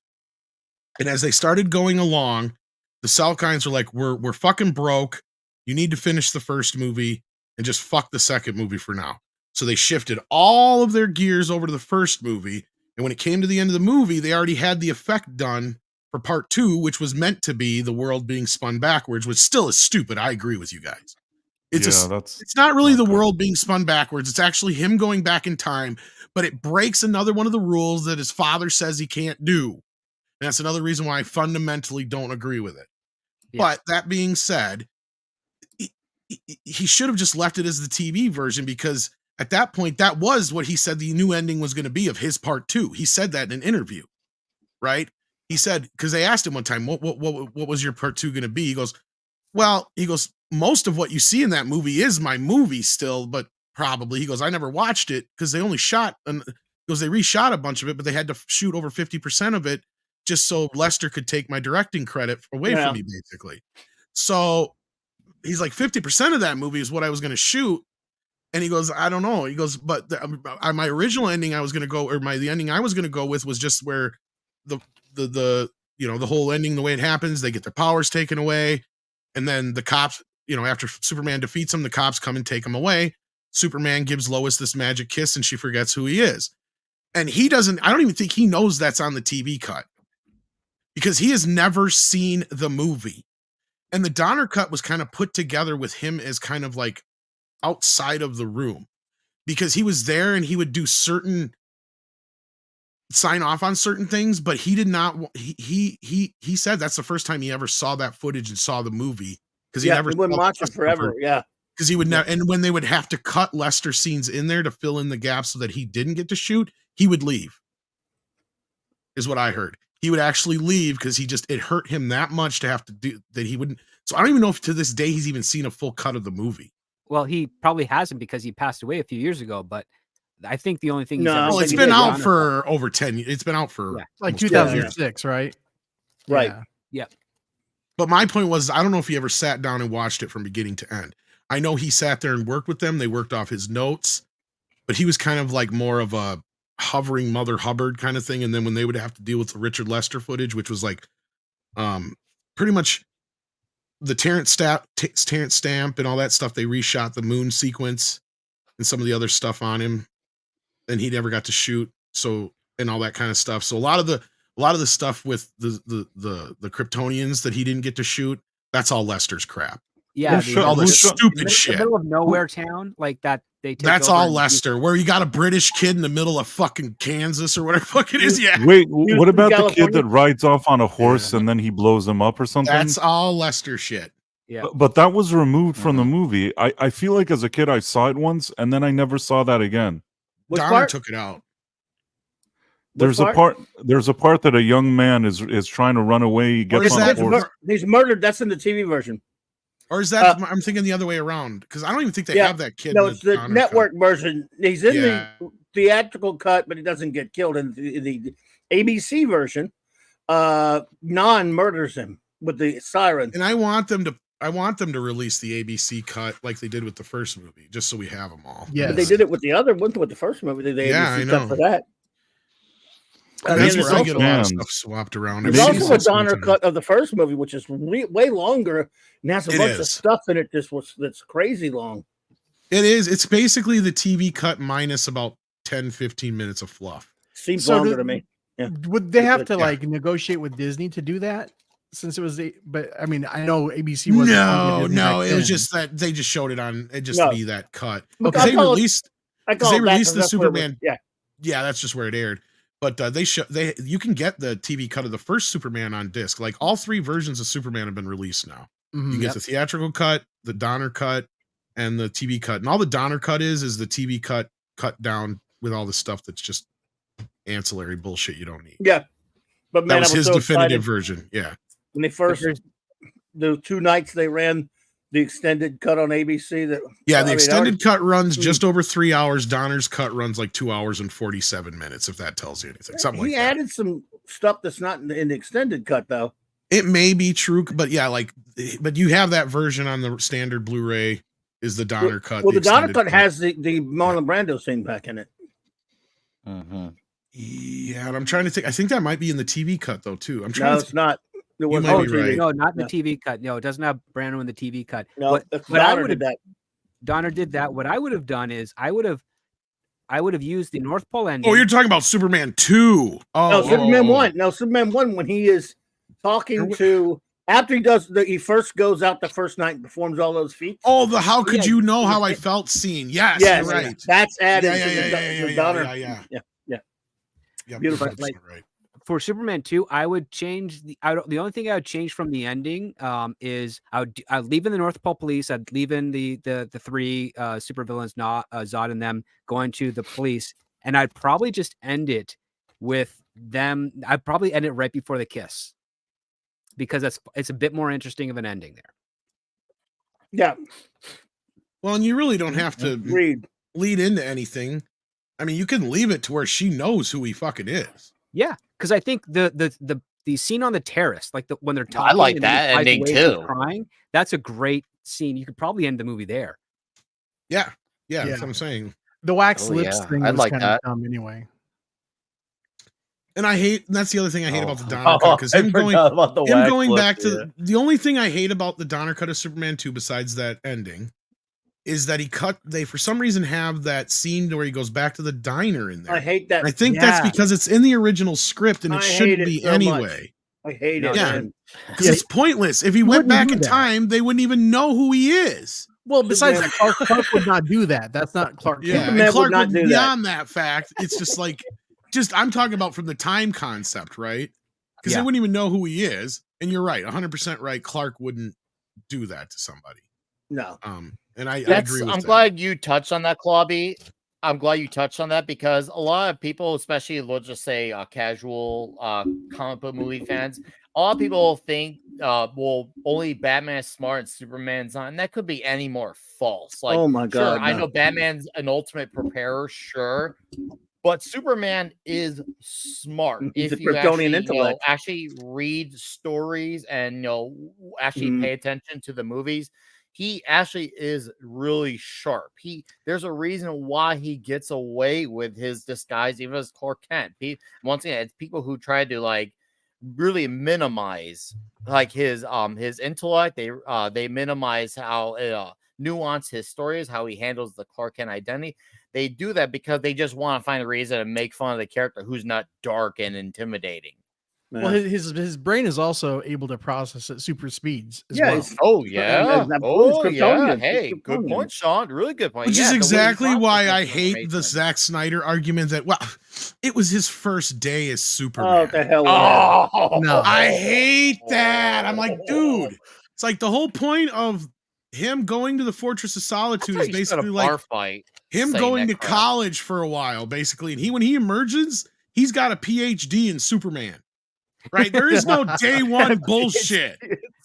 And as they started going along, the Salkinds were like, we're fucking broke. You need to finish the first movie and just fuck the second movie for now. So they shifted all of their gears over to the first movie. And when it came to the end of the movie, they already had the effect done for part 2, which was meant to be the world being spun backwards, which still is stupid. I agree with you guys. It's not really the world being spun backwards. It's actually him going back in time, but it breaks another one of the rules that his father says he can't do. And that's another reason why I fundamentally don't agree with it. Yeah. But that being said, he should have just left it as the TV version because at that point, that was what he said the new ending was going to be of his part 2. He said that in an interview, right? He said, because they asked him one time, what was your part 2 going to be? He goes, most of what you see in that movie is my movie still, but probably, he goes, I never watched it because they only shot, they reshot a bunch of it, but they had to shoot over 50% of it just so Lester could take my directing credit away from me, basically. So he's like, 50% of that movie is what I was going to shoot. And he goes, I don't know. He goes, but my original ending I was going to go, or the ending I was going to go with was just where the whole ending, the way it happens, they get their powers taken away. And then the cops, after Superman defeats them, the cops come and take him away. Superman gives Lois this magic kiss and she forgets who he is. And I don't even think he knows that's on the TV cut because he has never seen the movie. And the Donner cut was kind of put together with him as kind of like outside of the room because he was there and he would do sign off on certain things, but he did not. He said that's the first time he ever saw that footage and saw the movie because he never wouldn't watch it forever. Yeah. Because he would never, and when they would have to cut Lester scenes in there to fill in the gaps so that he didn't get to shoot, he would leave. Is what I heard. He would actually leave because it hurt him that much to have to do that. He wouldn't. So I don't even know if to this day he's even seen a full cut of the movie. Well, he probably hasn't because he passed away a few years ago. But I think the only thing it's been out for over 10 years. It's been out for like 2006, right? Right. Yeah. But my point was, I don't know if he ever sat down and watched it from beginning to end. I know he sat there and worked with them. They worked off his notes, but he was kind of like more of a hovering Mother Hubbard kind of thing. And then when they would have to deal with the Richard Lester footage, which was like pretty much the Terrence Stamp and all that stuff, they reshot the moon sequence and some of the other stuff on him, and he never got to shoot. So, and all that kind of stuff. So a lot of the stuff with the Kryptonians that he didn't get to shoot, that's all Lester's crap. Yeah, all the stupid shit. The middle of nowhere town like that. That's all Lester, where you got a British kid in the middle of fucking Kansas or whatever fuck it is. Yeah. Wait, what about the kid that rides off on a horse and then he blows him up or something? That's all Lester shit. Yeah. But that was removed from the movie. I feel like as a kid I saw it once and then I never saw that again. Donner took it out. There's a part that a young man is trying to run away. He gets on a horse. He's murdered. That's in the TV version. Or is that I'm thinking the other way around? Because I don't even think they have that kid. No, it's the network version. He's in the theatrical cut, but he doesn't get killed. In the ABC version, Non murders him with the siren. And I want them to I want them to release the ABC cut like they did with the first movie, just so we have them all. Yeah, but they did it with the other one, with the first movie. They I ABC know. cut for that. That's and where I get a lot of also- stuff swapped around. There's I've seen also a some Donner time. cut of the first movie, which is way longer and has a It bunch of is. stuff in it. That's crazy long. It is. It's basically the TV cut minus about 10, 15 minutes of fluff. Seems So longer do- to me. Yeah. Would they have to Yeah. like negotiate with Disney to do that? Since it was but I mean, I know ABC wasn't on Disney No, back it was then. just that they just showed it on it just No. to be that cut. Look, Because I they call it- released I because call they it that released the that's where it was- Superman. Yeah. Yeah, that's just where it aired. But you can get the TV cut of the first Superman on disc. Like all 3 versions of Superman have been released now. Mhm. You get the theatrical cut, the Donner cut, and the TV cut. And all the Donner cut is the TV cut down with all the stuff that's just ancillary bullshit you don't need. Yeah. But man, That was I was his so definitive excited version. Yeah. when they first the 2 nights they ran the extended cut on ABC. That Yeah, I the mean, extended cut runs just over 3 hours. Donner's cut runs like 2 hours and 47 minutes, if that tells you anything. Something he like that. added some stuff that's not in the extended cut though. It may be true, but yeah, but you have that version on the standard Blu-ray is the Donner cut. Well, the Donner extended cut has the Marlon Brando scene back in it. Yeah, and I'm trying to think. I think that might be in the TV cut though too. I'm trying No, to it's not. It You was might be right. No, not the No. TV cut. No, it doesn't have Brando in the TV cut. No, What I Donner would did have that. Donner did that. What I would have done is I would have used the North Pole ending. Oh, you're talking about Superman 2. Oh, No, Superman oh. 1. No, Superman 1 when he is talking to after he first goes out the first night and performs all those feats. Oh, the how could Yeah, you know how I felt scene? Yes, Yes, you're right. that's added Yeah, to yeah, the, yeah, the yeah, Donner. yeah. Yeah, Beautiful. you're Like- right. For Superman 2, I would change the only thing I would change from the ending is I'd leave in the North Pole Police. I'd leave in the 3 supervillains, not Zod and them going to the police, and I'd probably just end it with them. I'd probably end it right before the kiss because it's a bit more interesting of an ending there. Yeah, Well, and you really don't have to agreed. lead into anything. I mean, you can leave it to where she knows who he fucking is. Yeah, because I think the scene on the terrace, like when they're talking, I like and then that he flies ending away and he's too. crying. That's a great scene. You could probably end the movie there. Yeah, that's Yeah. what I'm saying. The wax Oh, lips yeah. thing I'd was like kind that. of dumb anyway. And that's the other thing I hate about the Donner Oh, cut because I him going forgot about the him wax going lips, back to yeah. the only thing I hate about the Donner cut of Superman 2 besides that ending is that they for some reason have that scene where he goes back to the diner in there. I hate that. And I think that's Yeah. because it's in the original script and it I hate shouldn't it be so much. anyway. I hate it. Yeah. man. Because Yeah. it's pointless. If he went wouldn't back do in that. time, they wouldn't even know who he is. Well, besides Superman- that, Clark would not do that. That's not Clark. Yeah, Kent. Superman and would Clark not would do that. beyond that fact. It's just like, I'm talking about from the time concept, right? Because Yeah. they wouldn't even know who he is. And you're right, 100% right. Clark wouldn't do that to somebody. No. And I That's, agree with I'm that. glad you touched on that, Clawby. I'm glad you touched on that because a lot of people, especially let's just say casual comic book movie fans, a lot of people think, well, only Batman is smart and Superman's not, and that could be any more false. Like, Oh my sure, God, I no. know Batman's an ultimate preparer, sure, but Superman is smart. He's if a you Kryptonian actually, intellect. actually read stories and actually Mhm. pay attention to the movies, he actually is really sharp. There's a reason why he gets away with his disguise, even as Clark Kent. Once again, it's people who try to like really minimize like his intellect. They minimize how nuanced his story is, how he handles the Clark Kent identity. They do that because they just want to find a reason to make fun of the character who's not dark and intimidating. Well, his brain is also able to process at super speeds as Yeah, well. it's- Oh and yeah. that Oh proves yeah. Kryptonian. Hey, It's good Kryptonian. point, Sean. Really good point. Which Yeah, is the way he exactly why I processes hate the information. Zack Snyder argument that, well, it was his first day as Oh, Superman. the hell. with that. Oh No. I hate that. I'm like, dude, it's like the whole point of him going to the Fortress of Solitude is basically like fight. him saying going to that crap. college for a while, basically. And when he emerges, he's got a PhD in Superman. Right? There is no day one bullshit.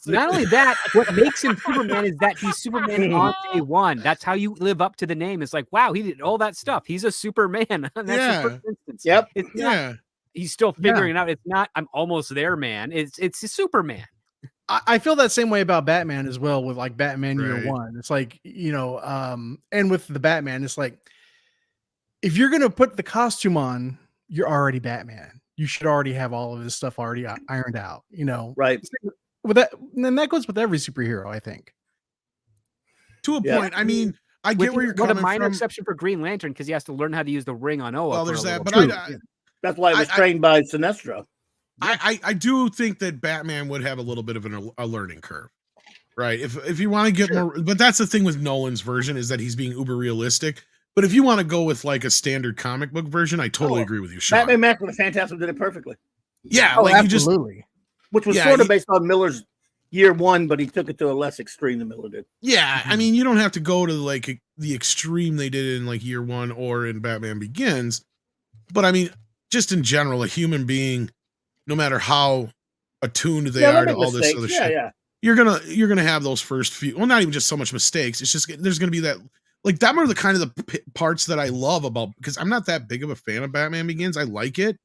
Not only that, what makes him Superman is that he's Superman on day one. That's how you live up to the name. It's like, wow, he did all that stuff. He's a Superman. And that's Yeah. the first instance. Yep. It's not, Yeah. he's still figuring it out. It's not, I'm almost there, man. It's a Superman. I feel that same way about Batman as well with like Batman Right. Year One. It's like, and with the Batman, it's like if you're gonna put the costume on, you're already Batman. You should already have all of his stuff already ironed out, Right. With that, and that goes with every superhero, I think. To a point. I mean, I get where you're coming from. With a minor exception for Green Lantern, because he has to learn how to use the ring on Oa. Well, there's that, but that's why it was trained by Sinestro. I do think that Batman would have a little bit of a learning curve, right? If you want to get more, but that's the thing with Nolan's version is that he's being uber realistic. But if you want to go with like a standard comic book version, I totally agree with you, Sean. Batman Mask with the Phantasm did it perfectly. Yeah, absolutely. Which was sort of based on Miller's Year One, but he took it to a less extreme than Miller did. Yeah, I mean, you don't have to go to like the extreme they did in like Year One or in Batman Begins, but I mean, just in general, a human being, no matter how attuned they are to all this other shit, you're gonna have those first few. Well, not even just so much mistakes. It's just there's gonna be that. Like that are the kind of the parts that I love about, because I'm not that big of a fan of Batman Begins. I like it,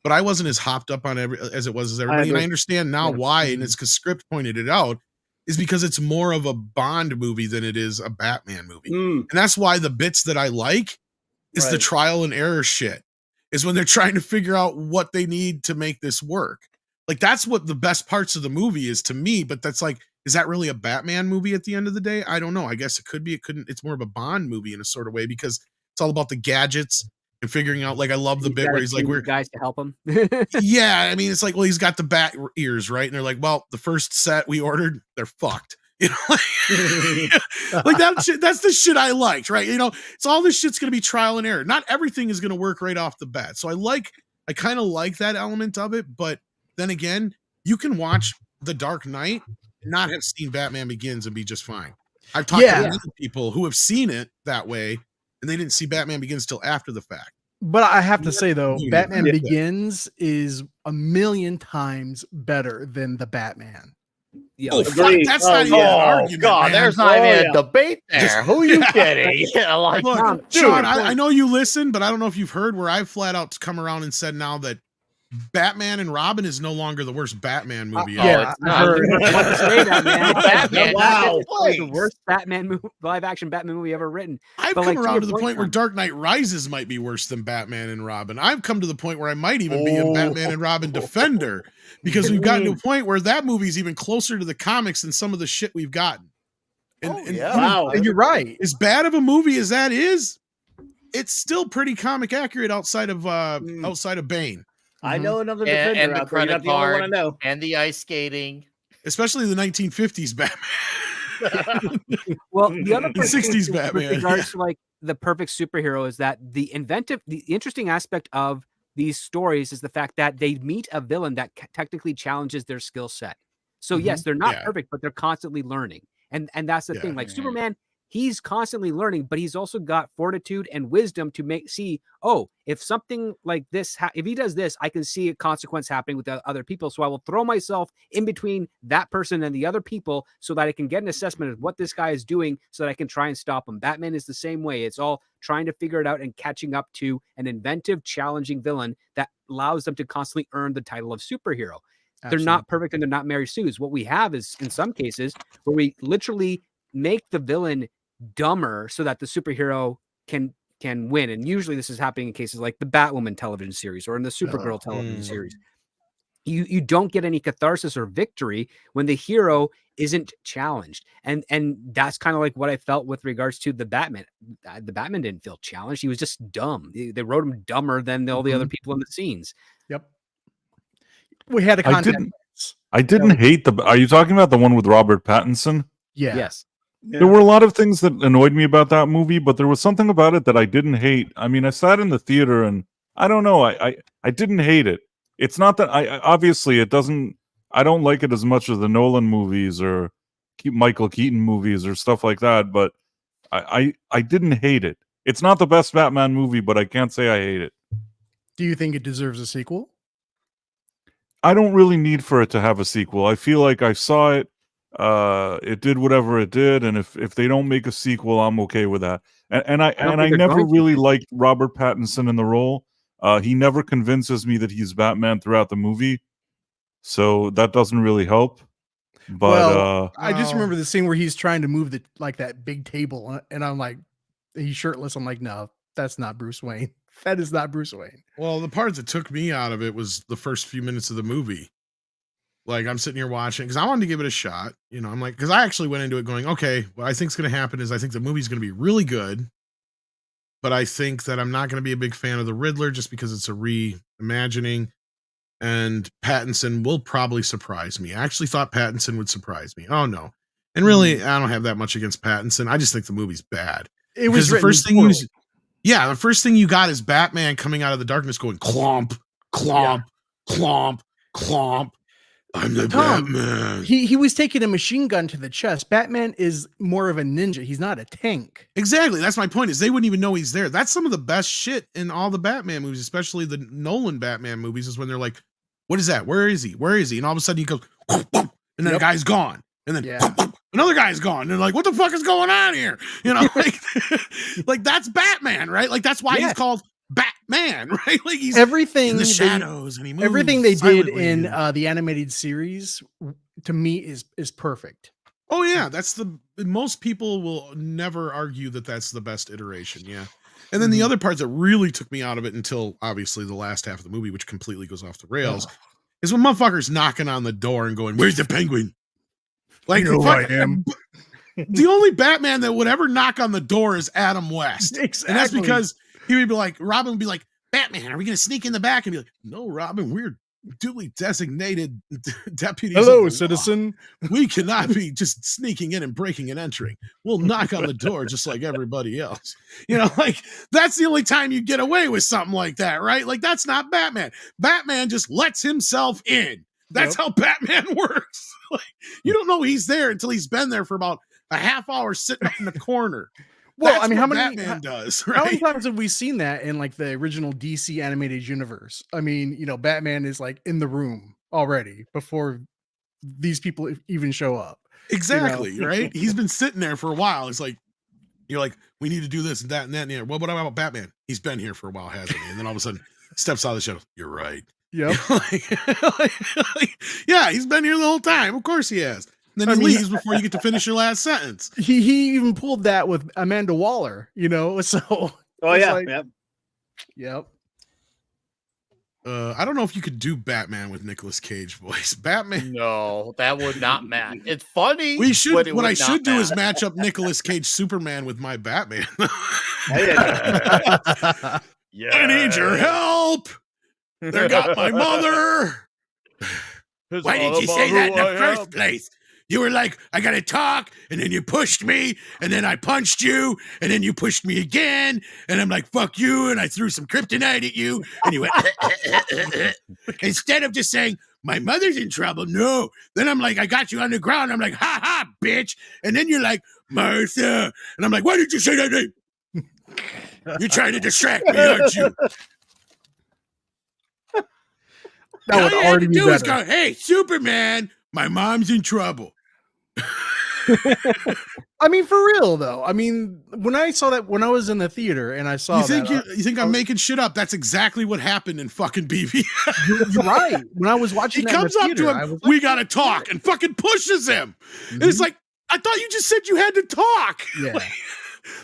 but I wasn't as hopped up on as it was as everybody. And I understand now why, and it's because Script pointed it out, is because it's more of a Bond movie than it is a Batman movie. And that's why the bits that I like is the trial and error shit, is when they're trying to figure out what they need to make this work. Like that's what the best parts of the movie is to me, but that's like, is that really a Batman movie at the end of the day? I don't know. I guess it could be. It couldn't. It's more of a Bond movie in a sort of way because it's all about the gadgets and figuring out. Like I love the bit where he's like, "We're guys to help him." Yeah, I mean, it's like, well, he's got the bat ears, right? And they're like, well, the first set we ordered, they're fucked. Like that shit. That's the shit I liked, right? It's all this shit's gonna be trial and error. Not everything is gonna work right off the bat. So I kind of like that element of it, but then again, you can watch The Dark Knight and not have seen Batman Begins and be just fine. I've talked to many people who have seen it that way, and they didn't see Batman Begins till after the fact. But I have to say though, Batman Begins is 1,000,000 times better than the Batman. Fuck, that's not even an argument. God, man. there's not even a debate there. Who are you kidding? Look, Sean, I know you listen, but I don't know if you've heard where I've flat out come around and said now that Batman and Robin is no longer the worst Batman movie. It's not. Wow, the worst Batman movie, live action Batman movie ever written. I've come around to the point where Dark Knight Rises might be worse than Batman and Robin. I've come to the point where I might even be a Batman and Robin defender, because we've gotten to a point where that movie is even closer to the comics than some of the shit we've gotten. And you're right. As bad of a movie as that is, it's still pretty comic accurate outside of Bane. I know another defender and the out there. You're credit not the only one I card know. and the ice skating, especially the 1950s Batman. Well, the other 60s Batman, with regards to like the perfect superhero, is that the interesting aspect of these stories is the fact that they meet a villain that technically challenges their skill set. So yes, they're not perfect, but they're constantly learning, and that's the thing. Like Superman, he's constantly learning, but he's also got fortitude and wisdom to see, if something like this, if he does this, I can see a consequence happening with the other people. So I will throw myself in between that person and the other people so that I can get an assessment of what this guy is doing so that I can try and stop him. Batman is the same way. It's all trying to figure it out and catching up to an inventive, challenging villain that allows them to constantly earn the title of superhero. Absolutely. They're not perfect and they're not Mary Sue's. What we have is, in some cases, where we literally make the villain dumber so that the superhero can win, and usually this is happening in cases like the Batwoman television series or in the Supergirl television series. You don't get any catharsis or victory when the hero isn't challenged, and that's kind of like what I felt with regards to the Batman. The Batman didn't feel challenged; he was just dumb. They wrote him dumber than all the other people in the scenes. Yep. We had a content. I didn't hate the. Are you talking about the one with Robert Pattinson? Yeah. Yes. Yeah. There were a lot of things that annoyed me about that movie, but there was something about it that I didn't hate. I mean, I sat in the theater and I don't know, I didn't hate it. It's not that obviously it doesn't, I don't like it as much as the Nolan movies or Michael Keaton movies or stuff like that, but I didn't hate it. It's not the best Batman movie, but I can't say I hate it. Do you think it deserves a sequel? I don't really need for it to have a sequel. I feel like I saw it. It did whatever it did, and if they don't make a sequel, I'm okay with that. And I never really liked Robert Pattinson in the role. He never convinces me that he's Batman throughout the movie, so that doesn't really help. But I just remember the scene where he's trying to move that big table, and I'm like, he's shirtless. I'm like, no, that's not Bruce Wayne. That is not Bruce Wayne. Well, the part that took me out of it was the first few minutes of the movie. Like, I'm sitting here watching because I wanted to give it a shot. You know, I'm like, because I actually went into it going, okay, what I think is going to happen is I think the movie's going to be really good, but I think that I'm not going to be a big fan of the Riddler just because it's a reimagining. And Pattinson will probably surprise me. I actually thought Pattinson would surprise me. Oh no. And really, I don't have that much against Pattinson. I just think the movie's bad. It was the first thing the first thing you got is Batman coming out of the darkness going clomp, clomp, clomp, clomp. I'm the Batman. He was taking a machine gun to the chest. Batman is more of a ninja. He's not a tank. Exactly. That's my point, is they wouldn't even know he's there. That's some of the best shit in all the Batman movies, especially the Nolan Batman movies, is when they're like, what is that? Where is he? Where is he? And all of a sudden he goes, and then the guy's gone. And then another guy's gone. And they're like, what the fuck is going on here? You know, like that's Batman, right? Like that's why he's called Batman, right? Like he's everything in the shadows and he moves. Everything they did in the animated series to me is perfect. Oh yeah, that's most people will never argue that that's the best iteration. Yeah. And then the other parts that really took me out of it until obviously the last half of the movie, which completely goes off the rails, is when motherfuckers knocking on the door and going, "Where's the Penguin?" Like, you know I am. The only Batman that would ever knock on the door is Adam West. Exactly. And that's because he would be like, Robin would be like, Batman, are we going to sneak in the back? And be like, no, Robin, we're duly designated deputies. Hello, citizen. We cannot be just sneaking in and breaking and entering. We'll knock on the door just like everybody else. You know, like that's the only time you get away with something like that, right? Like that's not Batman. Batman just lets himself in. That's how Batman works. Like, you don't know he's there until he's been there for about a half hour sitting up in the corner. Well, I mean, how many Batman does, right? How many times have we seen that in like the original DC animated universe? I mean, you know, Batman is like in the room already before these people even show up. Exactly, you know? right? He's been sitting there for a while. It's like, you're like, we need to do this and that and that and the other. Well, what about Batman? He's been here for a while, hasn't he? And then all of a sudden steps out of the shadow. You're right. Yep. Yeah, he's been here the whole time. Of course he has. And then he leaves before you get to finish your last sentence. He even pulled that with Amanda Waller, you know. So yep. I don't know if you could do Batman with Nicolas Cage voice. Batman. No, that would not match. It's funny. We should. What I should do is match up Nicolas Cage Superman with my Batman. I need your help. They got my mother. Why did you say that in the first place? You were like, I gotta talk, and then you pushed me, and then I punched you, and then you pushed me again, and I'm like, fuck you, and I threw some kryptonite at you, and you went, instead of just saying, my mother's in trouble, no. Then I'm like, I got you on the ground, I'm like, ha ha, bitch, and then you're like, Martha, and I'm like, why did you say that name? You're trying to distract me, aren't you? That would already be better. Go, hey, Superman, my mom's in trouble. I mean, for real though. I mean, when I saw that, when I was in the theater and I saw you think I'm making shit up? That's exactly what happened in fucking BB. You're right. When I was watching, he comes up to him. We gotta talk, and fucking pushes him. And it's like, I thought you just said you had to talk. Yeah.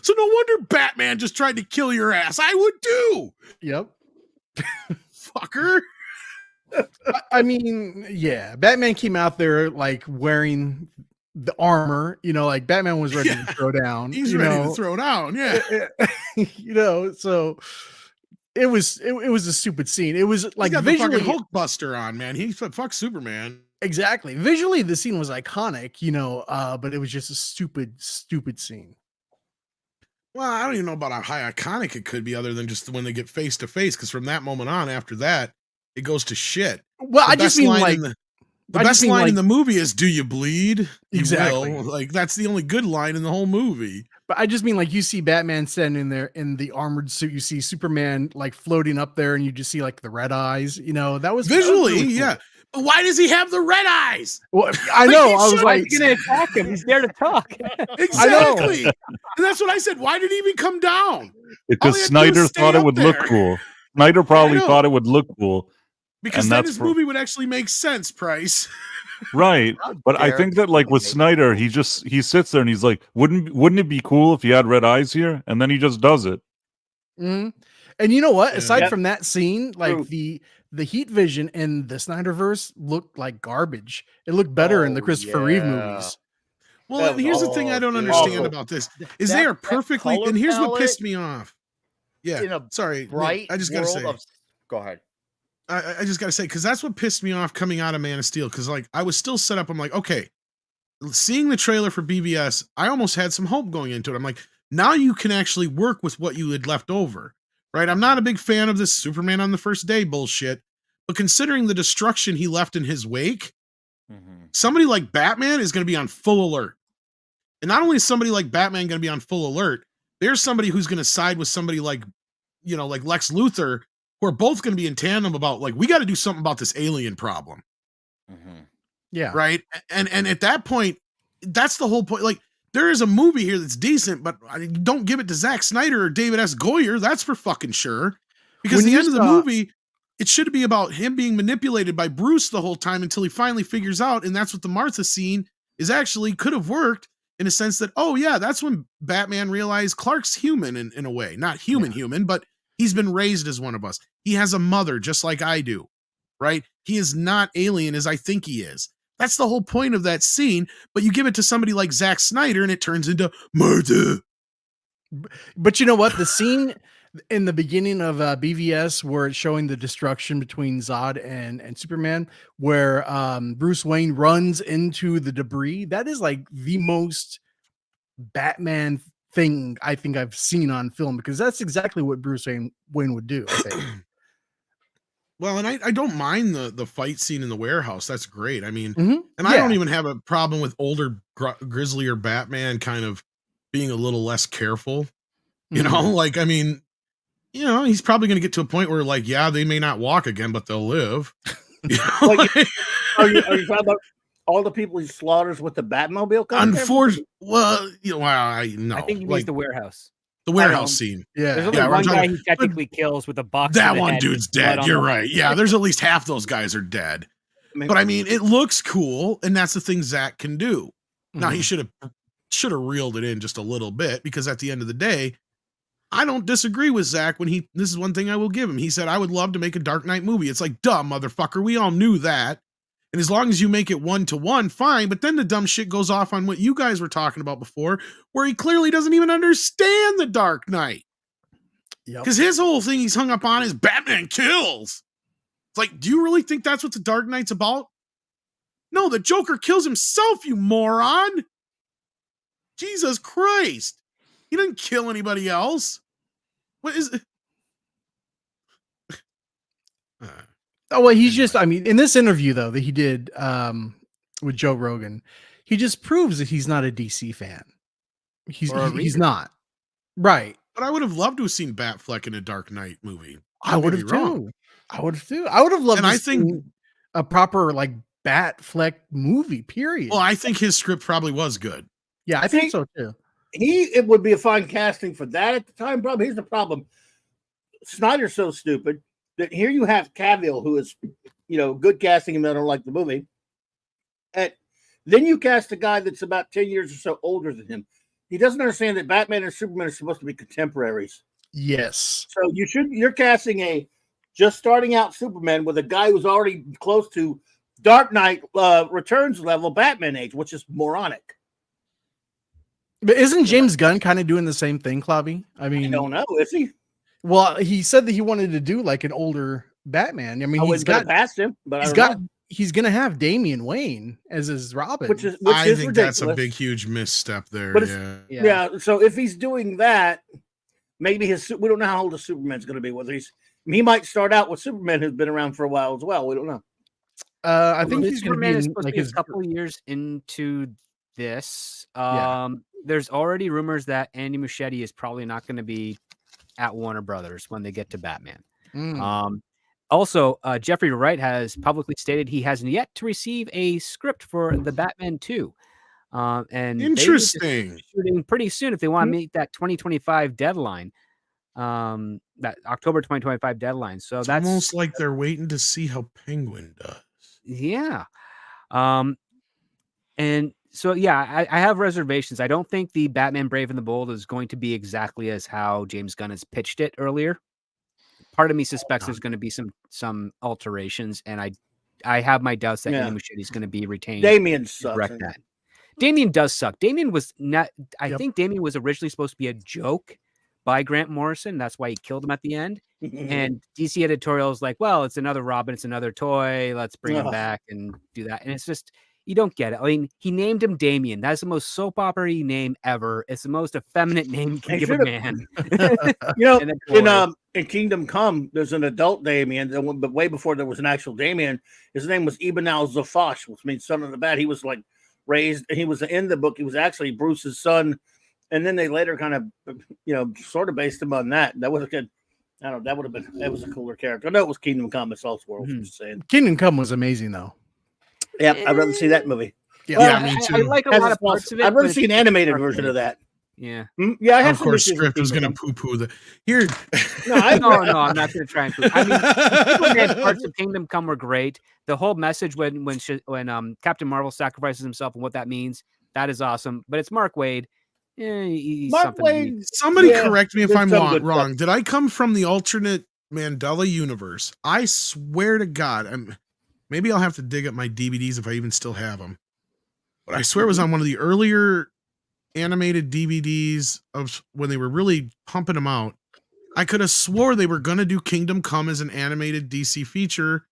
So no wonder Batman just tried to kill your ass. I would too. Yep. Fucker. I mean, yeah, Batman came out there like wearing the armor, you know, like Batman was ready to throw down. He's ready to throw down, yeah. You know, so it was a stupid scene. It was like visually, the fucking Hulkbuster on, man. He fuck Superman. Exactly. Visually, the scene was iconic, you know, but it was just a stupid scene. Well, I don't even know about how iconic it could be, other than just when they get face to face. Because from that moment on, after that, it goes to shit. Well, I just mean like the best line in the movie is "Do you bleed?" Exactly. Like that's the only good line in the whole movie. But I just mean like you see Batman standing there in the armored suit. You see Superman like floating up there, and you just see like the red eyes. You know, that was visually, really cool. Yeah. But why does he have the red eyes? Well, I know. I was like, he's gonna attack him. He's there to talk. Exactly. And that's what I said. Why did he even come down? Because Snyder thought it would look cool. Snyder probably thought it would look cool. Because then his movie would actually make sense, Price. Right. But I think that like with Snyder, he sits there and he's like, wouldn't it be cool if he had red eyes here? And then he just does it. Mm-hmm. And you know what? Yeah. Aside from that scene, like the heat vision in the Snyderverse looked like garbage. It looked better in the Christopher Reeve movies. Well, and here's the thing I don't understand about this is they are perfectly, and here's what pissed me off. Yeah, sorry, bright I just gotta say. Go ahead. I just gotta say, because that's what pissed me off coming out of Man of Steel. Because like I was still set up. I'm like, okay, seeing the trailer for BVS, I almost had some hope going into it. I'm like, now you can actually work with what you had left over, right? I'm not a big fan of this Superman on the first day bullshit, but considering the destruction he left in his wake, somebody like Batman is going to be on full alert. And not only is somebody like Batman going to be on full alert, there's somebody who's going to side with somebody like, like Lex Luthor, who are both going to be in tandem about like, we got to do something about this alien problem. Yeah. Right. And at that point, that's the whole point. Like, there is a movie here that's decent, but don't give it to Zack Snyder or David S. Goyer. That's for fucking sure. Because the end of the movie, it should be about him being manipulated by Bruce the whole time until he finally figures out. And that's what the Martha scene is actually could have worked in a sense that, oh yeah, that's when Batman realized Clark's human in a way, not human, but he's been raised as one of us. He has a mother just like I do, right? He is not alien as I think he is. That's the whole point of that scene. But you give it to somebody like Zack Snyder and it turns into murder. But you know what? The scene in the beginning of BVS where it's showing the destruction between Zod and Superman, where Bruce Wayne runs into the debris, that is like the most Batman thing I think I've seen on film, because that's exactly what Bruce Wayne would do, I think. Well, and I don't mind the fight scene in the warehouse. That's great. I mean, I Yeah. don't even have a problem with older, grislier Batman kind of being a little less careful. You know, like, I mean, he's probably going to get to a point where, like, yeah, they may not walk again, but they'll live. Like, are you talking about all the people he slaughters with the Batmobile? Unfortunately, well, I know. I think he means the warehouse. The warehouse scene. Yeah. There's only we're one guy talking- he technically kills with a box. That to the one head dude's with blood dead. on You're the- right. Yeah, there's at least half those guys are dead. But I mean, it looks cool, and that's the thing Zack can do. Now he should have reeled it in just a little bit, because at the end of the day, I don't disagree with Zack when this is one thing I will give him. He said, I would love to make a Dark Knight movie. It's like, duh, motherfucker. We all knew that. And as long as you make it 1-to-1, fine. But then the dumb shit goes off on what you guys were talking about before, where he clearly doesn't even understand the Dark Knight. Because his whole thing he's hung up on is Batman kills. It's like, do you really think that's what the Dark Knight's about? No, the Joker kills himself, you moron. Jesus Christ. He didn't kill anybody else. What is it? Oh, well, he's just, I mean, in this interview, though, that he did with Joe Rogan, he just proves that he's not a DC fan. He's not. Right. But I would have loved to have seen Batfleck in a Dark Knight movie. I would have too. I would have loved to see a proper, like, Batfleck movie, period. Well, I think his script probably was good. Yeah, I think so, too. It would be a fine casting for that at the time. Probably. Here's the problem. Snyder's so stupid that here you have Cavill, who is, good casting, and I don't like the movie. And then you cast a guy that's about 10 years or so older than him. He doesn't understand that Batman and Superman are supposed to be contemporaries. Yes. So you're casting a just starting out Superman with a guy who's already close to Dark Knight Returns level Batman age, which is moronic. But isn't James Gunn kind of doing the same thing, Clobby? I mean, I don't know. Is he? Well, he said that he wanted to do like an older Batman. I mean, he's got past him, but he's gonna have Damian Wayne as his Robin, which is I think ridiculous. that's a big, huge misstep there. But yeah. So if he's doing that, maybe we don't know how old the Superman's going to be. Whether he might start out with Superman, who's been around for a while as well. We don't know. I think he's going to Superman be is supposed like to be a couple years into this. There's already rumors that Andy Muschietti is probably not going to be at Warner Brothers when they get to Batman. Also, Jeffrey Wright has publicly stated he has yet to receive a script for the Batman 2. And interesting, shooting pretty soon if they want to meet that 2025 deadline, that October 2025 deadline. So that's almost like they're waiting to see how Penguin does. Yeah. And so, yeah, I have reservations. I don't think the Batman Brave and the Bold is going to be exactly as how James Gunn has pitched it earlier. Part of me suspects there's going to be some alterations, and I have my doubts that Andy Muschietti is going to be retained. Damien sucks. Damien does suck. Damien was not. I think Damien was originally supposed to be a joke by Grant Morrison. That's why he killed him at the end. And DC editorial is like, well, it's another Robin. It's another toy. Let's bring him back and do that. And it's just, you don't get it. I mean, he named him Damien. That's the most soap opera name ever. It's the most effeminate name you can give a man. In Kingdom Come, there's an adult Damien, but way before there was an actual Damien. His name was Ibn al-Zafash, which means son of the bat. He was like raised, he was in the book. He was actually Bruce's son. And then they later kind of, sort of based him on that. That was a good. I don't know. That was a cooler character. I know it was Kingdom Come. It's Elseworlds. I'm just saying. Kingdom Come was amazing, though. Yeah, I'd rather see that movie. Yeah, me too. I like a lot of parts of it. I'd rather see an animated version of that. Yeah. Yeah, I have of course, Script was going to poo-poo the here. No, I'm not going to try and poo. I mean, parts of Kingdom Come were great. The whole message when Captain Marvel sacrifices himself and what that means, that is awesome. But it's Mark Waid. Mark Waid. Somebody correct me if I'm wrong. Did I come from the alternate Mandela universe? I swear to God, maybe I'll have to dig up my DVDs if I even still have them. But I swear it was on one of the earlier animated DVDs of when they were really pumping them out. I could have swore they were going to do Kingdom Come as an animated DC feature,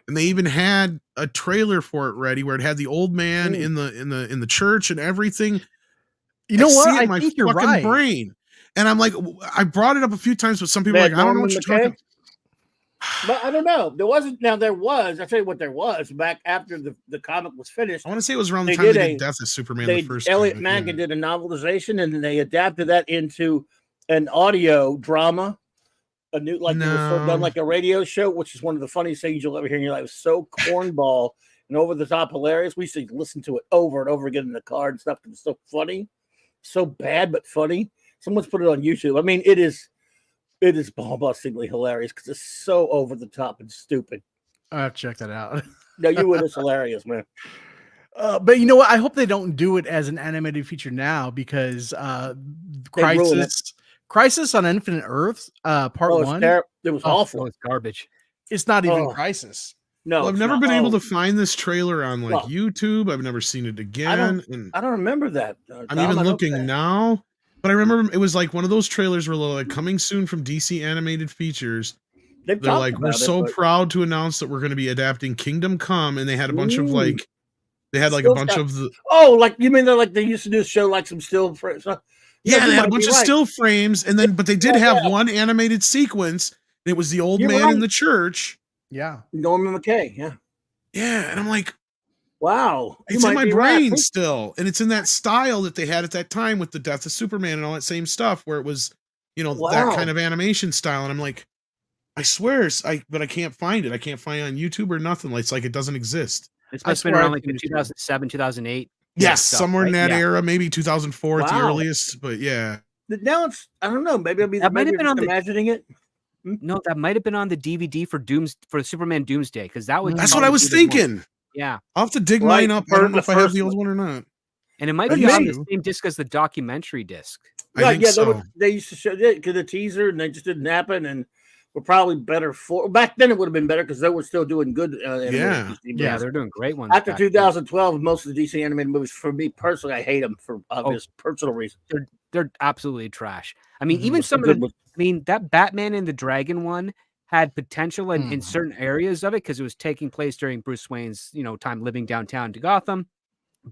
and they even had a trailer for it ready where it had the old man in the church and everything. You know what? I think you're right. Brain. And I'm like, I brought it up a few times, but some people are like, I don't know what you're talking about. But I don't know. There wasn't. Now there was. I'll tell you what there was back after the comic was finished. I want to say it was around the time they did Death of Superman. The first Elliot Mankin did a novelization, and they adapted that into an audio drama. It was sort of done like a radio show, which is one of the funniest things you'll ever hear in your life. It was so cornball and over the top hilarious. We used to listen to it over and over again in the car and stuff. It was so funny, so bad but funny. Someone's put it on YouTube. I mean, it is ball-bustingly hilarious because it's so over the top and stupid. I have to check that out. No, you would. It's hilarious, man. But you know what? I hope they don't do it as an animated feature now because Crisis on Infinite Earths, part 1. It was awful. It's garbage. It's not even Crisis. No, I've never been able to find this trailer on YouTube. I've never seen it again. I don't remember that. I'm even looking now. But I remember it was like one of those trailers where like coming soon from DC Animated Features. They're like, we're so proud to announce that we're going to be adapting Kingdom Come, and they had a bunch of a bunch of the. Oh, like you mean they used to do a show like some still frames? Yeah, they had a bunch of still frames, and then but they did have one animated sequence. And it was the old man in the church. Yeah, Norman McKay. Yeah, and I'm like. Wow. It's in my brain still. And it's in that style that they had at that time with the Death of Superman and all that same stuff where it was, that kind of animation style. And I'm like, I swear, but I can't find it. I can't find it on YouTube or nothing. It's like it doesn't exist. It's been around like in 2007, 2008. Yes, somewhere in that era, maybe 2004 at the earliest. But yeah. Now it's, I don't know, maybe that might have been imagining it. No, that might have been on the DVD for Superman Doomsday because that was. That's what I was thinking. Yeah, I'll have to dig mine up. I don't know if I have the old one or not. And it might be on the same disc as the documentary disc. I think so. They used to show it because the teaser, and they just didn't happen. And were probably better back then. It would have been better because they were still doing good. Yeah, they're doing great ones. After 2012, most of the DC animated movies, for me personally, I hate them for obvious personal reasons. They're absolutely trash. I mean, even some of them. I mean, that Batman and the Dragon one had potential in certain areas of it because it was taking place during Bruce Wayne's, time living downtown to Gotham,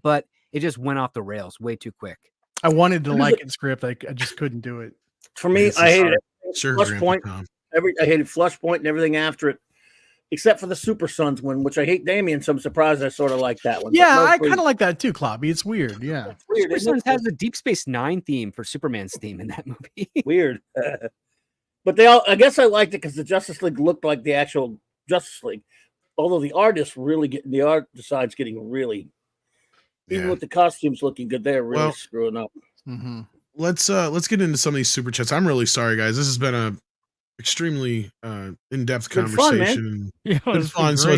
but it just went off the rails way too quick. I wanted to like it script. I just couldn't do it. For me, I hated it. Flashpoint. I hated Flashpoint and everything after it, except for the Super Sons one, which I hate Damien, so I'm surprised I sort of like that one. Yeah, I kind of like that too, Clobby. It's weird. Yeah. It's weird. Super Sons has the Deep Space Nine theme for Superman's theme in that movie. Weird. But I guess I liked it because the Justice League looked like the actual Justice League. Although the art decide's getting really, even with the costumes looking good, they're really screwing up. Mm-hmm. Let's get into some of these super chats. I'm really sorry, guys. This has been a extremely in-depth conversation. Fun, man. Yeah, it's been fun. So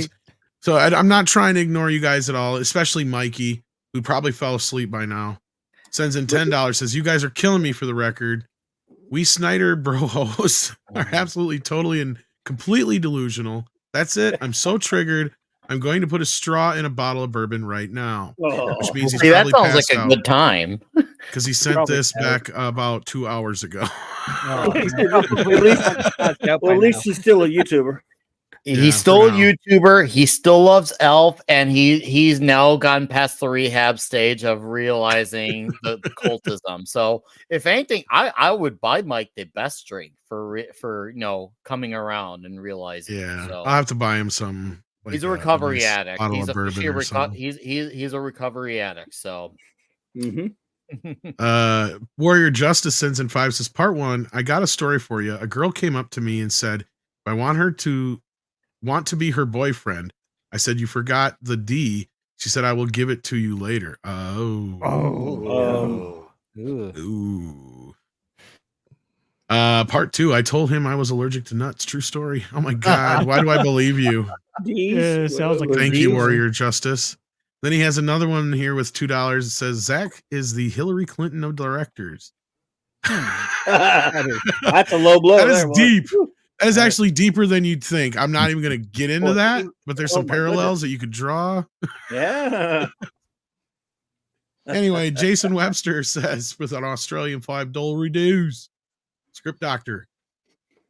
So I'm not trying to ignore you guys at all, especially Mikey, who probably fell asleep by now. Sends in $10, says, you guys are killing me for the record. We Snyder bro hosts are absolutely, totally, and completely delusional. That's it. I'm so triggered. I'm going to put a straw in a bottle of bourbon right now. Which means he's that probably sounds like a good time. Because he sent this back about 2 hours ago. Well, at least he's still a YouTuber. He's still a YouTuber. He still loves Elf, and he's now gotten past the rehab stage of realizing the cultism. So, if anything, I would buy Mike the best drink for coming around and realizing. Yeah, so. I'll have to buy him some. Like, he's a recovery addict. He's he's a recovery addict. So. Warrior Justice sends in 5, says, part 1, I got a story for you. A girl came up to me and said, if I want to be her boyfriend. I said, you forgot the D. She said, I will give it to you later. Ooh. Part 2, I told him I was allergic to nuts. True story. Oh my God. Why do I believe you? Sounds like Thank you, Warrior Justice. Then he has another one here with $2. It says, Zach is the Hillary Clinton of directors. That's a low blow. That is deep. That is actually deeper than you'd think. I'm not even going to get into that, but there's some parallels that you could draw. Yeah. Anyway, Jason Webster says, with an Australian $5 reduce, script doctor,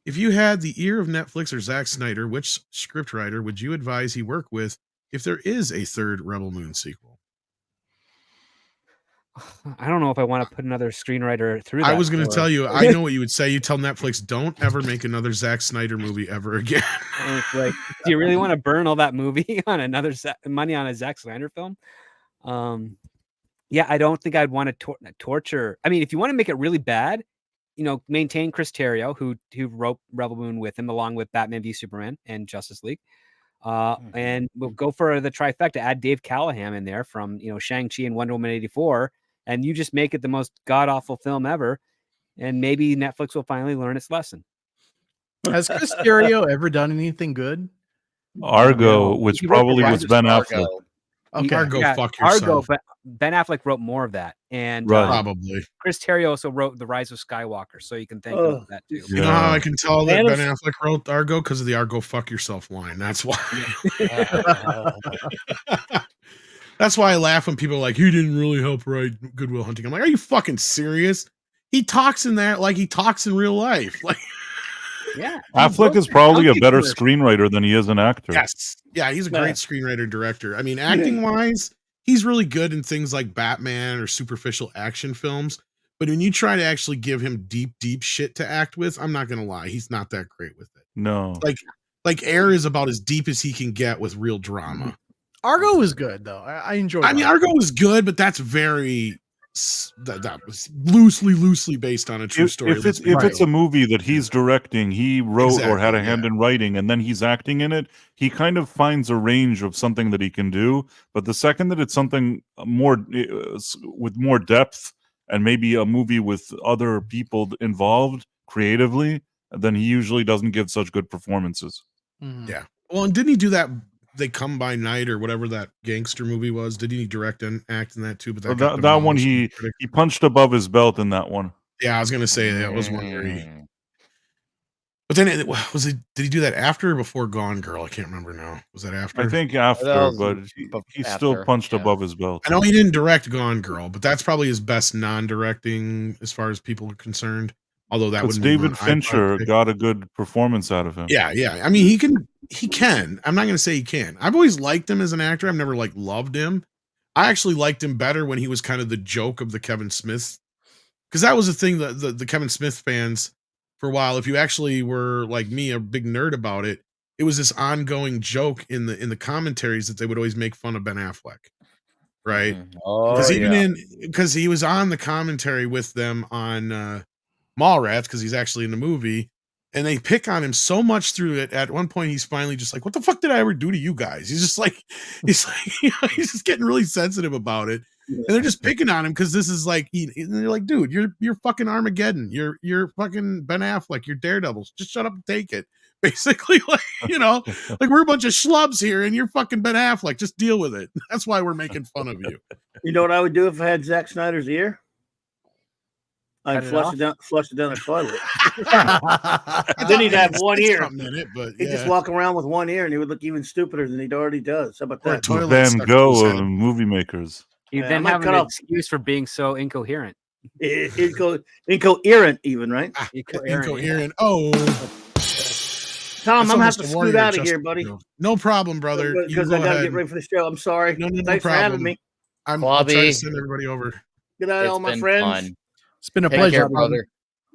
if you had the ear of Netflix or Zack Snyder, which scriptwriter would you advise he work with if there is a third Rebel Moon sequel? I don't know if I want to put another screenwriter through that. I was going to tell you, I know what you would say. You tell Netflix, don't ever make another Zack Snyder movie ever again. Like, do you really want to burn all that movie on another money on a Zack Snyder film? Yeah, I don't think I'd want to torture. I mean, if you want to make it really bad, maintain Chris Terrio, who wrote Rebel Moon with him, along with Batman v Superman and Justice League. And we'll go for the trifecta. Add Dave Callahan in there from Shang-Chi and Wonder Woman 84, and you just make it the most god-awful film ever, and maybe Netflix will finally learn its lesson. Has Chris Terrio ever done anything good? Argo, which probably was Ben Affleck. Okay. Argo, fuck yourself. Argo, but Ben Affleck wrote more of that, and probably Chris Terrio also wrote The Rise of Skywalker, so you can thank him for that too. You know how I can tell that Ben Affleck wrote Argo? Because of the Argo fuck yourself line. That's why. That's why I laugh when people are like, he didn't really help write Good Will Hunting. I'm like, are you fucking serious? He talks in that like he talks in real life. Like, yeah, Affleck is probably a better screenwriter than he is an actor. Yes. Yeah, he's a great screenwriter director. I mean, acting wise, he's really good in things like Batman or superficial action films. But when you try to actually give him deep shit to act with, I'm not gonna lie, he's not that great with it. No. Like Air is about as deep as he can get with real drama. Argo was good though. I enjoyed. I mean, Argo was good, but that's very that was loosely based on a true story. If it's a movie that he's directing, he wrote or had a hand in writing, and then he's acting in it, he kind of finds a range of something that he can do. But the second that it's something more with more depth, and maybe a movie with other people involved creatively, then he usually doesn't give such good performances. Yeah. Well, and didn't he do that? They Come by Night or whatever that gangster movie was. Did he direct and act in that too? But that one he punched above his belt in that one. Yeah, I was gonna say that was one where he. But then did he do that after or before Gone Girl? I can't remember now. Was that after? I think after, but he still punched above his belt. I know he didn't direct Gone Girl, but that's probably his best non-directing as far as people are concerned. Although that was David Fincher got a good performance out of him. Yeah. I mean, he can. I'm not going to say he can. I've always liked him as an actor. I've never loved him. I actually liked him better when he was kind of the joke of the Kevin Smith, because that was the thing that the Kevin Smith fans for a while, if you actually were like me, a big nerd about it, it was this ongoing joke in the commentaries that they would always make fun of Ben Affleck, right? Because he was on the commentary with them on Mallrats, because he's actually in the movie, and they pick on him so much through it. At one point, he's finally just like, "What the fuck did I ever do to you guys?" He's just like, he's just getting really sensitive about it, and they're just picking on him because this is like, and they're like, "Dude, you're fucking Armageddon. You're fucking Ben Affleck. You're Daredevil. Just shut up and take it." Basically, like, like we're a bunch of schlubs here, and you're fucking Ben Affleck. Just deal with it. That's why we're making fun of you. You know what I would do if I had Zack Snyder's ear? I'd flush it down the toilet. Then he'd have one ear. He'd just walk around with one ear, and he would look even stupider than he already does. How about that? Van Gogh of movie makers. You then have an excuse for being so incoherent. Incoherent, even, right? Incoherent. Oh, Tom, I'm gonna have to scoot out of here, buddy. No problem, brother. Because I gotta get ready for the show. I'm sorry. Thanks for having me. I'll try to send everybody over. Good night, all my friends. Fun. It's been a pleasure, brother.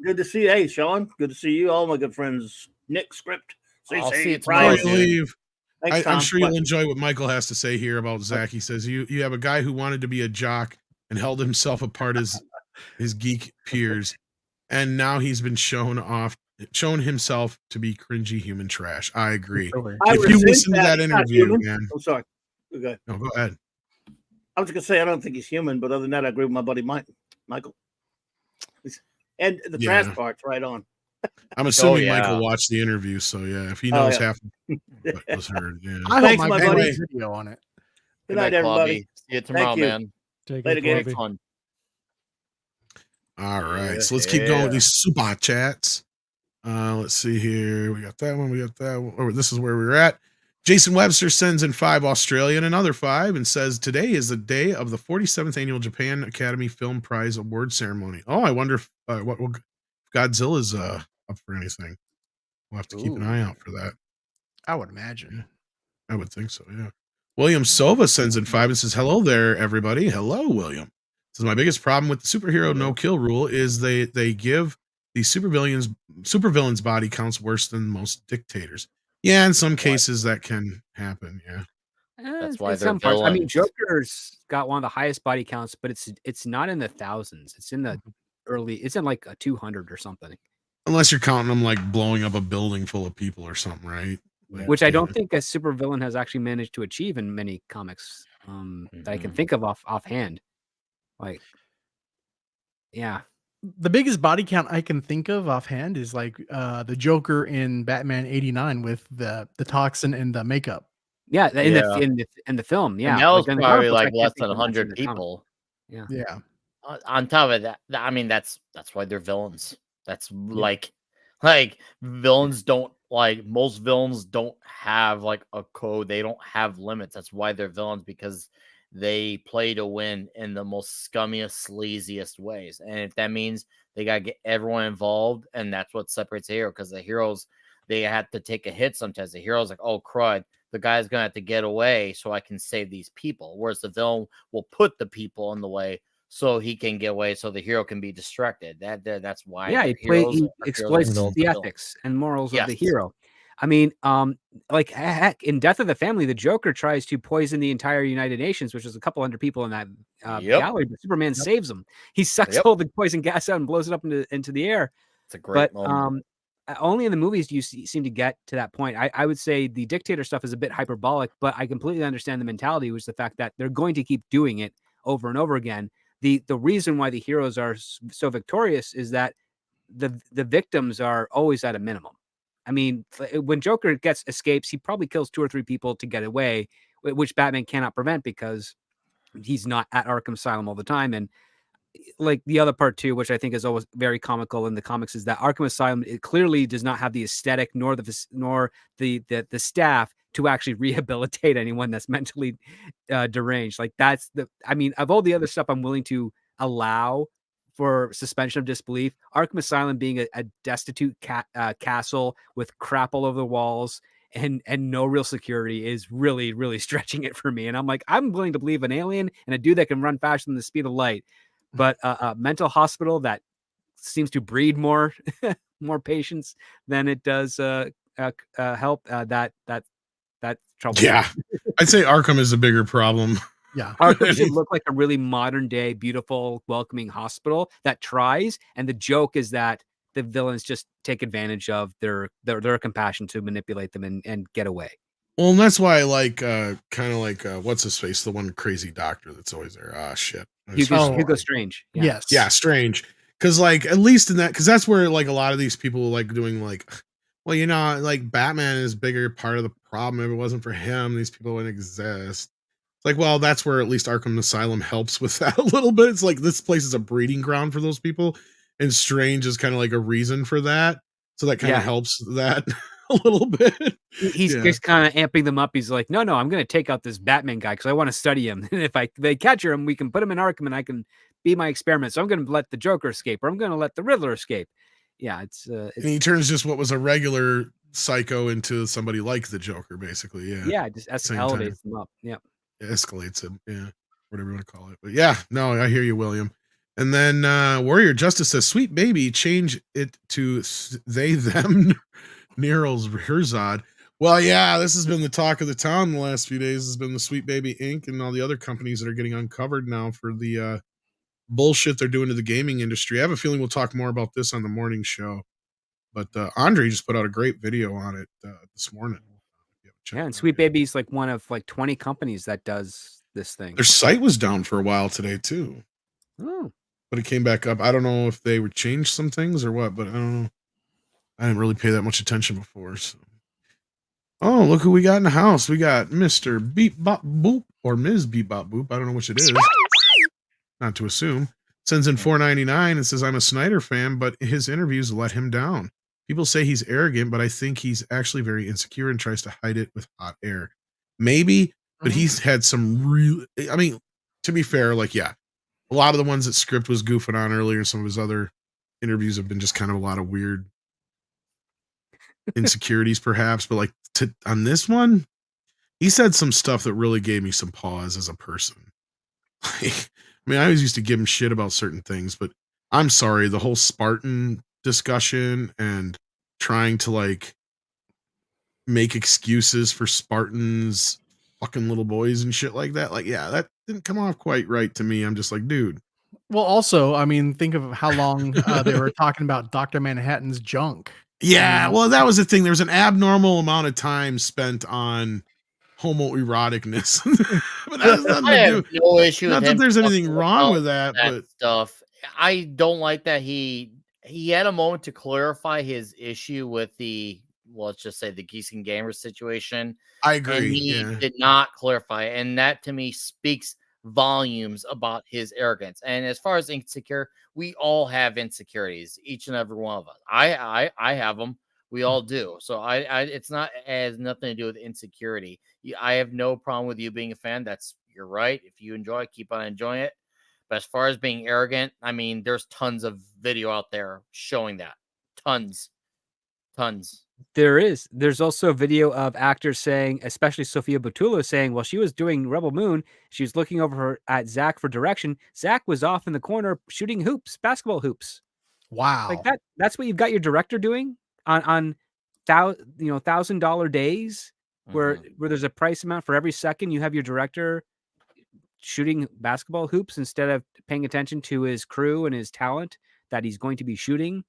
Good to see you. Hey, Sean. Good to see you. All my good friends. Nick, Script. I'll see you tomorrow. tomorrow. Leave. Thanks, I'm sure you'll enjoy what Michael has to say here about Zach. He says you have a guy who wanted to be a jock and held himself apart as his geek peers, and now he's been shown himself to be cringy human trash. I agree. If you listen to that interview, man. I'm sorry. Okay. No, go ahead. I was gonna say I don't think he's human, but other than that, I agree with my buddy Michael. And the trash part's right on. I'm assuming Michael watched the interview, so yeah, if he knows half what was heard, yeah. I hope my buddy's video on it. Good night, everybody. See you tomorrow, man. Later, game. Fun. All right, so let's keep going with these super chats. Let's see here. We got that one. We got that one. Oh, this is where we were at. Jason Webster sends in 5 Australian, another 5, and says, today is the day of the 47th Annual Japan Academy Film Prize Award Ceremony. Oh, I wonder if what Godzilla's up for anything. We'll have to keep an eye out for that. I would imagine. I would think so, yeah. William Sova sends in 5 and says, hello there, everybody. Hello, William. Says, my biggest problem with the superhero no-kill rule is they give these supervillains body counts worse than most dictators. Yeah, in some cases that can happen. Yeah, that's why they're villains. I mean, Joker's got one of the highest body counts, but it's not in the thousands. It's in the early. It's in like a 200 or something. Unless you're counting them like blowing up a building full of people or something, right? Like, which I don't think a supervillain has actually managed to achieve in many comics that I can think of offhand. Like, yeah. The biggest body count I can think of offhand is like the Joker in Batman '89 with the toxin and the makeup. Yeah, in the film. Yeah, and that was probably like less than 100 people. Yeah. On top of that, I mean that's why they're villains. That's like villains don't most villains don't have like a code. They don't have limits. That's why they're villains, because they play to win in the most scummiest, sleaziest ways. And if that means they got to get everyone involved, and that's what separates a hero, because the heroes, they have to take a hit sometimes. The hero's like, oh, crud, the guy's going to have to get away so I can save these people. Whereas the villain will put the people in the way so he can get away, so the hero can be distracted. That's why. Yeah, he exploits the ethics and morals of the hero. I mean, like heck, in Death of the Family, the Joker tries to poison the entire United Nations, which is a couple hundred people in that gallery, but Superman saves them. He sucks all the poison gas out and blows it up into the air. It's a great moment. Only in the movies do you seem to get to that point. I would say the dictator stuff is a bit hyperbolic, but I completely understand the mentality, which is the fact that they're going to keep doing it over and over again. The reason why the heroes are so victorious is that the victims are always at a minimum. I mean, when Joker escapes, he probably kills 2 or 3 people to get away, which Batman cannot prevent because he's not at Arkham Asylum all the time. And like the other part too, which I think is always very comical in the comics, is that Arkham Asylum, it clearly does not have the aesthetic nor the staff to actually rehabilitate anyone that's mentally deranged. Like I mean, of all the other stuff I'm willing to allow for suspension of disbelief, Arkham Asylum being a destitute castle with crap all over the walls and no real security is really, really stretching it for me. And I'm like, I'm willing to believe an alien and a dude that can run faster than the speed of light, but a mental hospital that seems to breed more patients than it does help. That's trouble. Yeah, I'd say Arkham is a bigger problem. Yeah, Arkham should look like a really modern day, beautiful, welcoming hospital that tries. And the joke is that the villains just take advantage of their compassion to manipulate them and get away. Well, and that's why I like kind of like what's his face, the one crazy doctor that's always there. Shit, Hugo Strange. Yeah. Yes, yeah, Strange. Because like at least in that, because that's where like a lot of these people like doing like Well, like Batman is a bigger part of the problem. If it wasn't for him, these people wouldn't exist. It's like, well, that's where at least Arkham Asylum helps with that a little bit. It's like this place is a breeding ground for those people, and Strange is kind of like a reason for that. So that kind of helps that a little bit. He's kind of amping them up. He's like, no, I'm going to take out this Batman guy because I want to study him. And if they capture him, we can put him in Arkham and I can be my experiment. So I'm going to let the Joker escape, or I'm going to let the Riddler escape. Yeah, it's and he turns just what was a regular psycho into somebody like the Joker, basically. Yeah, just elevates him up. Yeah, escalates him. Yeah, whatever you want to call it. But yeah, no, I hear you, William. And then Warrior Justice says, "Sweet baby, change it to they them." Nero's Herzog. Well, yeah, this has been the talk of the town the last few days. Has been the Sweet Baby Inc. and all the other companies that are getting uncovered now for the bullshit they're doing to the gaming industry. I have a feeling we'll talk more about this on the morning show. But Andre just put out a great video on it this morning. Yeah, and Sweet Baby's like one of like 20 companies that does this thing. Their site was down for a while today too. Oh. But it came back up. I don't know if they would change some things or what, but I don't know. I didn't really pay that much attention before. So. Oh, look who we got in the house. We got Mr. Beep Bop Boop or Ms. Beep Bop Boop. I don't know which it is. Not to assume. Sends in $4.99 and says, I'm a Snyder fan, but his interviews let him down. People say he's arrogant, but I think he's actually very insecure and tries to hide it with hot air. Maybe, but he's had some real, I mean, to be fair, like, yeah, a lot of the ones that Script was goofing on earlier, some of his other interviews have been just kind of a lot of weird insecurities perhaps, but like on this one, he said some stuff that really gave me some pause as a person. Like, I mean, I always used to give him shit about certain things, but I'm sorry, the whole Spartan discussion and trying to like make excuses for Spartans fucking little boys and shit like that, like, yeah, that didn't come off quite right to me. I'm just like, dude. Well, also, I mean, think of how long they were talking about Dr. Manhattan's junk. Yeah, well, that was the thing. There was an abnormal amount of time spent on homoeroticness. But that has nothing I to have do. no issue Not with that him there's anything talking wrong about with that, but stuff. I don't like that he had a moment to clarify his issue with the, well, let's just say the Geese and Gamers situation. I agree. And he did not clarify, and that to me speaks volumes about his arrogance. And as far as insecure, we all have insecurities, each and every one of us. I have them. We all do. So I it's not, it has nothing to do with insecurity. I have no problem with you being a fan. You're right. If you enjoy it, keep on enjoying it. But as far as being arrogant, I mean, there's tons of video out there showing that. Tons. There's also a video of actors saying, especially Sophia Boutella saying, while she was doing Rebel Moon, she was looking over at Zach for direction. Zach was off in the corner shooting basketball hoops. Wow. Like that's what you've got your director doing on $1,000 days where there's a price amount for every second. You have your director shooting basketball hoops instead of paying attention to his crew and his talent that he's going to be shooting.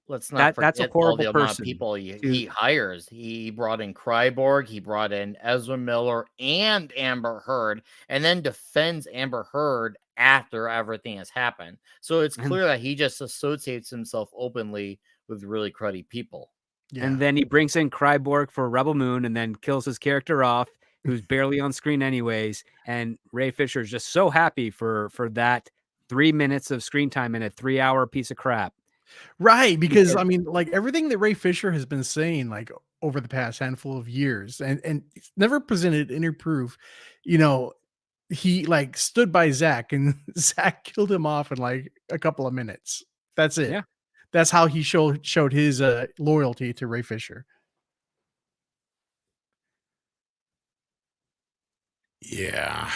Let's not forget that's a horrible all the amount of people he hires. He brought in Kryborg, he brought in Ezra Miller and Amber Heard, and then defends Amber Heard after everything has happened. So it's clear that he just associates himself openly with really cruddy people. Yeah. And then he brings in Kryborg for Rebel Moon and then kills his character off, who's barely on screen anyways. And Ray Fisher is just so happy for that 3 minutes of screen time in a 3-hour piece of crap. Right, because I mean, like everything that Ray Fisher has been saying, like over the past handful of years, and it's never presented any proof. He like stood by Zach, and Zach killed him off in like a couple of minutes. That's it. Yeah, that's how he showed his loyalty to Ray Fisher. Yeah.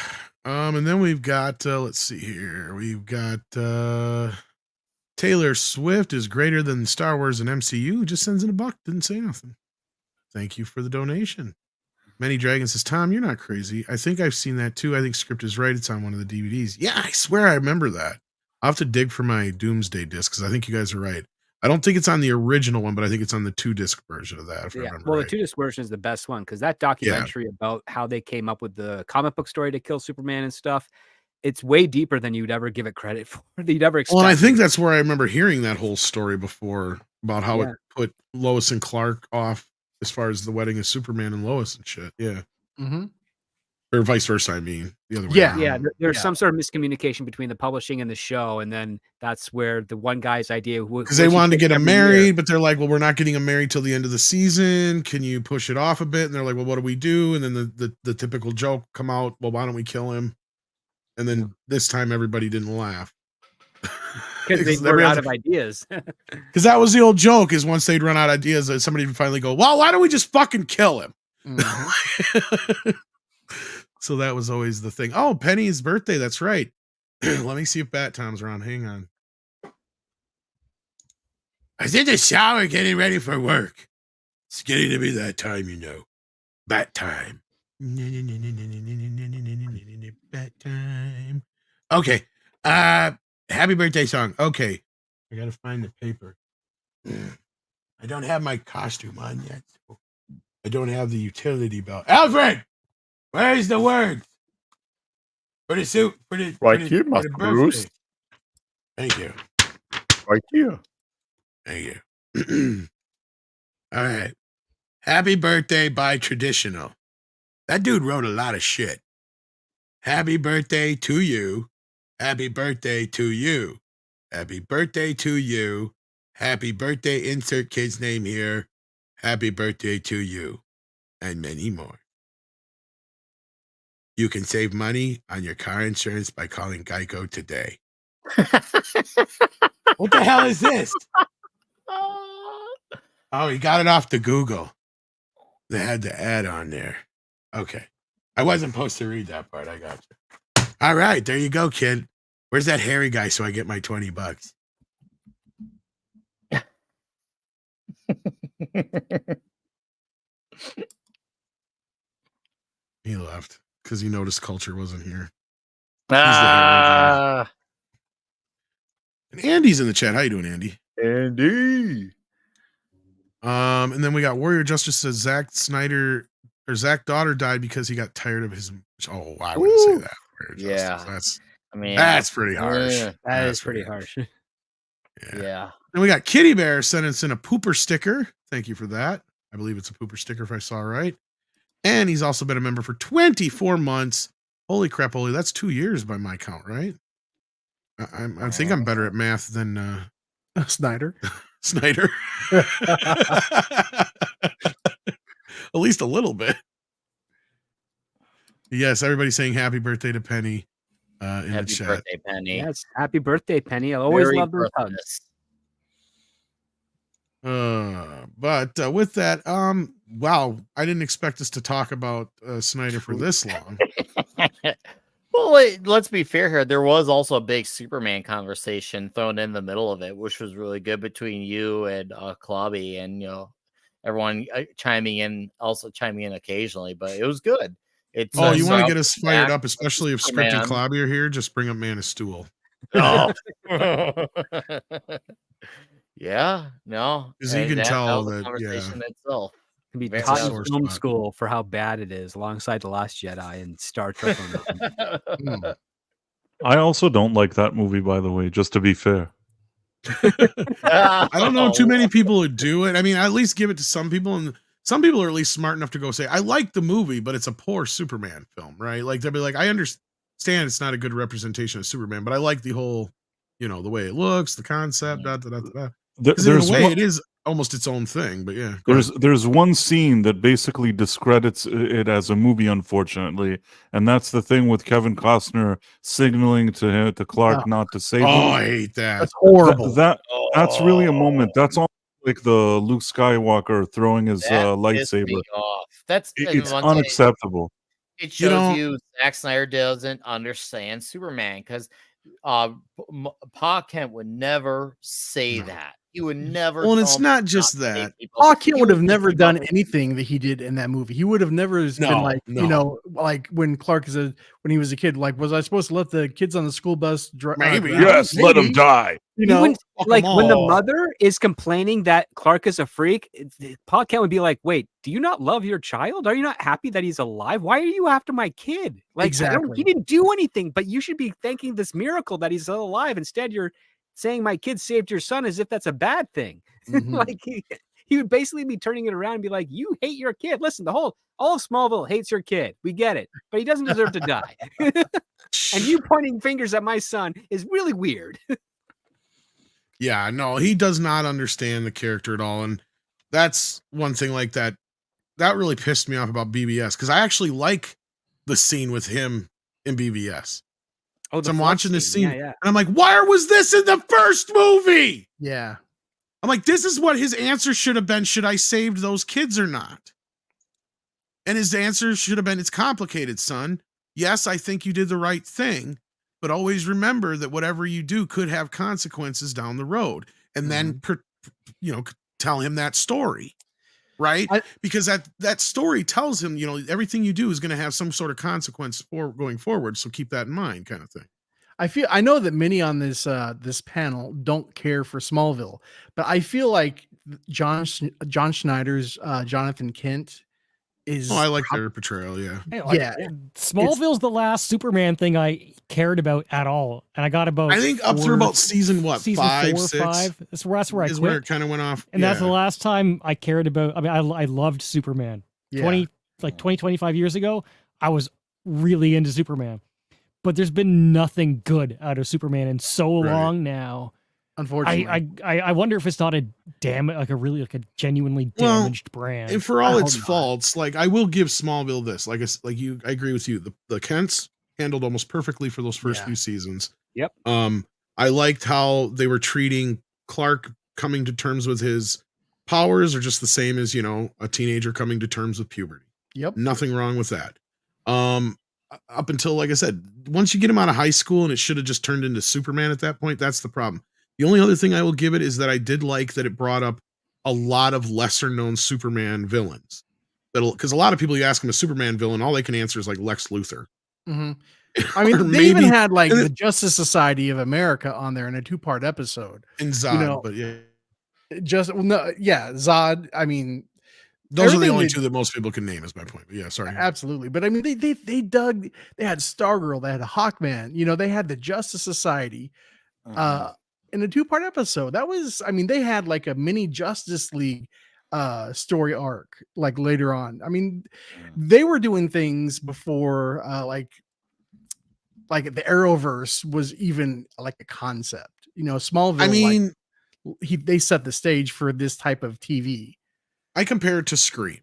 And then we've got let's see here. We've got Taylor Swift is greater than Star Wars and MCU. Just sends in a buck. Didn't say nothing. Thank you for the donation. Many Dragons says, Tom, you're not crazy. I think I've seen that too. I think Script is right. It's on one of the DVDs. Yeah, I swear I remember that. I'll have to dig for my Doomsday disc because I think you guys are right. I don't think it's on the original one, but I think it's on the 2-disc version of that. If I remember right. The 2-disc version is the best one because that documentary about how they came up with the comic book story to kill Superman and stuff, it's way deeper than you'd ever give it credit for. You'd ever expect. Well, and I think that's where I remember hearing that whole story before about how it put Lois and Clark off as far as the wedding of Superman and Lois and shit. Yeah. Mm-hmm. Or vice versa, I mean. The other way Yeah. around. Yeah, there's some sort of miscommunication between the publishing and the show, and then that's where the one guy's idea, because they wanted to get him married, but they're like, well, we're not getting him married till the end of the season. Can you push it off a bit? And they're like, well, what do we do? And then the typical joke come out, well, why don't we kill him? And then this time everybody didn't laugh. Because they were out of ideas. Because that was the old joke, is once they'd run out of ideas, somebody would finally go, well, why don't we just fucking kill him? Mm-hmm. So that was always the thing. Oh, Penny's birthday. That's right. Let me see if Bat Tom's around. Hang on. I was in the shower getting ready for work. It's getting to be that time, you know. Bat time. Bat time. Okay. Happy birthday song. Okay. I gotta find the paper. I don't have my costume on yet. So I don't have the utility belt. Alfred! Where's the word? For the suit. For the right for here, the Master birthday. Bruce. Thank you. Right here. Thank you. All right. Happy birthday by Traditional. That dude wrote a lot of shit. Happy birthday to you. Happy birthday to you. Happy birthday to you. Happy birthday, insert kid's name here. Happy birthday to you. And many more. You can save money on your car insurance by calling Geico today. What the hell is this? Oh, he got it off the Google. They had the ad on there. Okay. I wasn't supposed to read that part. I got you. All right. There you go, kid. Where's that hairy guy so I get my $20? He left because he noticed Culture wasn't here. And Andy's in the chat. How you doing, Andy? Andy. And then we got Warrior Justice says Zack Snyder or Zack daughter died because he got tired of his. Oh, I wouldn't say that. Warrior Justice. That's pretty harsh. Yeah, that is pretty harsh. Yeah. And we got Kitty Bear sent us in a pooper sticker. Thank you for that. I believe it's a pooper sticker if I saw right. And he's also been a member for 24 months. Holy crap, Holy. That's 2 years by my count, right? I think I'm better at math than Snyder. Snyder. At least a little bit. Yes, everybody's saying happy birthday to Penny in the chat. Happy birthday, Penny. Yes, happy birthday, Penny. I always love those hugs. But with that, wow, I didn't expect us to talk about Snyder for this long. Well, let's be fair here. There was also a big Superman conversation thrown in the middle of it, which was really good between you and Klobby, and everyone chiming in occasionally. But it was good. It's you want to get us fired up, especially if Script and Klobby are here? Just bring up Man of Stool. Oh. Yeah, no, because you can tell that conversation itself can be taught in film school for how bad it is, alongside The Last Jedi and Star Trek. I also don't like that movie, by the way, just to be fair. I don't know too many people who do it. I mean, at least give it to some people, and some people are at least smart enough to go say, I like the movie, but it's a poor Superman film, right? Like they'll be like, I understand it's not a good representation of Superman, but I like the whole, the way it looks, the concept, Because in a way, it is almost its own thing, but yeah. There's one scene that basically discredits it as a movie, unfortunately, and that's the thing with Kevin Costner signaling to Clark not to save him. Oh, I hate that. That's horrible. That's really a moment. That's almost like the Luke Skywalker throwing his lightsaber. It's unacceptable. It shows you Zack Snyder doesn't understand Superman, because Pa Kent would never say that. He would never. Well, and it's not just that. Pa Kent would have never done anything that he did in that movie. He would have never been like, like when Clark when he was a kid, like, was I supposed to let the kids on the school bus drive? Maybe. Yes, let them die. When the mother is complaining that Clark is a freak, Pa Kent would be like, wait, do you not love your child? Are you not happy that he's alive? Why are you after my kid? Like, exactly. He didn't do anything, but you should be thanking this miracle that he's still alive. Instead, you're saying my kid saved your son as if that's a bad thing. Mhm. Like he would basically be turning it around and be like, you hate your kid. Listen, all of Smallville hates your kid. We get it, but he doesn't deserve to die. And you pointing fingers at my son is really weird. Yeah, no, he does not understand the character at all. And that's one thing like that really pissed me off about BBS, because I actually like the scene with him in BBS. Oh, so I'm watching this scene, yeah. and I'm like, why was this in the first movie? Yeah. I'm like, this is what his answer should have been. Should I saved those kids or not? And his answer should have been, it's complicated, son. Yes, I think you did the right thing, but always remember that whatever you do could have consequences down the road. And then, tell him that story, right? Because that story tells him, everything you do is going to have some sort of consequence for going forward. So keep that in mind, kind of thing. I know that many on this this panel don't care for Smallville, but I feel like John Schneider's Jonathan Kent is. Oh, I like their portrayal. Yeah. Yeah. Smallville's the last Superman thing I cared about at all, and I got about. I think up through about season 5, 4 or 6. 5. That's where I quit. Where it kind of went off, and that's the last time I cared about. I mean, I loved Superman. 25 years ago, I was really into Superman. But there's been nothing good out of Superman in so long now. Unfortunately, I wonder if it's not a really a genuinely damaged brand. And for all its faults, like I will give Smallville this. I agree with you. The Kents handled almost perfectly for those first few seasons. Yep. I liked how they were treating Clark coming to terms with his powers are just the same as a teenager coming to terms with puberty. Yep. Nothing wrong with that. Up until, like I said, once you get him out of high school and it should have just turned into Superman at that point, that's the problem. The only other thing I will give it is that I did like that it brought up a lot of lesser known Superman villains. Because a lot of people, you ask them a Superman villain, all they can answer is like Lex Luthor. Mm-hmm. I mean, they even had like the Justice Society of America on there in a 2-part episode. And Zod, but yeah. Zod. I mean, those are the only two that most people can name, is my point. But yeah, sorry. Absolutely. But I mean, they had Stargirl, they had Hawkman, they had the Justice Society in a 2-part episode. That was, I mean, they had like a mini Justice League story arc like later on. I mean, they were doing things before like the Arrowverse was even like a concept. Smallville. I mean, they set the stage for this type of TV. I compare it to Scream.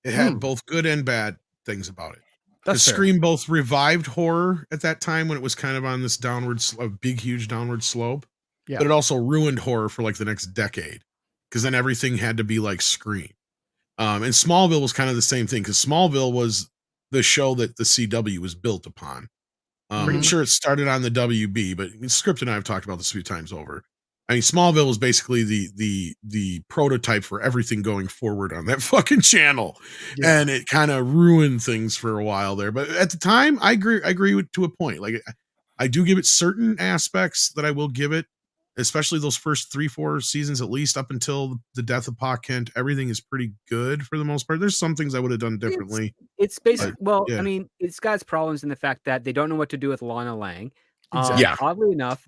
It had both good and bad things about it. That's Scream both revived horror at that time when it was kind of on this huge downward slope. Yeah. But it also ruined horror for like the next decade, because then everything had to be like Scream. And Smallville was kind of the same thing, because Smallville was the show that the CW was built upon. I'm sure it started on the WB, but Script and I have talked about this a few times over. I mean, Smallville was basically the prototype for everything going forward on that fucking channel, and it kind of ruined things for a while there. But at the time, I agree with, to a point. Like, I do give it certain aspects that I will give it, especially those first 3-4 seasons, at least up until the death of Pa Kent. Everything is pretty good for the most part. There's some things I would have done differently. It's basically, I mean, it's got its problems in the fact that they don't know what to do with Lana Lang. Oddly enough,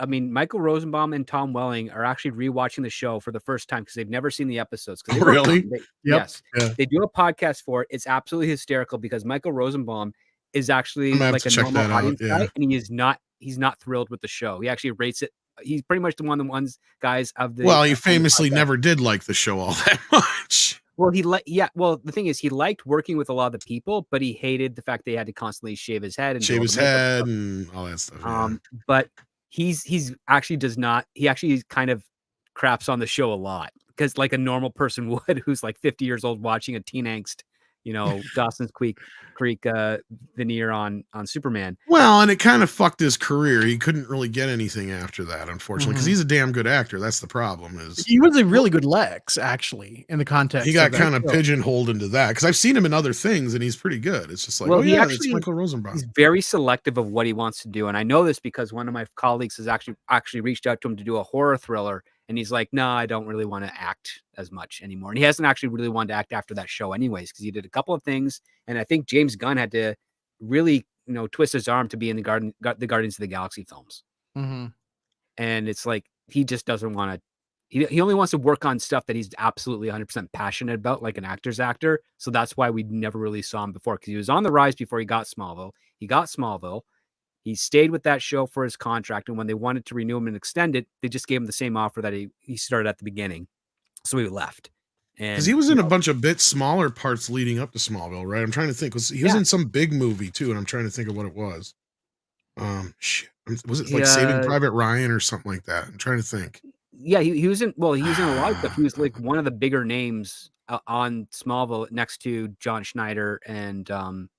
Michael Rosenbaum and Tom Welling are actually rewatching the show for the first time because they've never seen the episodes. Really? Yes. Yeah. They do a podcast for it. It's absolutely hysterical because Michael Rosenbaum is actually like a normal audience guy, and he's not thrilled with the show. He actually rates it. He's pretty much one of the ones guys of the. Well, he famously never did like the show all that much. Well, the thing is, he liked working with a lot of the people, but he hated the fact they had to constantly shave his head and all that stuff. But he actually kind of craps on the show a lot, because like a normal person would, who's like 50 years old watching a teen angst, Dawson's Creek veneer on Superman. Well, and it kind of fucked his career. He couldn't really get anything after that, unfortunately, because he's a damn good actor. That's the problem. Is he was a really good Lex, actually, in the context. He got kind of pigeonholed into that, because I've seen him in other things and he's pretty good. It's just like, it's Michael Rosenbaum. He's very selective of what he wants to do, and I know this because one of my colleagues has actually reached out to him to do a horror thriller. And he's like, no, I don't really want to act as much anymore. And he hasn't actually really wanted to act after that show anyways, because he did a couple of things. And I think James Gunn had to really, twist his arm to be in the Guardians of the Galaxy films. Mm-hmm. and it's like he just doesn't want to. He only wants to work on stuff that he's absolutely 100% passionate about, like an actor's actor. So that's why we never really saw him before, because he was on the rise before he got Smallville. He got Smallville. He stayed with that show for his contract, and when they wanted to renew him and extend it, they just gave him the same offer that he started at the beginning. So he left. Because he was in a bunch of bit smaller parts leading up to Smallville, right? I'm trying to think. He was in some big movie too, and I'm trying to think of what it was. Shit. Was it like Saving Private Ryan or something like that? I'm trying to think. Yeah, he was in. Well, he was in a lot of stuff. He was like one of the bigger names on Smallville, next to John Schneider and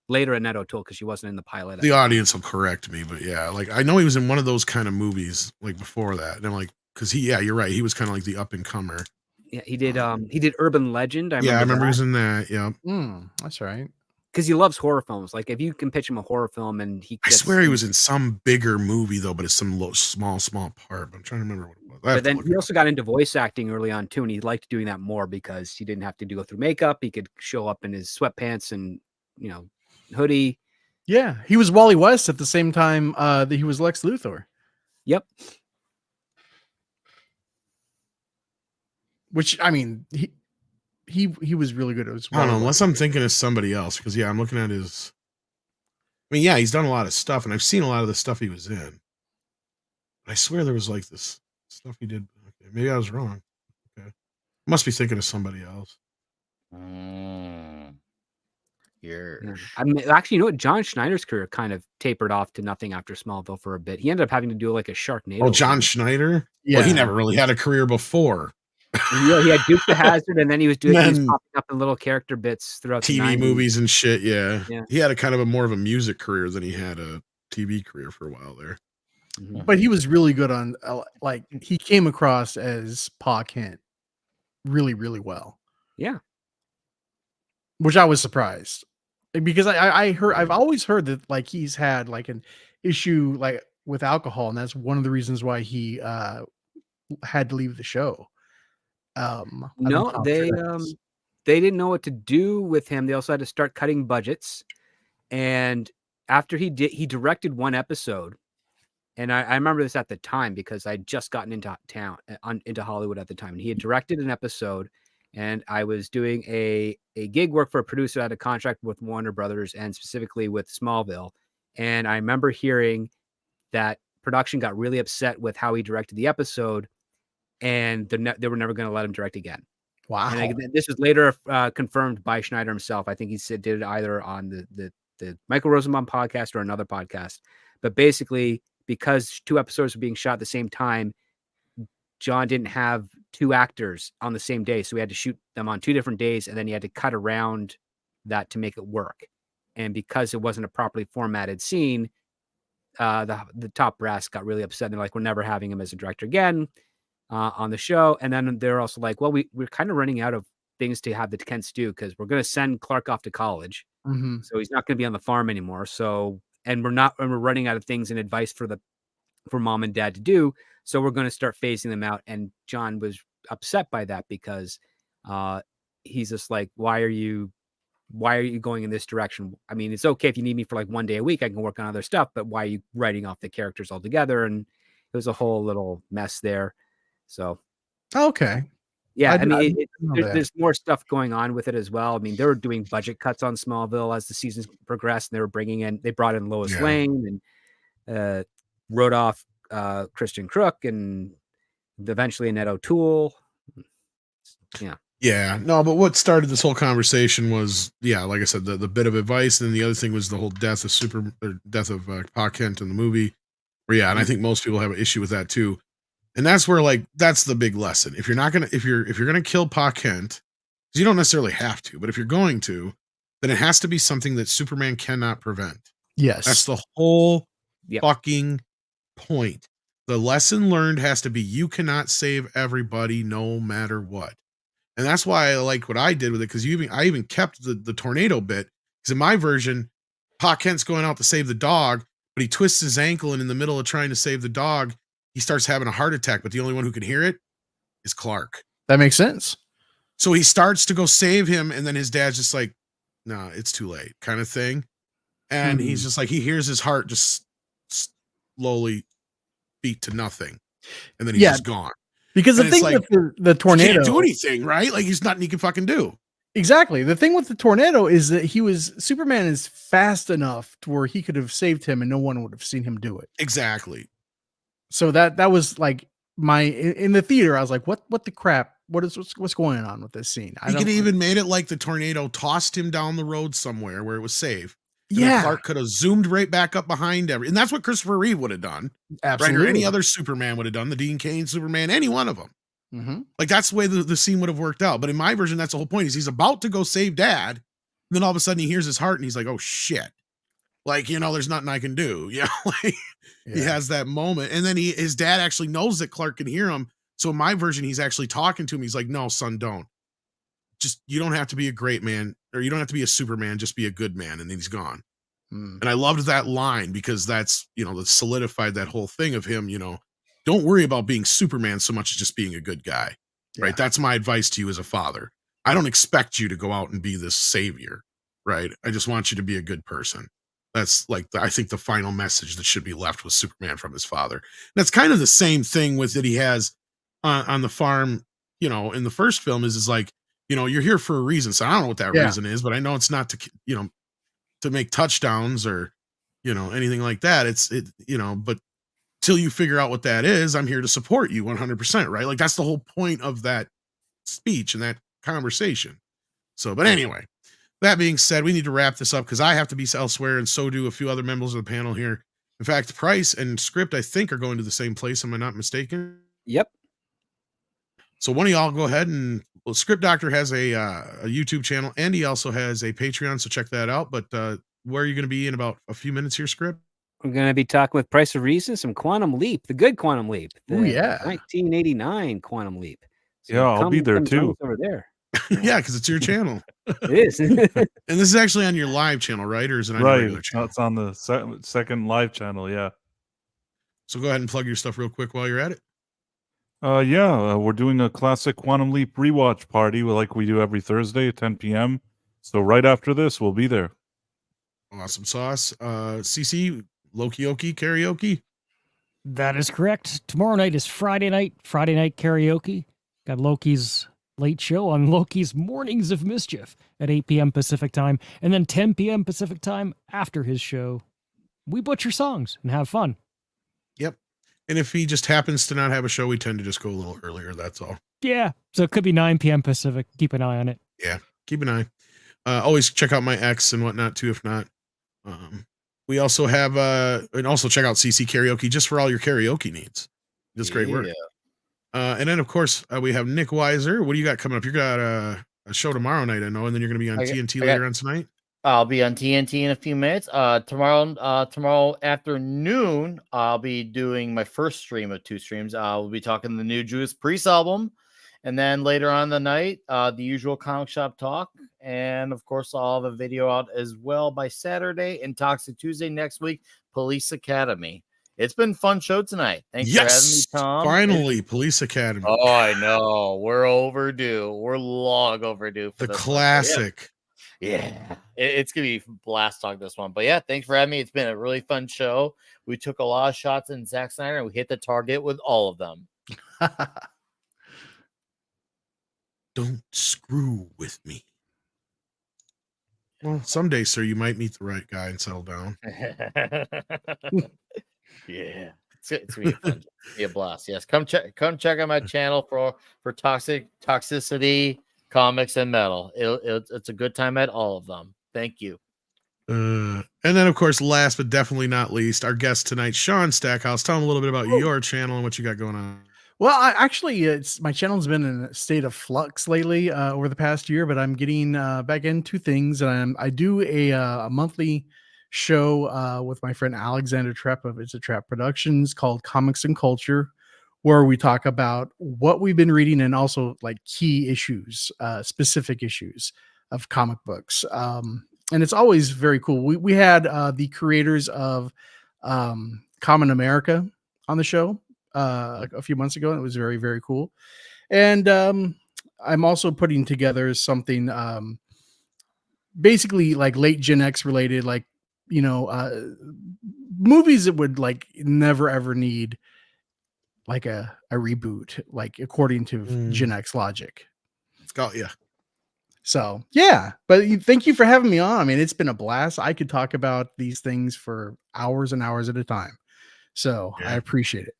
later Annette O'Toole, because she wasn't in the pilot. The audience will correct me, but yeah, like I know he was in one of those kind of movies like before that, and I'm like, because you're right, he was kind of like the up and comer. Yeah, he did Urban Legend. I remember he was in that. Yeah, that's right. Because he loves horror films. Like if you can pitch him a horror film, and I swear he was in some bigger movie though, but it's some small part. But I'm trying to remember what it was. But then he also got into voice acting early on too, and he liked doing that more because he didn't have to go through makeup. He could show up in his sweatpants and hoodie. Yeah, he was Wally West at the same time that he was Lex Luthor. Yep. Which, I mean, he was really good as well. I don't know, unless I'm thinking of somebody else, because I'm looking at his. I mean, he's done a lot of stuff, and I've seen a lot of the stuff he was in. But I swear there was like this stuff he did. Okay, maybe I was wrong. Okay, I must be thinking of somebody else. I mean, actually, you know what? John Schneider's career kind of tapered off to nothing after Smallville for a bit. He ended up having to do like a Sharknado. Oh, John Schneider? Yeah, well, he never really had a career before. He had Dukes of Hazzard, and then he was doing he was popping up in little character bits throughout TV movies and shit. Yeah, he had a kind of more of a music career than he had a TV career for a while there. But he was really good on like he came across as Pa Kent really, really well. Yeah, which I was surprised because I've always heard that like he's had like an issue like with alcohol, and that's one of the reasons why he had to leave the show. No, they didn't know what to do with him. They also had to start cutting budgets, and after he directed one episode, and I remember this at the time because I'd just gotten into into Hollywood at the time, and he had directed an episode. And I was doing a gig work for a producer that had a contract with Warner Brothers and specifically with Smallville. And I remember hearing that production got really upset with how he directed the episode, and they were never going to let him direct again. Wow. And this was later confirmed by Schneider himself. I think he did it either on the Michael Rosenbaum podcast or another podcast. But basically, because 2 episodes were being shot at the same time, John didn't have 2 actors on the same day, so he had to shoot them on 2 different days, and then he had to cut around that to make it work. And because it wasn't a properly formatted scene, the top brass got really upset. And they're like, "We're never having him as a director again on the show." And then they're also like, "Well, we're kind of running out of things to have the Kents do because we're going to send Clark off to college, so he's not going to be on the farm anymore. So, and we're running out of things and advice for mom and dad to do." So we're going to start phasing them out. And John was upset by that because he's just like, why are you going in this direction? I mean, it's okay if you need me for like 1 day a week, I can work on other stuff, but why are you writing off the characters altogether? And it was a whole little mess there. So, okay. Yeah. I mean, there's more stuff going on with it as well. I mean, they were doing budget cuts on Smallville as the seasons progressed, and they brought in Lois Lane and wrote off Christian Crook and eventually Annette O'Toole. Yeah, no, but what started this whole conversation was, like I said, the bit of advice, and then the other thing was the whole death of Pa Kent in the movie. And I think most people have an issue with that too. And that's where that's the big lesson. If you're gonna kill Pa Kent, because you don't necessarily have to, but if you're going to, then it has to be something that Superman cannot prevent. Yes, that's the whole fucking point. The lesson learned has to be you cannot save everybody no matter what. And that's why I like what I did with it, because I even kept the tornado bit, because in my version, Pa Kent's going out to save the dog, but he twists his ankle, and in the middle of trying to save the dog, he starts having a heart attack, but the only one who can hear it is Clark. That makes sense. So he starts to go save him, and then his dad's just like, "No, it's too late," kind of thing. And he's just like, he hears his heart just slowly beat to nothing. and then he's just gone. Because the And it's thing like, with the tornado, he can't do anything, right? Like he's nothing he can fucking do. Exactly. The thing with the tornado is that Superman is fast enough to where he could have saved him and no one would have seen him do it. Exactly. So that was like in the theater, I was like, what the crap? What's going on with this scene? He could even made it like the tornado tossed him down the road somewhere where it was safe. And Yeah. Clark could have zoomed right back up behind and that's what Christopher Reeve would have done. Absolutely. Right? Or any other Superman would have done, the Dean Cain Superman, any one of them. Mm-hmm. Like that's the way the scene would have worked out. But in my version, that's the whole point. Is he's about to go save Dad, and then all of a sudden he hears his heart, and he's like, "Oh shit!" Like there's nothing I can do. Like he has that moment, and then his dad actually knows that Clark can hear him. So in my version, he's actually talking to him. He's like, "No, son, don't. You don't have to be a great man, or you don't have to be a Superman. Just be a good man." And then he's gone. And I loved that line because that's that solidified that whole thing of him. Don't worry about being Superman so much as just being a good guy, right? That's my advice to you as a father. I don't expect you to go out and be this savior, right? I just want you to be a good person. That's like, I think the final message that should be left with Superman from his father. And that's kind of the same thing with that he has on the farm, in the first film is like, you're here for a reason. So I don't know what that reason is, but I know it's not to make touchdowns or, anything like that. But till you figure out what that is, I'm here to support you 100%, right? Like that's the whole point of that speech and that conversation. So, but anyway, that being said, we need to wrap this up because I have to be elsewhere and so do a few other members of the panel here. In fact, Price and Script, I think, are going to the same place. Am I not mistaken? Yep. So one of y'all go ahead and Script Doctor has a YouTube channel and he also has a Patreon. So check that out. But where are you going to be in about a few minutes here, Script? We're going to be talking with Price of Reason, some Quantum Leap, the good Quantum Leap. Oh, yeah. 1989 Quantum Leap. So yeah, I'll be there too. Over there. Yeah, because it's your channel. It is. And this is actually on your live channel, right? Or is it on your regular channel? It's on the second live channel, yeah. So go ahead and plug your stuff real quick while you're at it. We're doing a classic Quantum Leap rewatch party like we do every Thursday at 10 p.m. So right after this, we'll be there. Awesome sauce. CC, Loki karaoke. That is correct. Tomorrow night is Friday night karaoke. Got Loki's late show on Loki's Mornings of Mischief at 8 p.m. Pacific time, and then 10 p.m. Pacific time after his show. We butcher songs and have fun. Yep. And if he just happens to not have a show, we tend to just go a little earlier. That's all. Yeah. So it could be 9 p.m. Pacific. Keep an eye on it. Yeah. Keep an eye. Always check out my X and whatnot too, if not. We also have, and also check out CC Karaoke just for all your karaoke needs. Just great work. And then, of course, we have Nick Weiser. What do you got coming up? You got a show tomorrow night, I know, and then you're going to be on TNT later on tonight. I'll be on TNT in a few minutes. Tomorrow afternoon, I'll be doing my first stream of 2 streams. We'll be talking the new Judas Priest album, and then later on the night, the usual comic shop talk, and of course, I'll have a video out as well by Saturday and Toxic Tuesday next week. Police Academy. It's been a fun show tonight. Thanks for having me, Tom. Finally, Police Academy. Oh, I know. We're overdue. We're long overdue for the classic. Yeah, it's gonna be a blast talk this one. But yeah, thanks for having me. It's been a really fun show. We took a lot of shots in Zack Snyder and we hit the target with all of them. Don't screw with me. Well, someday, sir, you might meet the right guy and settle down. Yeah, it's gonna be a blast. Yes, come check out my channel for toxicity, comics, and metal. It's a good time at all of them. Thank you. And then, of course, last but definitely not least, our guest tonight, Sean Stackhouse. Tell him a little bit about your channel and what you got going on. Well, my channel's been in a state of flux lately over the past year, but I'm getting back into things. And I do a monthly show with my friend Alexander Trepp of It's a Trap Productions called Comics and Culture, where we talk about what we've been reading and also like key issues, specific issues of comic books. And it's always very cool. We had the creators of Common America on the show a few months ago, and it was very, very cool. And I'm also putting together something basically like late Gen X related, like, movies that would like never ever need like a reboot, like according to Gen X logic. Let's go. Yeah. So yeah, but thank you for having me on. I mean, it's been a blast. I could talk about these things for hours and hours at a time. So I appreciate it.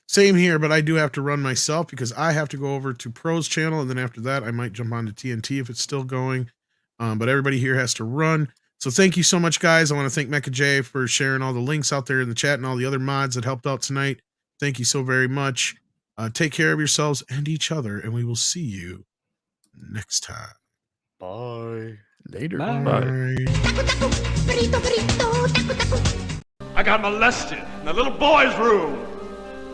Same here, but I do have to run myself because I have to go over to Pro's channel, and then after that, I might jump on to TNT if it's still going. But everybody here has to run. So thank you so much, guys. I want to thank Mecha J for sharing all the links out there in the chat and all the other mods that helped out tonight. Thank you so very much. Take care of yourselves and each other, and we will see you next time. Bye. Later. Bye. I got molested in a little boy's room.